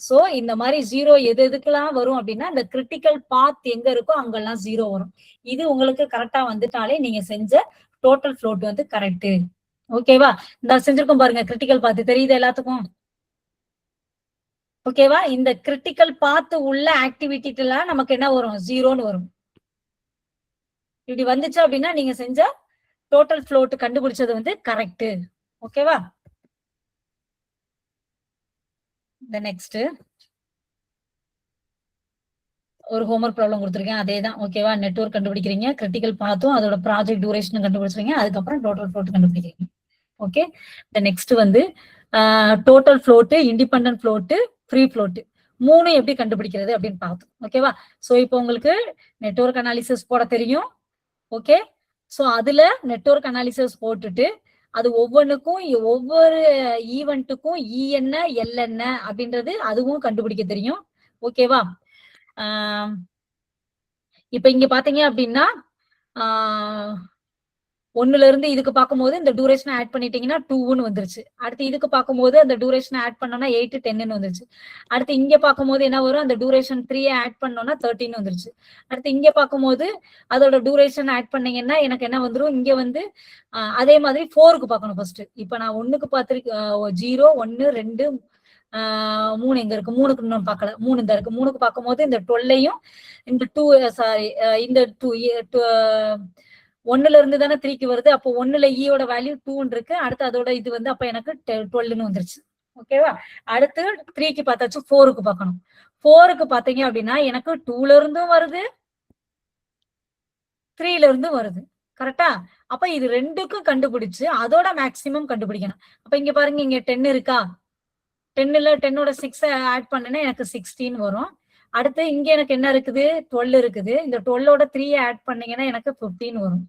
சோ இந்த மாதிரி 0 எது எதுக்கெல்லாம் வரும் அப்படின்னா இந்த கிரிட்டிக்கல் பாத் எங்க இருக்கோ அங்கெல்லாம் 0 வரும். இது உங்களுக்கு கரெக்டா வந்துட்டாலே நீங்க செஞ்ச டோட்டல் ஃப்ளோட் வந்து கரெக்ட். ஓகேவா? இந்த செஞ்சிருக்கோம் பாருங்க, கிரிட்டிக்கல் பாத் தெரியுது எல்லாத்துக்கும். ஓகேவா? இந்த கிரிட்டிக்கல் பாத் உள்ள ஆக்டிவிட்டிலாம் நமக்கு என்ன வரும், 0ன்னு வரும். இப்படி வந்துச்சு அப்படின்னா நீங்க செஞ்ச டோட்டல் ஃப்ளோட் கண்டுபிடிச்சது வந்து கரெக்ட். ஓகேவா? இந்த நெக்ஸ்ட் ஒரு ஹோம்வொர்க் ப்ராப்ளம் கொடுத்துருக்கேன், அதே தான். ஓகேவா? நெட்வொர்க் கண்டுபிடிக்கிறீங்க, கிரிட்டிக்கல் பாத்தும் அதோட ப்ராஜெக்ட் டியூரேஷன் கண்டுபிடிச்சிருங்க, அதுக்கப்புறம் டோட்டல் ஃப்ளோட் கண்டுபிடிக்கிறீங்க. ஓகே, இந்த நெக்ஸ்ட் வந்து total float, independent float, free float மூணு எப்படி கண்டுபிடிக்கிறது அப்படின்னு பார்த்தோம். ஓகேவா? சோ இப்போ உங்களுக்கு நெட்வொர்க் அனாலிசிஸ் போட தெரியும். ஓகே, சோ அதுல நெட்வொர்க் அனாலிசிஸ் போட்டுட்டு அது ஒவ்வொன்றுக்கும் ஒவ்வொரு ஈவெண்ட்டுக்கும் இ என்ன எல் என்ன அப்படின்றது அதுவும் கண்டுபிடிக்க தெரியும். ஓகேவா? இப்ப இங்க பாத்தீங்க அப்படின்னா 1ல இருந்து இதுக்கு பார்க்கும்போது இந்த டியூரேஷன் ஆட் பண்ணிட்டீங்கன்னா 2ன்னு வந்துருச்சு. அடுத்து இதுக்கு பார்க்கும்போது அந்த டியூரேஷன் ஆட் பண்ணோம்னா 8 10ன்னு வந்துருச்சு. அடுத்து இங்க பார்க்கும்போது என்ன வரும், அந்த டியூரேஷன் 3 ஆட் பண்ணோம்னா 13 வந்துருச்சு. அடுத்து இங்க பார்க்கும்போது அதோட டியூரேஷன் ஆட் பண்ணீங்கன்னா எனக்கு என்ன வந்துரும், இங்க வந்து அதே மாதிரி 4க்கு பார்க்கணும் ஃபர்ஸ்ட். இப்ப நான் 1க்கு பார்த்திருக்கேன், 0 1 2 3 எங்க இருக்கு, 3க்கு இன்னும் பார்க்கல, 3 இந்த இருக்கு. 3க்கு பார்க்கும்போது இந்த 12யும் இந்த 2 சாரி இந்த 2 1ல இருந்து தானே 3க்கு வருது. அப்போ 1ல ஈயோட வேல்யூ 2 இருக்கு. அடுத்து அதோட இது வந்து அப்ப எனக்கு 12ன்னு வந்துருச்சு. ஓகேவா? அடுத்து 3க்கு பார்த்தாச்சு, 4க்கு பார்க்கணும். 4க்கு பாத்தீங்க அப்படின்னா எனக்கு 2ல இருந்தும் வருது 3ல இருந்தும் வருது. கரெக்டா? அப்ப இது ரெண்டுக்கும் கண்டுபிடிச்சு அதோட மேக்சிமம் கண்டுபிடிக்கணும். அப்ப இங்க பாருங்க, இங்க 10 இருக்கா, 10ல 10ஓட 6 ஆட் பண்ணனா எனக்கு 16 வரும். அடுத்து இங்க எனக்கு என்ன இருக்குது, 12 இருக்குது. இந்த 12ஓட 3 ஆட் பண்ணீங்கன்னா எனக்கு 15 வரும்.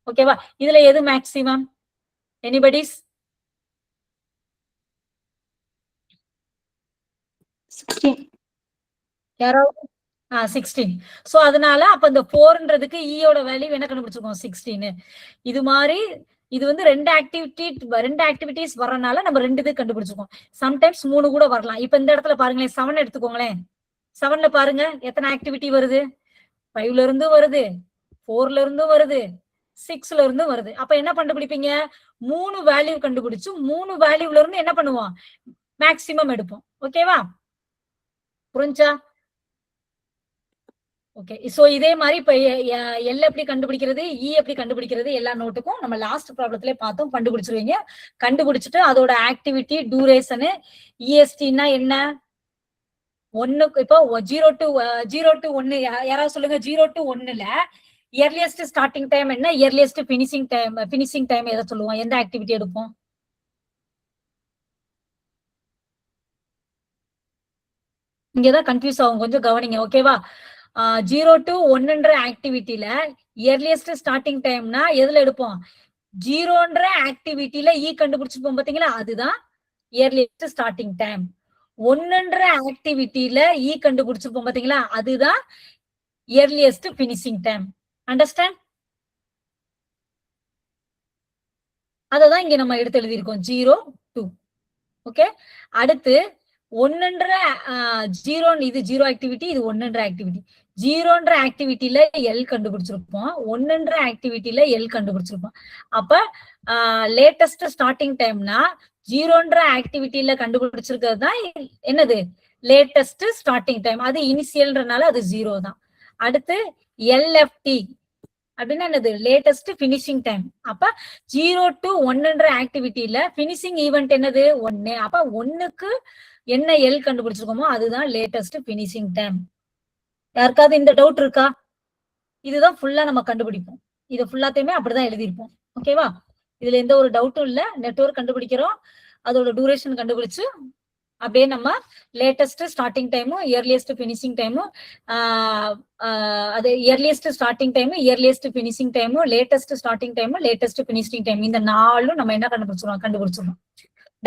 ஓகேவா? இதுல எது மேக்சிமம்? எனிபடிஸ்? 16. யாராவது 16. சோ அதனால அப்ப இந்த 4ன்றதுக்கு ஈயோட வேல்யூ என்ன கண்டுபிடிச்சிருக்கோம், 16. இது மாதிரி இது வந்து ரெண்டு ஆக்டிவிட்டிஸ் வரனால நம்ம 2 இது கண்டுபிடிச்சிருக்கோம். சம்டைம்ஸ் 3 கூட வரலாம். இப்ப இந்த இடத்துல பாருங்களேன், 7 எடுத்துக்கோங்களேன். 7ல பாருங்க எத்தனை ஆக்டிவிட்டி வருது, 5ல இருந்து வருது, 4ல இருந்து வருது, 6ல இருந்து வருது. அப்ப என்ன கண்டுபிடிப்பீங்க, 3 வேல்யூ கண்டுபிடிச்சு 3 வேல்யூல இருந்து என்ன பண்ணுவோம், மேக்சிமம் எடுப்போம். ஓகேவா? புரிஞ்சா? ஓகே, சோ இதே மாதிரி இப்ப எல் எப்படி கண்டுபிடிக்கிறது, இ எப்படி கண்டுபிடிக்கிறது எல்லா நோட்டுக்கும் நம்ம லாஸ்ட் ப்ராப்ளத்திலே பார்த்தோம். கண்டுபிடிச்சிருவீங்க. கண்டுபிடிச்சிட்டு அதோட ஆக்டிவிட்டி டியூரேஷனு இஎஸ்டின்னா என்ன, 1க்கு இப்போ 0 to 1 யாராவது சொல்லுங்க. 0 to 1ல இயர்லியஸ்ட் ஸ்டார்டிங் டைம் என்ன, இயர்லியஸ்ட் பினிஷிங் டைம் எதை சொல்லுவோம், எந்த ஆக்டிவிட்டி எடுப்போம்? இங்கதான் கன்ஃபியூஸ் ஆகும், கொஞ்சம் கவனிங்க. ஓகேவா? 0 to 1ன்ற ஆக்டிவிட்டில இயர்லியஸ்ட் ஸ்டார்டிங் டைம்னா எதுல எடுப்போம், 0ன்ற ஆக்டிவிட்டில இ கண்டுபிடிச்சிருப்போம் பாத்தீங்களா, அதுதான் இயர்லியஸ்ட் ஸ்டார்டிங் டைம். 1ன்ற ஆக்டிவிட்டில இ கண்டுபிடிச்சிருப்போம் பாத்தீங்களா, அதுதான் இயர்லியஸ்ட் பினிஷிங் டைம். அண்டர்ஸ்டாண்ட்? அததான் இங்க நம்ம எடுத்து எழுதியிருக்கோம் 0 2. ஓகே, அடுத்து 1ன்ற 0 இது 0 ஆக்டிவிட்டி, இது 1ன்ற ஆக்டிவிட்டி. 0ன்ற ஆக்டிவிட்டில எல் கண்டுபிடிச்சிருப்போம், 1ன்ற ஆக்டிவிட்டில எல் கண்டுபிடிச்சிருப்போம். அப்ப லேட்டஸ்ட் ஸ்டார்டிங் டைம்னா ஜீரோன்ற ஆக்டிவிட்டியில கண்டுபிடிச்சிருக்கிறது தான் என்னது லேட்டஸ்ட் ஸ்டார்டிங் டைம். அது இனிஷியல்ன்றனால அது 0 தான். அடுத்து எல்எஃப்டி அப்படின்னா என்னது லேட்டஸ்ட் பினிஷிங் டைம். அப்ப 0 to 1ன்ற ஆக்டிவிட்டியில பினிஷிங் ஈவெண்ட் என்னது 1. அப்ப 1க்கு என்ன எல் கண்டுபிடிச்சிருக்கோமோ அதுதான் லேட்டஸ்ட் பினிஷிங் டைம். யாருக்காவது இந்த டவுட் இருக்கா? இதுதான் ஃபுல்லா நம்ம கண்டுபிடிப்போம். இது ஃபுல்லாத்தையுமே அப்படிதான் எழுதியிருப்போம். ஓகேவா? இதுல எந்த ஒரு டவுட்டும் இல்ல. நெட்வொர்க் கண்டுபிடிக்கிறோம், அதோட டூரேஷன் கண்டுபிடிச்சு அப்படியே நம்ம லேட்டஸ்ட் ஸ்டார்டிங் டைமும் இயர்லியஸ்ட் பினிஷிங் டைமும் அது இயர்லியஸ்ட் ஸ்டார்டிங் டைமும் இயர்லியஸ்ட் பினிஷிங் டைமும் லேட்டஸ்ட் ஸ்டார்டிங் டைமும் லேட்டஸ்ட் பினிஷிங் டைம் இந்த 4ம் நம்ம என்ன கண்டுபிடிச்சிருவோம்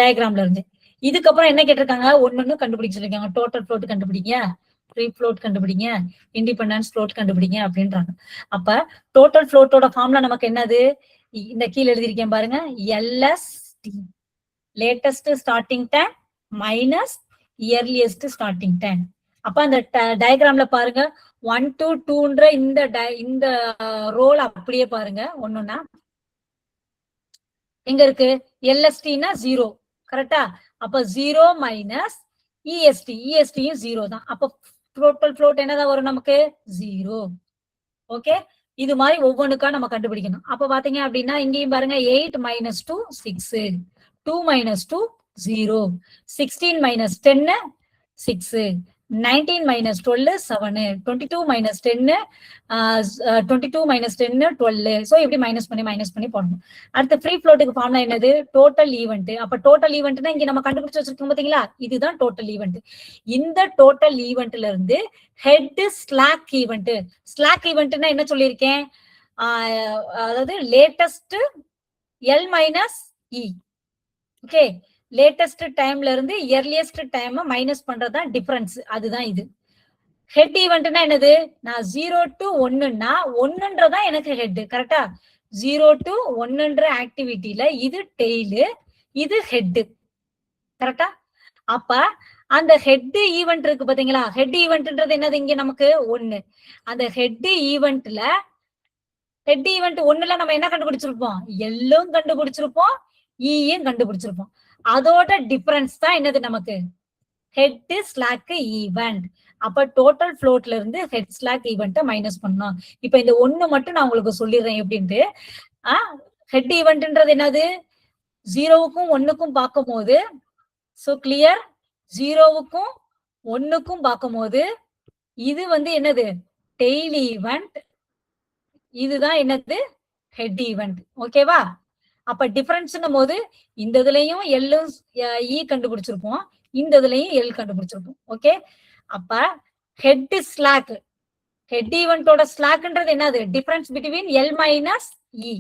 டயக்ராம்ல இருந்து. இதுக்கப்புறம் என்ன கேட்டிருக்காங்க? ஒன்னொன்னு கண்டுபிடிச்சிருக்காங்க. டோட்டல் ஃப்ளோட் கண்டுபிடிங்க, ஃப்ரீ ஃப்ளோட் கண்டுபிடிங்க, இண்டிபெண்டன்ஸ் ஃப்ளோட் கண்டுபிடிங்க அப்படின்றாங்க. அப்ப டோட்டல் ஃப்ளோட்டோட ஃபார்முலா நமக்கு என்னது? இந்த கீழே எழுதியிருக்கேன் பாருங்க, LSD latest starting time minus earliest starting time. அப்ப அந்த டயக்ராம்ல பாருங்க 1 to 2ன்ற இந்த ரோல் அப்படியே பாருங்க. ஒண்ணுன்னா எங்க இருக்கு? எல்எஸ்டினா 0 கரெக்டா? அப்ப 0 மைனஸ் இஎஸ்டி, இஎஸ்டியும் 0 தான். அப்ப டோட்டல் ஃப்ளோட் என்னதான் வரும் நமக்கு? 0. ஓகே, இது மாதிரி ஒவ்வொன்றுக்கா நம்ம கண்டுபிடிக்கணும். அப்ப பாத்தீங்க அப்படின்னா இங்கேயும் பாருங்க 8 minus 2 6, 2 minus 2 0, 16 minus 10 6, 19 minus 12 7, 22 minus 10 22 minus 10 12. So இப்படி மைனஸ் பண்ணி போடணும். அடுத்த ஃப்ரீ ஃப்ளோட்டுக்கு ஃபார்முலா என்னது? Total event. அப்ப டோட்டல் ஈவெண்ட்னா இங்க நம்ம கண்டுபிடிச்சு வச்சிருக்கோம் பாத்தீங்களா, இதுதான் டோட்டல் ஈவெண்ட். இந்த டோட்டல் ஈவெண்ட்ல இருந்து ஹெட் ஸ்லாக் ஈவெண்ட். ஸ்லாக் ஈவெண்ட்னா என்ன சொல்லியிருக்கேன்? அதாவது லேட்டஸ்ட் எல் மைனஸ் இ. ஓகே, லேட்டஸ்ட் டைம்ல இருந்து இயர்லியஸ்ட் டைம் மைனஸ் பண்றதுதான் டிஃபரன்ஸ். அதுதான் இது. ஹெட் ஈவெண்ட்னா என்னது? நான் 0 to 1ன்னா 1ன்றதான் எனக்கு ஹெட். கரெக்டா? 0 to 1ன்ற ஆக்டிவிட்டியில இது டெய்லு, இது ஹெட். கரெக்டா? அப்ப அந்த ஹெட் ஈவெண்ட் இருக்கு பாத்தீங்களா? ஹெட் ஈவெண்ட்ன்றது என்னது? இங்க நமக்கு 1. அந்த ஹெட் ஈவெண்ட்ல ஹெட் ஈவெண்ட் 1ல நம்ம என்ன கண்டுபிடிச்சிருப்போம்? எல்லும் கண்டுபிடிச்சிருப்போம், ஈயும் கண்டுபிடிச்சிருப்போம். அதோட டிஃபரன்ஸ் தான் என்னது நமக்கு? Head slack event. அப்ப டோட்டல் ஃப்ளோட்ல இருந்து ஹெட் ஸ்லாக் ஈவெண்ட்டை மைனஸ் பண்ணணும். இப்ப இந்த 1 மட்டும் நான் உங்களுக்கு சொல்லிடுறேன் எப்படின்ட்டு. ஹெட் ஈவெண்ட்ன்றது என்னது? 0க்கும் 1க்கும் பார்க்கும்போது, சோ கிளியர், 0க்கும் 1க்கும் பார்க்கும்போது இது என்னது? Tail event. இதுதான் என்னது? Head event. ஓகேவா? அப்ப டிஃபரன்ஸ்னும் போது இந்த இதுலயும் எல்லும் இ கண்டுபிடிச்சிருப்போம், இந்த இதுலயும் எல் கண்டுபிடிச்சிருப்போம். ஓகே, அப்ப ஹெட் ஸ்லாக், ஹெட் ஈவெண்டோட ஸ்லாக்ன்றது என்னது? டிஃபரன்ஸ் பிட்வீன் எல் மைனஸ் இ.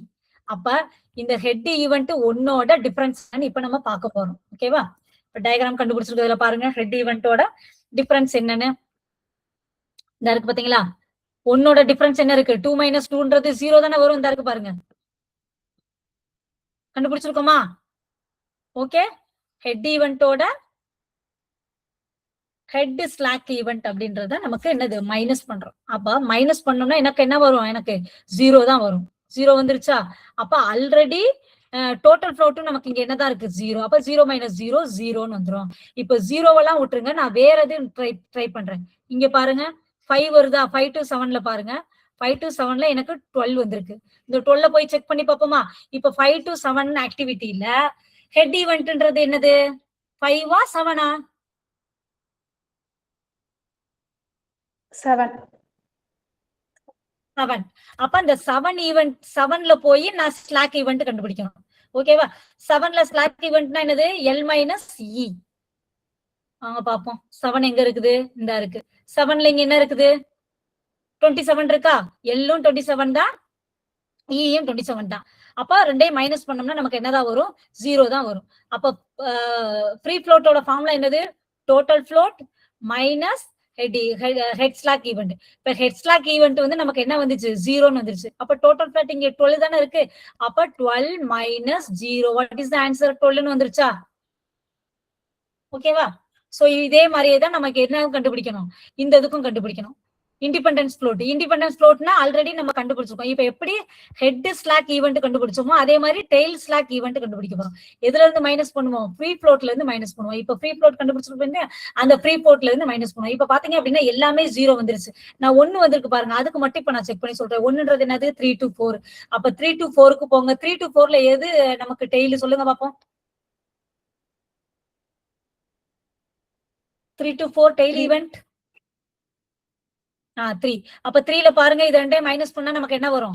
அப்ப இந்த ஹெட் ஈவெண்ட் 1ஓட டிஃபரன்ஸ் இப்ப நம்ம பார்க்க போறோம். ஓகேவா? இப்ப டயக்ராம் கண்டுபிடிச்சிருக்கிறதுல பாருங்க ஹெட் ஈவெண்டோட டிஃபரன்ஸ் என்னன்னு. இந்த இருக்கு பாத்தீங்களா? 1ஓட டிஃபரன்ஸ் என்ன இருக்கு? 2 minus 2ன்றது 0 தானே வரும். இந்த இருக்கு பாருங்க, கண்டுபிடிச்சிருக்கோமா? ஓகே, ஹெட் ஈவெண்டோட ஹெட் ஸ்லாக் ஈவெண்ட் அப்படின்றத நமக்கு என்னது? மைனஸ் பண்றோம். அப்ப மைனஸ் பண்ணோம்னா எனக்கு என்ன வரும்? எனக்கு 0 தான் வரும். 0 வந்துருச்சா? அப்ப ஆல்ரெடி டோட்டல் ஃப்ளோட்டும் நமக்கு இங்க என்னதான் இருக்கு? 0. அப்ப 0 minus 0 0ன்னு வந்துரும். இப்ப 0வெல்லாம் விட்டுருங்க, நான் வேற எதுவும் ட்ரை பண்றேன். இங்க பாருங்க 5 வருதா? 5 to 7ல பாருங்க, 5 to 7ல எனக்கு 12 வந்திருக்கு. இந்த 12 போய் செக் பண்ணி பார்ப்போமா? இப்ப 5 to 7 ஆக்டிவிட்டியில ஹெட் ஈவெண்ட்ன்றது என்னது? 5ஆ 7ஆ? 7. அப்ப அந்த 7 ஈவெண்ட் 7ல போய் நான் ஸ்லாக் ஈவெண்ட் கண்டுபிடிக்கணும். ஓகேவா? 7ல ஸ்லாக் ஈவெண்ட்னா என்னது? எல் மைனஸ் இ. வாங்க பாப்போம் 7 எங்க இருக்குது? இந்த இருக்கு. 7ல இங்க என்ன இருக்குது? 27 இருக்கா? எல்லும் 27 தான், ஈயும் 27 தான். அப்ப ரெண்டையும் மைனஸ் பண்ணோம்னா நமக்கு என்னதான் வரும்? 0 தான் வரும். அப்ப ஃப்ரீ ஃப்ளோட்டோட ஃபார்முலா என்னது? Total float minus head slack event. இப்ப ஹெட் ஸ்லாக் ஈவெண்ட் நமக்கு என்ன வந்துச்சு? 0ன்னு வந்துருச்சு. அப்ப டோட்டல் ஃப்ளோட் இங்க 12 தானே இருக்கு. அப்ப 12 minus 0, what is the answer? 12ன்னு வந்துருச்சா? ஓகேவா? சோ இதே மாதிரியே தான் நமக்கு என்ன கண்டுபிடிக்கணும்? இந்த இதுக்கும் கண்டுபிடிக்கணும். இண்டிபெண்டன்ஸ் ஃப்ளோட்னா ஆல்ரெடி நம்ம கண்டுபிடிச்சிருக்கோம். இப்ப எப்படி ஹெட் ஸ்லாக் ஈவெண்ட் கண்டுபிடிச்சோமோ அதே மாதிரி டெய்ல் ஸ்லாக் ஈவெண்ட் கண்டுபிடிக்க போறோம். எதுல இருந்து மைனஸ் பண்ணுவோம்? ஃப்ரீ ஃப்ளோட்ல இருந்து மைனஸ் பண்ணுவோம். இப்ப ஃப்ரீ ஃப்ளோட் கண்டுபிடிச்சிருப்பீங்க, அந்த ஃப்ரீ ஃப்ளோட்ல இருந்து மைனஸ் பண்ணுவோம். இப்ப பாத்தீங்க அப்படின்னா எல்லாமே 0 வந்துருச்சு. நான் 1 வந்திருக்கு பாருங்க, அதுக்கு மட்டும் இப்ப நான் செக் பண்ணி சொல்றேன். 1ன்றது என்னது? 3 to 4. அப்ப 3 to 4க்கு போங்க. 3 to 4ல எது நமக்கு டெய்ல் சொல்லுங்க பாப்போம். 3 to 4 டெய்ல் ஈவெண்ட் 3. அப்ப 3ல பாருங்க, இது ரெண்டே மைனஸ் பண்ணா நமக்கு என்ன வரும்?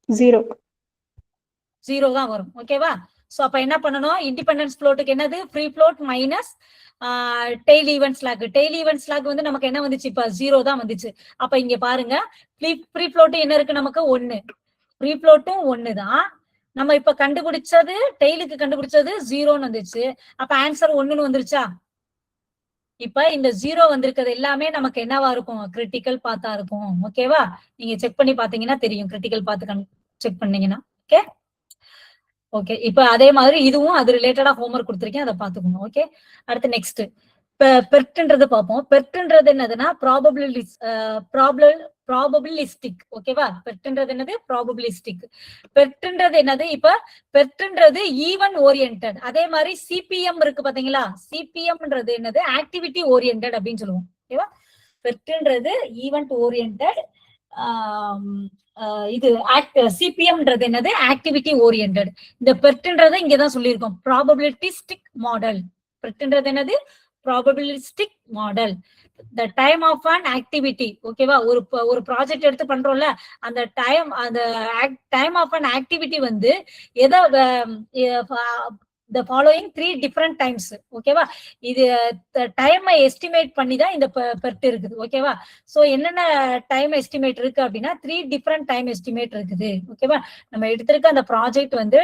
0 தான் வரும். ஓகேவா? சோ அப்ப என்ன பண்ணணும்? இண்டிபெண்டன்ஸ் ஃப்ளோட்டுக்கு என்னது? Free float minus tail event slack. Tail event slack வந்து நமக்கு என்ன வந்துச்சு? இப்ப 0 தான் வந்துச்சு. அப்ப இங்க பாருங்க, ஃப்ரீ ஃப்ளோட் என்ன இருக்கு நமக்கு? 1. ஃப்ரீ ஃப்ளோட்டும் 1 தான். நம்ம இப்ப கண்டுபிடிச்சது டெய்லுக்கு கண்டுபிடிச்சது 0ன்னு வந்துச்சு. அப்ப ஆன்சர் 1ன்னு வந்துருச்சா? இப்ப இந்த 0 வந்திருக்கிறது எல்லாமே நமக்கு என்னவா இருக்கும்? கிரிட்டிக்கல் பாத்தா இருக்கும். ஓகேவா? நீங்க செக் பண்ணி பாத்தீங்கன்னா தெரியும், கிரிட்டிக்கல் பாத்து செக் பண்ணீங்கன்னா. Okay okay. இப்ப அதே மாதிரி இதுவும் அது ரிலேட்டடா ஹோம்ஒர்க் கொடுத்திருக்கேன், அதை பாத்துக்கணும். ஓகே, அடுத்து நெக்ஸ்ட் பெர்ட்ன்றது பார்ப்போம். பெர்ட்ன்றது என்னதுன்னா ப்ராபபிலிஸ்டிக். ஓகேவா? பெர்ட்ன்றது என்னது? ப்ராபபிலிஸ்டிக். பெர்ட்ன்றது என்னது? இப்ப பெர்ட்ன்றது ஈவன் ஓரியன்டட். அதே மாதிரி சிபிஎம் இருக்கு பாத்தீங்களா? சிபிஎம்ன்றது என்னது? ஆக்டிவிட்டி ஓரியன்டட் அப்படின்னு சொல்லுவோம். ஓகேவா? பெர்ட்ன்றது ஈவென்ட் ஓரியன்டட். இது சிபிஎம்ன்றது என்னது? Activity oriented. இந்த பெர்ட்ன்றதை இங்கதான் சொல்லியிருக்கோம், ப்ராபபிலிஸ்டிக் மாடல். பெர்ட்ன்றது என்னது? Probabilistic model. the time of an activity. ஓகேவா? ஒரு ப்ராஜெக்ட் எடுத்து பண்றோம்ல, அந்த டைம் ஆஃப் an activity வந்து எதை the following 3 different times. ஓகேவா? இது டைம் எஸ்டிமேட் பண்ணி தான் இந்த பெர்ட் இருக்குது. ஓகேவா? சோ என்னென்ன டைம் எஸ்டிமேட் இருக்கு அப்படின்னா 3 டிஃபரெண்ட் டைம் எஸ்டிமேட் இருக்குது. ஓகேவா? நம்ம எடுத்திருக்க அந்த ப்ராஜெக்ட் வந்து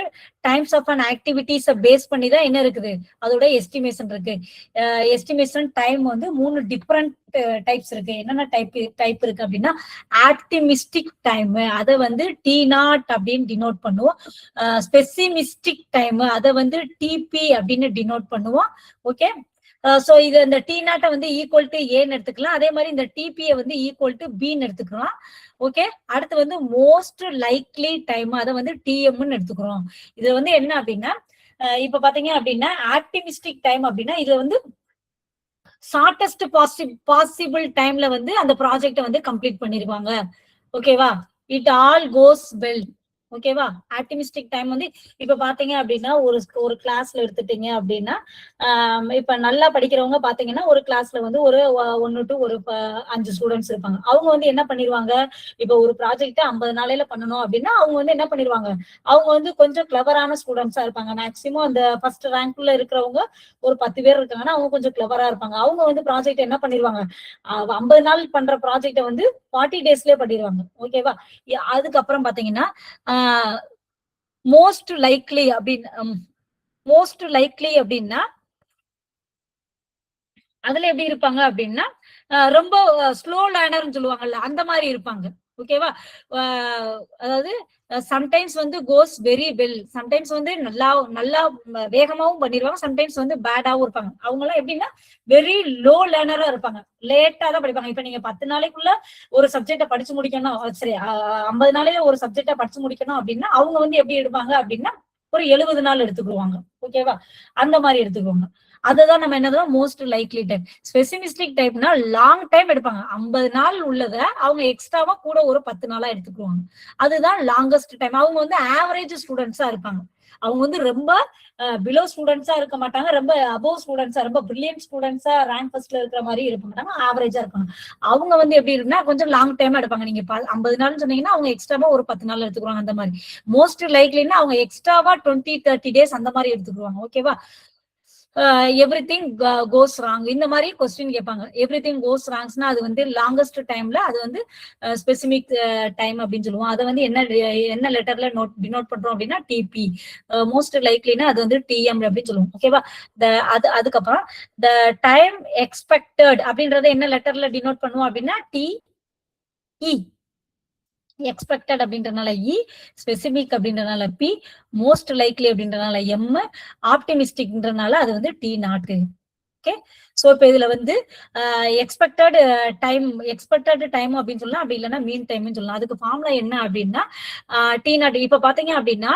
டைம்ஸ் ஆஃப் அன் ஆக்டிவிட்டிஸை பேஸ் பண்ணி தான் என்ன இருக்குது? அதோட எஸ்டிமேஷன் இருக்கு. எஸ்டிமேஷன் டைம் வந்து 3 டிஃபரெண்ட் டைப்ஸ் இருக்கு. என்னென்ன டைப் இருக்கு அப்படின்னா, ஆப்டிமிஸ்டிக் டைம், அதை வந்து T0 அப்படின்னு டினோட் பண்ணுவோம். ஸ்பெசிமிஸ்டிக் டைம், அதை வந்து டிபி அப்படின்னு டினோட் பண்ணுவோம். ஓகே, சோ இது இந்த T0 வந்து ஈக்குவல் டு ஏன்னு எடுத்துக்கலாம். அதே மாதிரி இந்த டிபியை வந்து ஈக்குவல் டு பின்னு எடுத்துக்கலாம். ஓகே, அடுத்து வந்து மோஸ்ட் லைக்லி டைம், அதை வந்து டிஎம்னு எடுத்துக்கிறோம். இது வந்து என்ன அப்படின்னா, இப்ப பாத்தீங்க அப்படின்னா ஆப்டிமிஸ்டிக் டைம் அப்படின்னா இது வந்து ஷார்டஸ்ட் பாசிபிள் டைம்ல வந்து அந்த ப்ராஜெக்ட வந்து கம்ப்ளீட் பண்ணிருவாங்க. ஓகேவா? It all cos well. ஓகேவா? ஆப்டிமிஸ்டிக் டைம் வந்து இப்ப பாத்தீங்க அப்படின்னா ஒரு கிளாஸ்ல எடுத்துட்டீங்க அப்படின்னா, இப்ப நல்லா படிக்கிறவங்க பாத்தீங்கன்னா ஒரு கிளாஸ்ல வந்து ஒரு 1 to 5 ஸ்டூடெண்ட்ஸ் இருப்பாங்க. அவங்க வந்து என்ன பண்ணிருவாங்க? இப்ப ஒரு ப்ராஜெக்ட் 50 நாளையில பண்ணணும் அப்படின்னா அவங்க வந்து என்ன பண்ணிருவாங்க? அவங்க வந்து கொஞ்சம் கிளவரான ஸ்டூடெண்ட்ஸா இருப்பாங்க. மேக்சிமம் அந்த ஃபர்ஸ்ட் ரேங்க்ல இருக்கிறவங்க ஒரு 10 பேர் இருக்காங்கன்னா அவங்க கொஞ்சம் கிளவரா இருப்பாங்க. அவங்க வந்து ப்ராஜெக்ட் என்ன பண்ணிருவாங்க? 50 நாள் பண்ற ப்ராஜெக்ட வந்து 40 டேஸ்லயே பண்ணிடுவாங்க. ஓகேவா? அதுக்கப்புறம் பாத்தீங்கன்னா மோஸ்ட் லைக்லி அப்படின்னா அதுல எப்படி இருப்பாங்க அப்படின்னா, ரொம்ப ஸ்லோ லேர்னர்னு சொல்லுவாங்கல்ல, அந்த மாதிரி இருப்பாங்க. ஓகேவா? அதாவது சம்டைம்ஸ் வந்து கோஸ் வெரி வெல், சம்டைம்ஸ் வந்து நல்லா வேகமாவும் பண்ணிடுவாங்க, சம்டைம்ஸ் வந்து பேடாவும் இருப்பாங்க. அவங்க எல்லாம் எப்படின்னா வெரி லோ லேர்னரா இருப்பாங்க, லேட்டா தான் படிப்பாங்க. இப்ப நீங்க 10 நாளைக்குள்ள ஒரு சப்ஜெக்ட படிச்சு முடிக்கணும், சரி 50 நாளையில ஒரு சப்ஜெக்ட படிச்சு முடிக்கணும் அப்படின்னா அவங்க வந்து எப்படி எடுப்பாங்க அப்படின்னா ஒரு 70 நாள் எடுத்துக்குவாங்க. ஓகேவா? அந்த மாதிரி எடுத்துக்குவாங்க. அதுதான் நம்ம என்னதான் மோஸ்ட் லைக்லி டைப். ஸ்பெசிமிஸ்டிக் டைப்னா லாங் டைம் எடுப்பாங்க. 50 நாள் உள்ளத அவங்க எக்ஸ்ட்ராவா கூட ஒரு 10 நாளா எடுத்துக்குவாங்க. அதுதான் லாங்கஸ்ட் டைம். அவங்க வந்து ஆவரேஜ் ஸ்டூடெண்ட்ஸா இருப்பாங்க. அவங்க வந்து ரொம்ப பிலோ ஸ்டூடெண்ட்ஸா இருக்க மாட்டாங்க, ரொம்ப அபோவ் ஸ்டூடெண்ட்ஸா, ரொம்ப பிரில்லியன்ட் ஸ்டூடெண்ட்ஸா ரேங்க் ஃபர்ஸ்ட்ல இருக்கிற மாதிரி இருக்க மாட்டாங்க, ஆவரேஜா இருப்பாங்க. அவங்க வந்து எப்படி இருக்குன்னா கொஞ்சம் லாங் டைம் எடுப்பாங்க. நீங்க 50 நாள் சொன்னீங்கன்னா அவங்க எக்ஸ்ட்ராவா ஒரு 10 நாள் எடுத்துக்குவாங்க. அந்த மாதிரி மோஸ்ட் லைக்லின்னா அவங்க எக்ஸ்ட்ராவா 20-30 டேஸ் அந்த மாதிரி எடுத்துக்குவாங்க. ஓகேவா? எவ்ரிதிங் கோஸ் ராங், இந்த மாதிரி கொஸ்டின் கேட்பாங்க. எவ்ரிதிங் கோஸ் ராங்ஸ்னா அது வந்து லாங்கஸ்ட் டைம்ல அது வந்து ஸ்பெசிபிக் டைம் அப்படின்னு சொல்லுவோம். அதை வந்து என்ன லெட்டர்ல டினோட் பண்றோம் அப்படின்னா டிபி. மோஸ்ட் லைக்லினா அது வந்து டிஎம் அப்படின்னு சொல்லுவோம். ஓகேவா? அதுக்கப்புறம் த டைம் எக்ஸ்பெக்டட் அப்படின்றத என்ன லெட்டர்ல டினோட் பண்ணுவோம் அப்படின்னா டிஇ. எக்ஸ்பெக்டட் அப்படின்றனால இ, ஸ்பெசிபிக் அப்படின்றனால பி, மோஸ்ட் லைக்லி அப்படின்றனால எம், ஆப்டிமிஸ்டிக்ன்றனால அது வந்து T0. ஓகே. சோ இப்ப இதுல வந்து எக்ஸ்பெக்டட் டைம் அப்படின்னு சொல்லலாம், அப்படி இல்லைன்னா மீன் டைம்னு சொல்லலாம். அதுக்கு ஃபார்முலா என்ன அப்படின்னா டி நாட். இப்ப பாத்தீங்க அப்படின்னா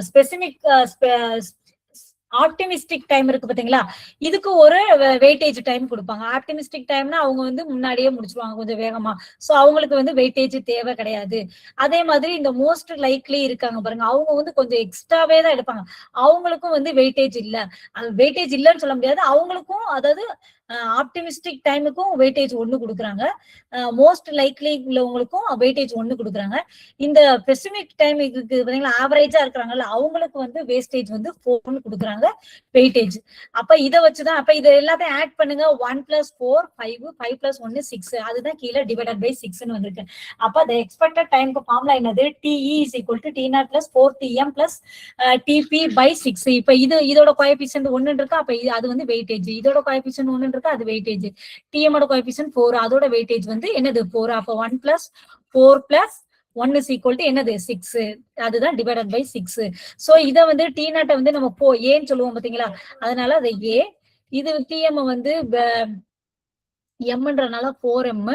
ஸ்பெசிபிக் ஆப்டிமிஸ்டிக் டைம் இருக்கு பாத்தீங்களா, இதுக்கு ஒரு வெயிட்டேஜ் டைம் கொடுப்பாங்க. ஆப்டிமிஸ்டிக் டைம்னா அவங்க வந்து முன்னாடியே முடிச்சிருவாங்க கொஞ்சம் வேகமா. சோ அவங்களுக்கு வந்து வெயிட்டேஜ் தேவை கிடையாது. அதே மாதிரி இந்த மோஸ்ட் லைக்லி இருக்காங்க பாருங்க, அவங்க வந்து கொஞ்சம் எக்ஸ்ட்ராவே தான் எடுப்பாங்க. அவங்களுக்கும் வந்து வெயிட்டேஜ் இல்ல. வெயிட்டேஜ் இல்லைன்னு சொல்ல முடியாது. அவங்களுக்கும் அதாவது ஆப்டிமிஸ்டிக் டைமுக்கும் வெயிட்டேஜ் 1 கொடுக்குறாங்க. மோஸ்ட் லைக்லி உள்ளவங்களுக்கும் வெயிட்டேஜ் 1 கொடுக்குறாங்க. இந்த பெசிமிக் டைம் இருக்கு பாத்தீங்களா, ஆவரேஜா இருக்கிறாங்கல்ல, அவங்களுக்கு வந்து வேஸ்டேஜ் வந்து 4 கொடுக்குறாங்க வெயிட்டேஜ். அப்ப இதை வச்சுதான் அப்ப இதை எல்லாத்தையும் ஆட் பண்ணுங்க. 1 + 4 5, 5 + 1 6. அதுதான் கீழே டிவைடட் பை 6ன்னு வந்திருக்கு. அப்ப the expected டைம்க்கு ஃபார்முலா என்னது? TE = T0 + 4Tm + TP/6. இப்ப இதோட கோஎஃபிஷியன்ட் 1 இருக்கு. அப்ப அது வந்து வெயிட்டேஜ். இதோட கோஎஃபிஷியன்ட் 1 இருக்கு, அது வெயிட்டேஜ். TM ஓட கோஎஃபிஷியன்ட் 4, அதோட வெயிட்டேஜ் வந்து என்னது 4. அப்ப 1 + 4 + 1 = என்னது 6. அதுதான் டிவைடட் பை 6. சோ இத வந்து T0 வந்து நம்ம ஏன்னு சொல்லுவோம் பாத்தீங்களா, அதனால அது ஏ. இது TM வந்து எம்ன்றனால 4m.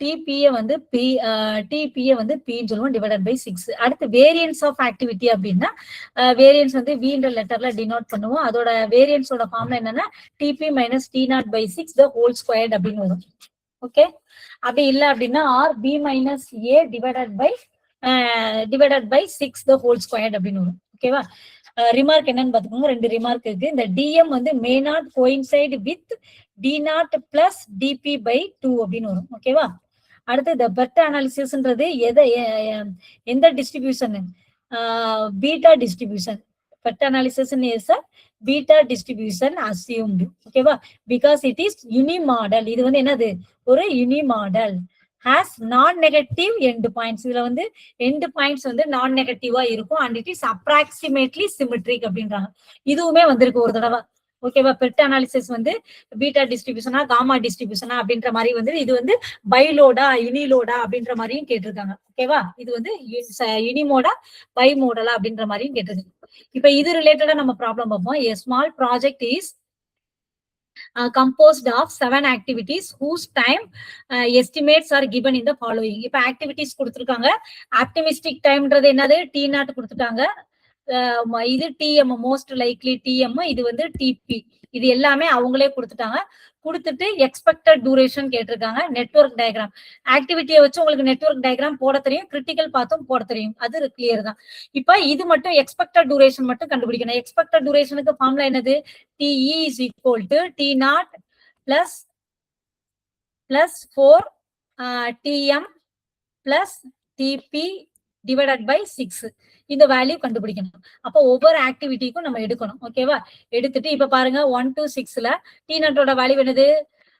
டிபிஏ வந்து டிபிஏ வந்து பின்னு சொல்லுவோம், டிவைடட் பை 6. அடுத்து வேரியன்ஸ் ஆஃப் ஆக்டிவிட்டி அப்படின்னா வேரியன்ஸ் வந்து வின்ற லெட்டர்ல டினோட் பண்ணுவோம். அதோட வேரியன்ஸோட ஃபார்ம்ல என்னன்னா DP - T0/6 the whole squared அப்படின்னு வரும். ஓகே. அப்படி இல்லை அப்படின்னா or B - A divided by 6 the whole squared அப்படின்னு வரும். ஓகேவா. ரிமார்க் என்னன்னு பாத்துக்கோங்க, 2 ரிமார்க் இருக்கு. இந்த டிஎம் வந்து may not coincide with D0 + DP/2 அப்படின்னு வரும். ஓகேவா. அடுத்து இந்த பெர்ட் அனாலிசிஸ்ன்றது எந்த distribution? Beta distribution. PERT analysis is a beta distribution assumed. ஓகேவா. Because it is unimodal. இது வந்து என்னது? ஒரு unimodal. has non-negative end points. இதுல வந்து end points வந்து நான் நெகட்டிவா இருக்கும். and it is approximately symmetric அப்படின்றாங்க. இதுவுமே வந்திருக்கு ஒரு தடவை. ஓகேவா. பெர்ட் அனாலிசிஸ் வந்து பீட்டா டிஸ்ட்ரிபியூஷனா காமா டிஸ்ட்ரிபியூஷனா அப்படின்ற மாதிரி வந்து இது வந்து பைலோடா யூனிலோடா அப்படின்ற மாதிரியும் கேட்டிருக்காங்க. ஓகேவா. இது வந்து யூனிமோடா பை மோடலா அப்படின்ற மாதிரியும் கேட்டிருக்காங்க. இப்ப இது ரிலேட்டடா நம்ம ப்ராப்ளம் பார்ப்போம். a small project is composed of 7 activities whose time estimates are given in the following. இப்ப ஆக்டிவிட்டிஸ் கொடுத்திருக்காங்க. ஆப்டிமிஸ்டிக் டைம்ன்றது என்னது? T0 கொடுத்துட்டாங்க. இது டிஎம் மோஸ்ட் லைக்லி டிஎம், இது வந்து டிபி. இது எல்லாமே அவங்களே கொடுத்துட்டாங்க. கொடுத்துட்டு எக்ஸ்பெக்டட் டியூரேஷன் கேட்டிருக்காங்க. நெட்வொர்க் டயக்ராம் ஆக்டிவிட்டியை வச்சு உங்களுக்கு நெட்வொர்க் டயக்ராம் போட தெரியும், கிரிட்டிக்கல் பாத்தும் போட தெரியும், அது கிளியர் தான். இப்ப இது மட்டும் எக்ஸ்பெக்டட் டியூரேஷன் மட்டும் கண்டுபிடிக்கணும். எக்ஸ்பெக்டட் டியூரேஷனுக்கு ஃபார்முலா என்னது? TE = T0 + 4 TM + TP divided by 6. இந்த வேல்யூ கண்டுபிடிக்கணும். அப்போ ஒவ்வொரு ஆக்டிவிட்டிக்கும் நம்ம எடுக்கணும். ஓகேவா. எடுத்துட்டு இப்ப பாருங்க 1 to 6ல T0 வேல்யூ என்னது?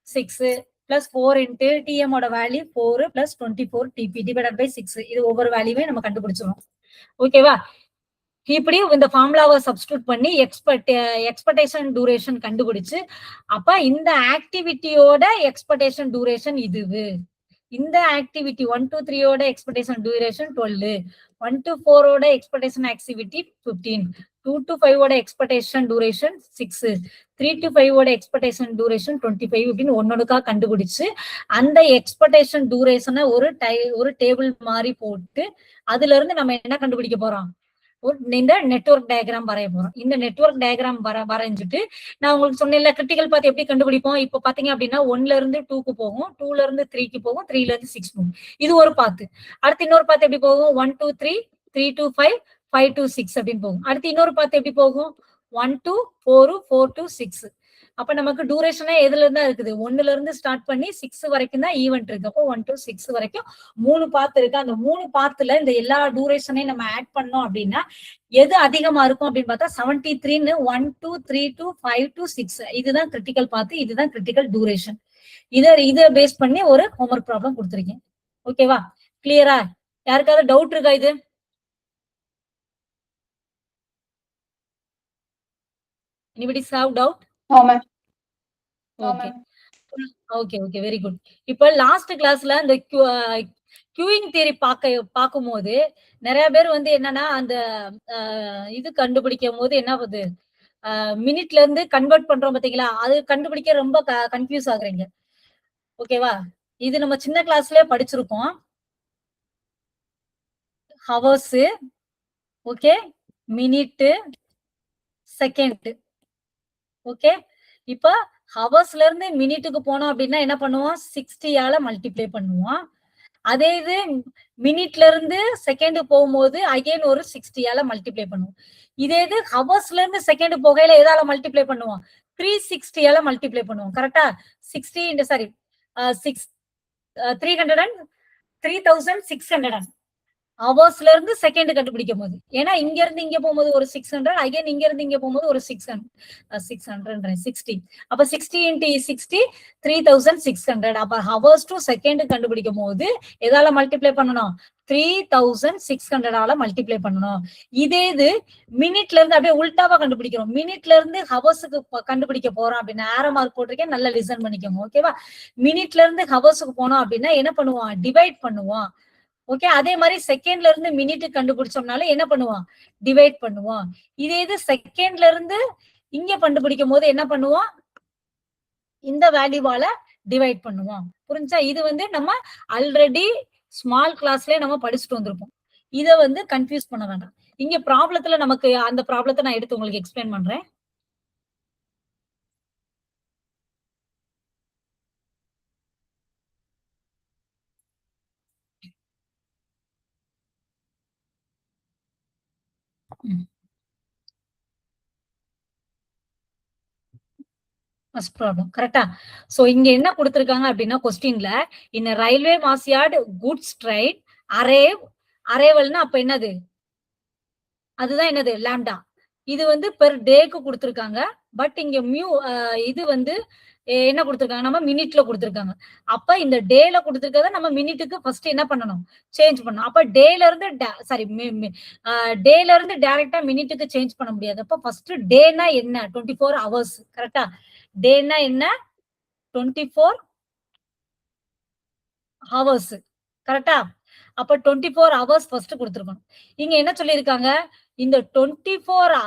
6 + 4 × TM value 4 + 24 TP divided by 6. இது ஒவ்வொரு வேல்யூவே நம்ம கண்டுபிடிச்சிடும். ஓகேவா. இப்படி இந்த ஃபார்முலாவை சப்ஸ்டிட்யூட் பண்ணி எக்ஸ்பெக்டேஷன் டியூரேஷன் கண்டுபிடிச்சு, அப்ப இந்த ஆக்டிவிட்டியோட எக்ஸ்பெக்டேஷன் டியூரேஷன் இதுவு. இந்த ஆக்டிவிட்டி 1 to 3 ஓட எக்ஸ்பெக்டேஷன் டியூரேஷன் 12, 1 to 4 ஓட எக்ஸ்பெக்டேஷன் ஆக்டிவிட்டி 15, 2 to 5 ஓட எக்ஸ்பெக்டேஷன் டியூரேஷன் 6, 3 to 5 ஓட எக்ஸ்பெக்டேஷன் டியூரேஷன் 25 இப்படின்னு ஒன்னொன்னுக்கா கண்டுபிடிச்சு அந்த எக்ஸ்பெக்டேஷன் டியூரேஷனை ஒரு டேபிள் மாதிரி போட்டு அதுல இருந்து நம்ம என்ன கண்டுபிடிக்க போறோம்? இந்த நெட்வொர்க் டயக்ராம் வரைய போறோம். இந்த நெட்வொர்க் டயக்ராம் வரைஞ்சிட்டு நான் உங்களுக்கு சொன்னேன்ல கிரிட்டிக்கல் பாத் எப்படி கண்டுபிடிப்போம். இப்ப பாத்தீங்க அப்படின்னா 1ல இருந்து 2க்கு போகும், 2ல இருந்து 3க்கு போகும், 3ல இருந்து 6 போகும். இது ஒரு பாத்து. அடுத்து இன்னொரு பாத்து எப்படி போகும்? 1 to 3, 3 to 5, 5 to 6 அப்படின்னு போகும். அடுத்து இன்னொரு பாத்து எப்படி போகும்? 1 to 4, 4 to 6. அப்ப நமக்கு டியூரேஷனே எதுல இருந்தா இருக்குது? 1ல இருந்து ஸ்டார்ட் பண்ணி 6 வரைக்கும் தான் ஈவென்ட் இருக்கு. அப்போ 1 to 6 வரைக்கும் 3 பாத்து இருக்கு. அந்த 3 பாத்துல இந்த எல்லா டியூரேஷனையும் நம்ம ஆட் பண்ணோம் அப்படின்னா எது அதிகமா இருக்கும் அப்படின்னு பார்த்தா 73ன்னு 1 to 3 to 5 to 6. இதுதான் கிரிட்டிக்கல் பாத்து, இதுதான் கிரிட்டிக்கல் டியூரேஷன். இதை பேஸ் பண்ணி ஒரு ஹோம்வொர்க் ப்ராப்ளம் கொடுத்துருக்கேன். ஓகேவா. கிளியரா? யாருக்காவது டவுட் இருக்கா? இது anybody have doubt? Okay very good. இப்ப லாஸ்ட் கிளாஸ்ல இந்த கியூயிங் தியரி பார்க்கும்போது நிறைய பேர் வந்து என்னன்னா அந்த இது கண்டுபிடிக்கும் போது என்ன ஆகுது, மினிட்ல இருந்து கன்வெர்ட் பண்றோம் பாத்தீங்களா, அது கண்டுபிடிக்க ரொம்ப கன்ஃபியூஸ் ஆகுறீங்க. ஓகேவா? இது நம்ம சின்ன கிளாஸ்லயே படிச்சிருக்கோம். Hours, okay, minute, second. Okay. இப்ப ஹவர்ஸ்ல இருந்து மினிட்டுக்கு போனோம் அப்படின்னா என்ன பண்ணுவோம்? 60ஆல மல்டிப்ளை பண்ணுவோம். அதே இது மினிட்ல இருந்து செகண்ட் போகும்போது அகைன் ஒரு 60ஆல மல்டிப்ளை பண்ணுவோம். இதே இது ஹவர்ஸ்ல இருந்து செகண்ட் போகையில எதால மல்டிப்ளை பண்ணுவோம்? 360ஆல மல்டிப்ளை பண்ணுவோம். கரெக்ட்டா? 60 சாரி 6 300 3600 ஹவர்ஸ்ல இருந்து செகண்ட் கண்டுபிடிக்கும் போது. ஏன்னா இங்க இருந்து இங்க போகும்போது ஒரு 600, அகைன் இங்க இருந்து இங்க போகும்போது ஒரு 600 60. அப்ப 60 into 60 3600. அப்ப ஹவர்ஸ் டு செகண்ட் கண்டுபிடிக்கும் போது எதால மல்டிப்ளை பண்ணணும்? 3600ஆல மல்டிப்ளை பண்ணணும். இதே இது மினிட்ல இருந்து அப்படியே உல்டாவா கண்டுபிடிக்கிறோம். மினிட்ல இருந்து ஹவர்ஸுக்கு கண்டுபிடிக்க போறோம் அப்படின்னு ஆரோ மார்க் போட்டிருக்கேன், நல்லா லிசன் பண்ணிக்கோங்க. ஓகேவா? மினிட்ல இருந்து ஹவர்ஸுக்கு போனோம் அப்படின்னா என்ன பண்ணுவோம்? டிவைட் பண்ணுவோம். ஓகே. அதே மாதிரி செகண்ட்ல இருந்து மினிட் கண்டுபிடிச்சோம்னாலும் என்ன பண்ணுவோம்? டிவைட் பண்ணுவோம். இதே இது செகண்ட்ல இருந்து இங்க கண்டுபிடிக்கும் போது என்ன பண்ணுவோம்? இந்த வேல்யூவால டிவைட் பண்ணுவோம். புரிஞ்சா? இது வந்து நம்ம ஆல்ரெடி ஸ்மால் கிளாஸ்லயே நம்ம படிச்சுட்டு வந்திருப்போம். இத வந்து கன்ஃபியூஸ் பண்ண வேண்டாம். இங்க ப்ராப்ளத்துல நமக்கு அந்த ப்ராப்ளத்த நான் எடுத்து உங்களுக்கு எக்ஸ்பிளைன் பண்றேன். ஃபர்ஸ்ட் ப்ராப்ளம் கரெக்ட்டா? சோ இங்க என்ன குடுத்திருக்காங்க அப்படின்னா கொஸ்டின்ல in railway mass yard goods train அரைவல்னா அப்ப என்னது? அதுதான் என்னது? லாம்டா. இது வந்து பெர் டேக்கு குடுத்திருக்காங்க. பட் இங்க இது வந்து என்ன குடுத்திருக்காங்க? நம்ம மினிட்ல குடுத்திருக்காங்க. அப்ப இந்த டேல குடுத்திருக்கத நம்ம மினிட்டுக்கு ஃபர்ஸ்ட் என்ன பண்ணணும்? சேஞ்ச் பண்ணணும். அப்ப டேல இருந்து சாரி டேல இருந்து டைரக்ட்டா மினிட்டுக்கு சேஞ்ச் பண்ண முடியாது. அப்ப ஃபர்ஸ்ட் டேனா என்ன? 24 ஹவர்ஸ். கரெக்ட்டா? டேனா என்ன? 24 ஹவர்ஸ். கரெக்ட்டா? அப்ப 24 ஹவர்ஸ் ஃபர்ஸ்ட் குடுத்துருக்கணும். இங்க என்ன சொல்லியிருக்காங்க? இந்த 24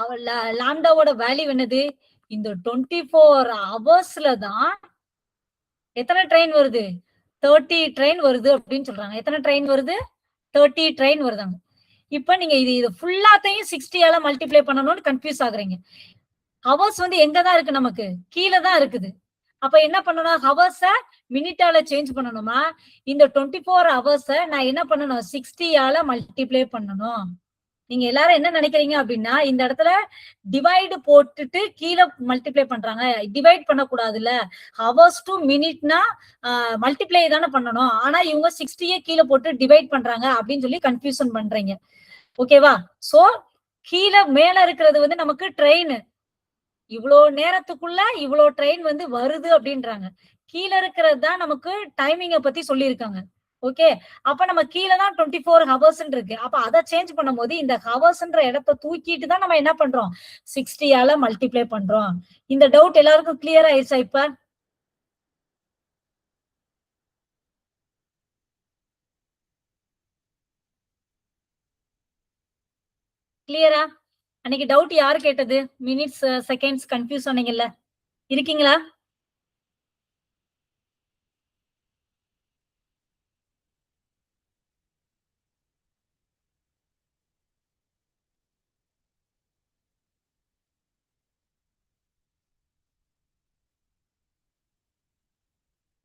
லாம்டாவோட வேல்யூ என்னது? இந்த 24 ஹவர்ஸ்ல தான் எத்தன ட்ரெயின் வருது? 30 ட்ரெயின் வருது அப்படின்னு சொல்றாங்க. எத்தன ட்ரெயின் வருது? 30 ட்ரெயின் வருதாங்க. இப்ப நீங்க இது ஃபுல்லாத்தையும் 60ஆல மல்டிப்ளை பண்ணணும்னு கன்ஃபியூஸ் ஆகுறீங்க. ஹவர்ஸ் வந்து எங்க தான் இருக்கு நமக்கு? கீழ தான் இருக்குது. அப்ப என்ன பண்ணணும்? ஹவர்ஸ மினிட்டால சேஞ்ச் பண்ணணுமா? இந்த 24 ஹவர்ஸ நான் என்ன பண்ணணும்? 60ஆல மல்டிப்ளை பண்ணணும். நீங்க எல்லாரும் என்ன நினைக்கிறீங்க அப்படின்னா, இந்த இடத்துல டிவைடு போட்டுட்டு கீழ மல்டிப்ளை பண்றாங்க. டிவைட் பண்ணக்கூடாதுல்ல. ஹவர்ஸ் டூ மினிட்னா மல்டிப்ளை தானே பண்ணணும். ஆனா இவங்க 60யே கீழ போட்டு டிவைட் பண்றாங்க அப்படின்னு சொல்லி கன்ஃபியூஷன் பண்றீங்க. ஓகேவா? சோ கீழ மேல இருக்கிறது வந்து நமக்கு ட்ரெயின். இவ்ளோ நேரத்துக்குள்ள இவ்ளோ ட்ரெயின் வந்து வருது அப்படின்றாங்க. கீழ இருக்கிறது தான் நமக்கு டைமிங்க பத்தி சொல்லியிருக்காங்க. ஓகே. அப்ப நம்ம கீழ தான் 24 ஹவர்ஸ்ன்னு இருக்கு. அப்ப அத சேஞ்ச் பண்ணும்போது இந்த ஹவர்ஸ்ன்ற இடத்த தூக்கிட்டு தான் நம்ம என்ன பண்றோம்? 60ஆல மல்டிப்ளை பண்றோம். இந்த டவுட் எல்லாருக்கும் கிளியர் ஆயிடுச்சா இப்ப? கிளியரா? அன்னைக்கு டவுட் யாரு கேட்டது? மினிட்ஸ், செகண்ட்ஸ் கன்ஃபியூஸ் ஆனீங்கல்ல? இருக்கீங்களா?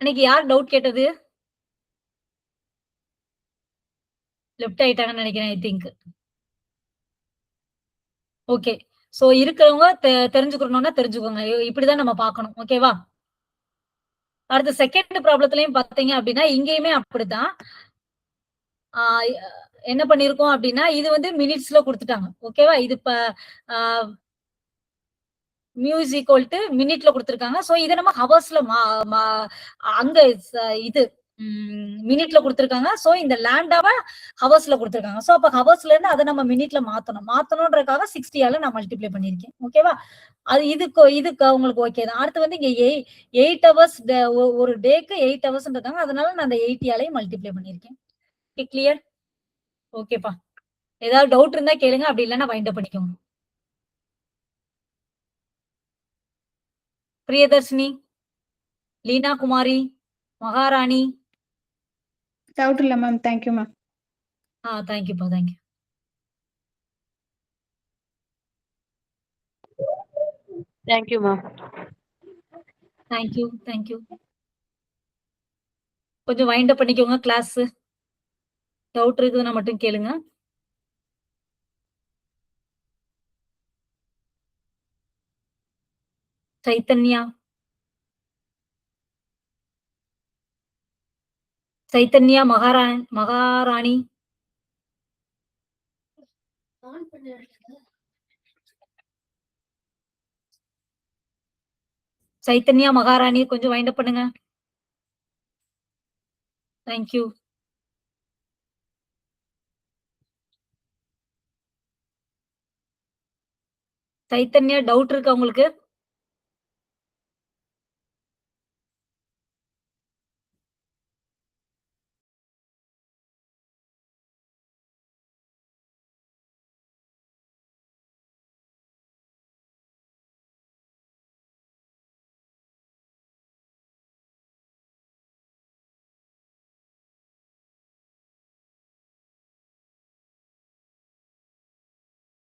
அன்னைக்கு யார் டவுட் கேட்டது? லெஃப்ட் ஆயிட்டாங்கன்னு நினைக்கிறேன் ஐ திங்க். ஓகே. சோ இருக்கிறவங்க தெரிஞ்சுக்கணும்னா தெரிஞ்சுக்கோங்க. இப்படிதான் நம்ம பார்க்கணும். ஓகேவா? அடுத்து செகண்ட் ப்ராப்ளத்திலயும் பார்த்தீங்க அப்படின்னா, இங்கேயுமே அப்படித்தான். ஆ என்ன பண்ணியிருக்கோம் அப்படின்னா, இது வந்து மினிட்ஸ்ல குடுத்துட்டாங்க. ஓகேவா? இது இப்ப ஆ இஸ் ஈக்குவல் டூ மினிட்ல குடுத்துருக்காங்க. சோ இத நம்ம ஹவர்ஸ்ல மா மா அங்க இது மினிட்ல குடுத்துருக்காங்க. சோ இந்த லாம்டாவ ஹவர்ஸ்ல குடுத்துருக்காங்க. சோ அப்ப ஹவர்ஸ்ல இருந்து அத நம்ம மினிட்ல மாத்தணும். மாத்தணும்ன்றதுக்காக 60ஆல நான் மல்டிப்ளை பண்ணியிருக்கேன். ஓகேவா? அது இதுக்கு உங்களுக்கு ஓகே தான். அடுத்து வந்து இங்க 8 ஹவர்ஸ் ஒரு டேக்கு 8 ஹவர்ஸ்ன்றாங்க. அதனால நான் அந்த 80ஆலயும் மல்டிப்ளை பண்ணியிருக்கேன். Okay clear? ஓகேப்பா. ஏதாவது டவுட் இருந்தா கேளுங்க. அப்படி இல்லன்னா வைண்ட் அப் பண்ணிக்கோங்க. பிரியதர்ஷினி, லீனா குமாரி, மகாராணி. டவுட் இல்ல மேம். Thank you ma'am. தேங்க்யூப்பா, thank you. Thank you ma'am. Thank you, thank you. கொஞ்சம் வைண்ட் அப் பண்ணிக்கோங்க கிளாஸ். டவுட் இருக்குதுன்னா மட்டும் கேளுங்க. சைத்தன்யா, சைத்தன்யா, மகாராணி. சைத்தன்யா, மகாராணி கொஞ்சம் வைண்ட் அப் பண்ணுங்க. தேங்க்யூ. சைத்தன்யா, டவுட் இருக்கா உங்களுக்கு?